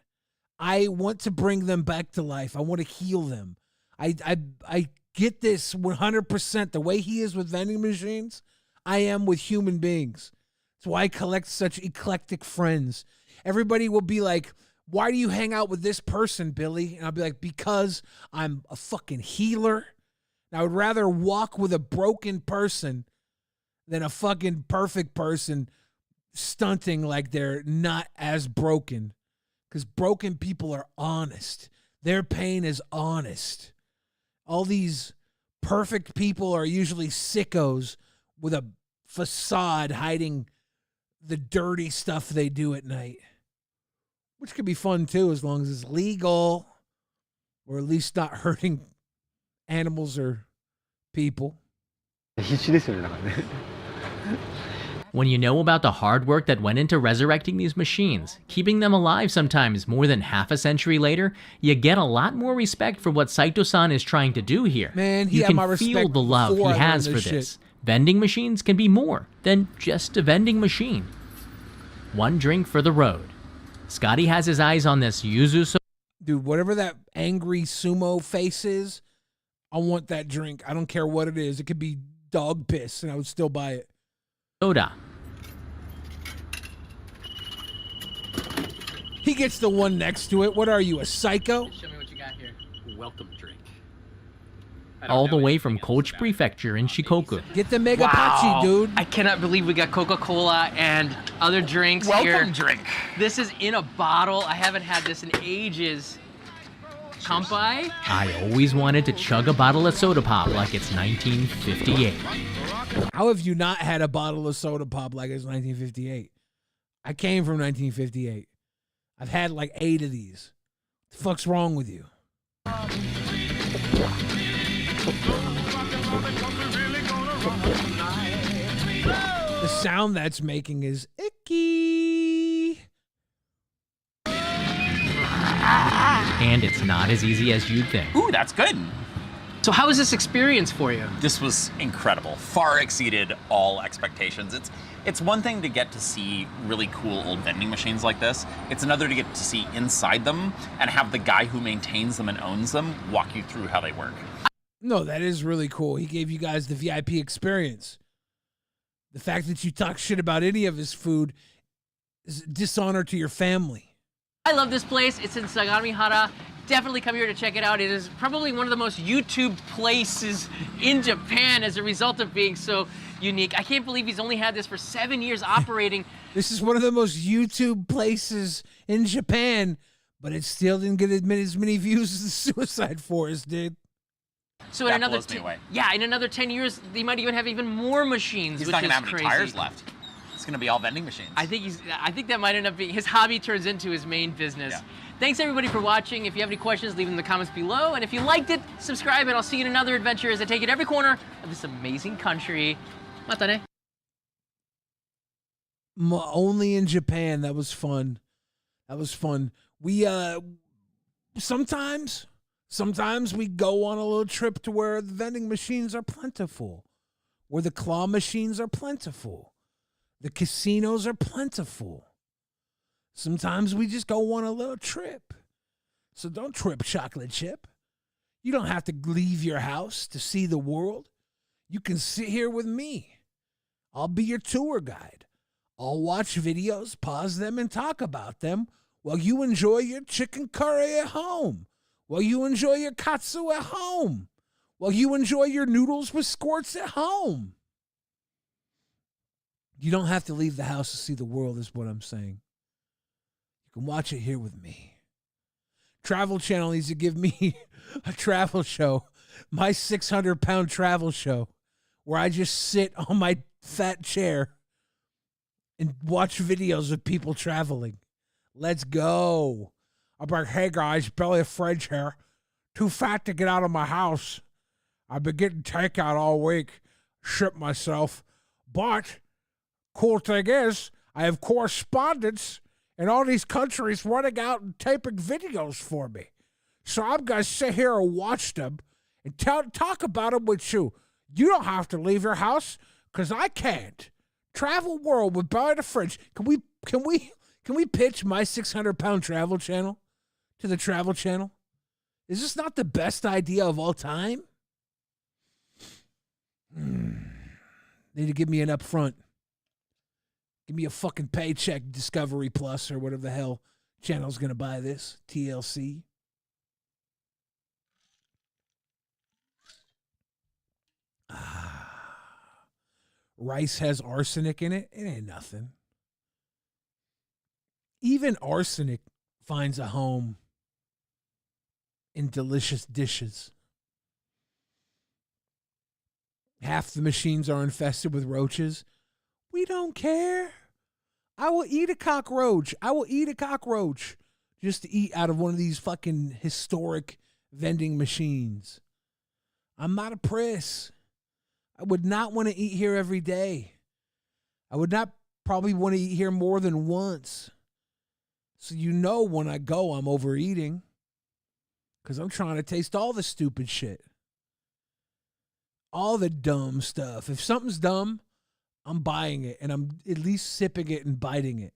I want to bring them back to life. I want to heal them. I get this 100%. The way he is with vending machines, I am with human beings. That's why I collect such eclectic friends. Everybody will be like, why do you hang out with this person, Billy? And I'll be like, because I'm a fucking healer. And I would rather walk with a broken person than a fucking perfect person stunting like they're not as broken. Because broken people are honest. Their pain is honest. All these perfect people are usually sickos with a facade hiding the dirty stuff they do at night. Which could be fun too, as long as it's legal, or at least not hurting animals or people. 必死ですよね、だからね。 When you know about the hard work that went into resurrecting these machines, keeping them alive sometimes more than half a century later, you get a lot more respect for what Saito-san is trying to do here. Man, he you had can my feel respect the love he before I has learned for this this. Vending machines can be more than just a vending machine. One drink for the road. Scotty has his eyes on this yuzu Dude, whatever that angry sumo face is, I want that drink. I don't care what it is. It could be dog piss, and I would still buy it. soda. He gets the one next to it. What are you, a psycho? Show me what you got here. Welcome drink. All the way from Kochi Prefecture in Shikoku. Get the Mega Pachi, dude. I cannot believe we got Coca-Cola and other drinks here. Welcome drink. This is in a bottle. I haven't had this in ages. Kampai? I always wanted to chug a bottle of soda pop like it's 1958. How have you not had a bottle of soda pop like it's 1958? I came from 1958. I've had like 8 of these. What the fuck's wrong with you? The sound that's making is icky. And it's not as easy as you'd think. Ooh, that's good. So how was this experience for you? This was incredible. Far exceeded all expectations. It's one thing to get to see really cool old vending machines like this. It's another to get to see inside them and have the guy who maintains them and owns them walk you through how they work. No, that is really cool. He gave you guys the VIP experience. The fact that you talk shit about any of his food is a dishonor to your family. I love this place. It's in Sagamihara. Definitely come here to check it out. It is probably one of the most YouTube places in Japan as a result of being so unique. I can't believe he's only had this for 7 years operating. This is one of the most YouTube places in Japan, but it still didn't get as many views as the Suicide Forest did. So in That another blows me away. yeah, in another 10 years, they might even have even more machines, He's which not is gonna have any crazy. tires left. It's gonna be all vending machines. I think that might end up being his hobby turns into his main business. Yeah. Thanks everybody for watching. If you have any questions, leave them in the comments below. And if you liked it, subscribe and I'll see you in another adventure as I take it every corner of this amazing country. Mata ne. Only in Japan. That was fun. That was fun. We sometimes we go on a little trip to where the vending machines are plentiful, where the claw machines are plentiful, the casinos are plentiful. Sometimes we just go on a little trip. So don't trip, chocolate chip. You don't have to leave your house to see the world. You can sit here with me. I'll be your tour guide. I'll watch videos, pause them, and talk about them while you enjoy your chicken curry at home, while you enjoy your katsu at home, while you enjoy your noodles with squirts at home. You don't have to leave the house to see the world, is what I'm saying. You can watch it here with me. Travel Channel needs to give me a travel show, my 600-pound travel show, where I just sit on my fat chair and watch videos of people traveling. Let's go. I'm like, hey guys, Belly of Fridge here. Too fat to get out of my house. I've been getting takeout all week. Shit myself. But cool thing is, I have correspondents in all these countries running out and taping videos for me. So I'm going to sit here and watch them and talk about them with you. You don't have to leave your house because I can't. Travel world with Belly the Fridge. Can we pitch my 600-pound travel channel to the Travel Channel? Is this not the best idea of all time? Need to give me an upfront. Give me a fucking paycheck, Discovery Plus or whatever the hell channel's going to buy this. TLC. Rice has arsenic in it. It ain't nothing. Even arsenic finds a home in delicious dishes. Half the machines are infested with roaches. We don't care. I will eat a cockroach. I will eat a cockroach just to eat out of one of these fucking historic vending machines. I'm not a priss. I would not want to eat here every day. I would not probably want to eat here more than once. So you know when I go, I'm overeating. Because I'm trying to taste all the stupid shit. All the dumb stuff. If something's dumb, I'm buying it. And I'm at least sipping it and biting it.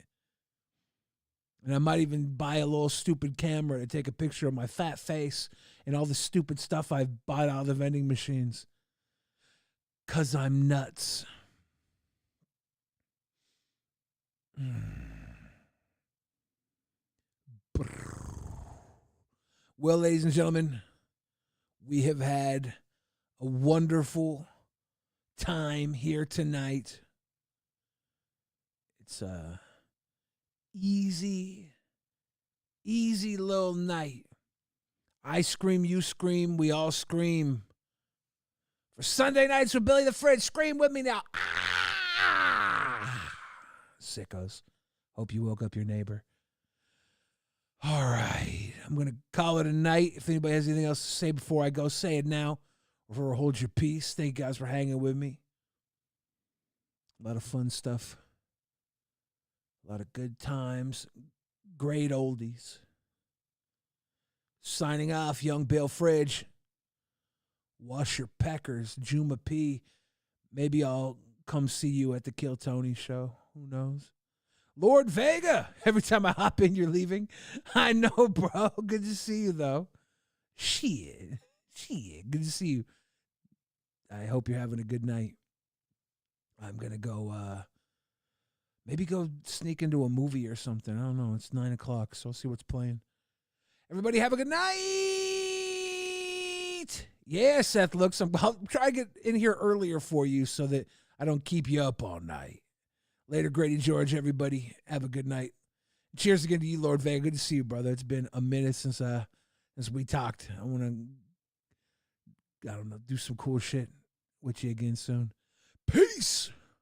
And I might even buy a little stupid camera to take a picture of my fat face and all the stupid stuff I've bought out of the vending machines. Because I'm nuts. Well, ladies and gentlemen, we have had a wonderful time here tonight. It's a easy little night. I scream, you scream, we all scream. For Sunday nights with Billy the Fridge, scream with me now. Ah! Sickos. Hope you woke up your neighbor. All right. I'm going to call it a night. If anybody has anything else to say before I go, say it now. Or hold your peace. Thank you guys for hanging with me. A lot of fun stuff. A lot of good times. Great oldies. Signing off, Young Bill Fridge. Wash your peckers, Juma P. Maybe I'll come see you at the Kill Tony show. Who knows? Lord Vega. Every time I hop in, you're leaving. I know, bro. Good to see you, though. Shit. Good to see you. I hope you're having a good night. I'm going to go, maybe go sneak into a movie or something. I don't know. It's 9 o'clock, so I'll see what's playing. Everybody have a good night. Yeah, Seth looks. I'll try to get in here earlier for you so that I don't keep you up all night. Later, Grady George, everybody. Have a good night. Cheers again to you, Lord Vega. Good to see you, brother. It's been a minute since we talked. I want to, do some cool shit with you again soon. Peace.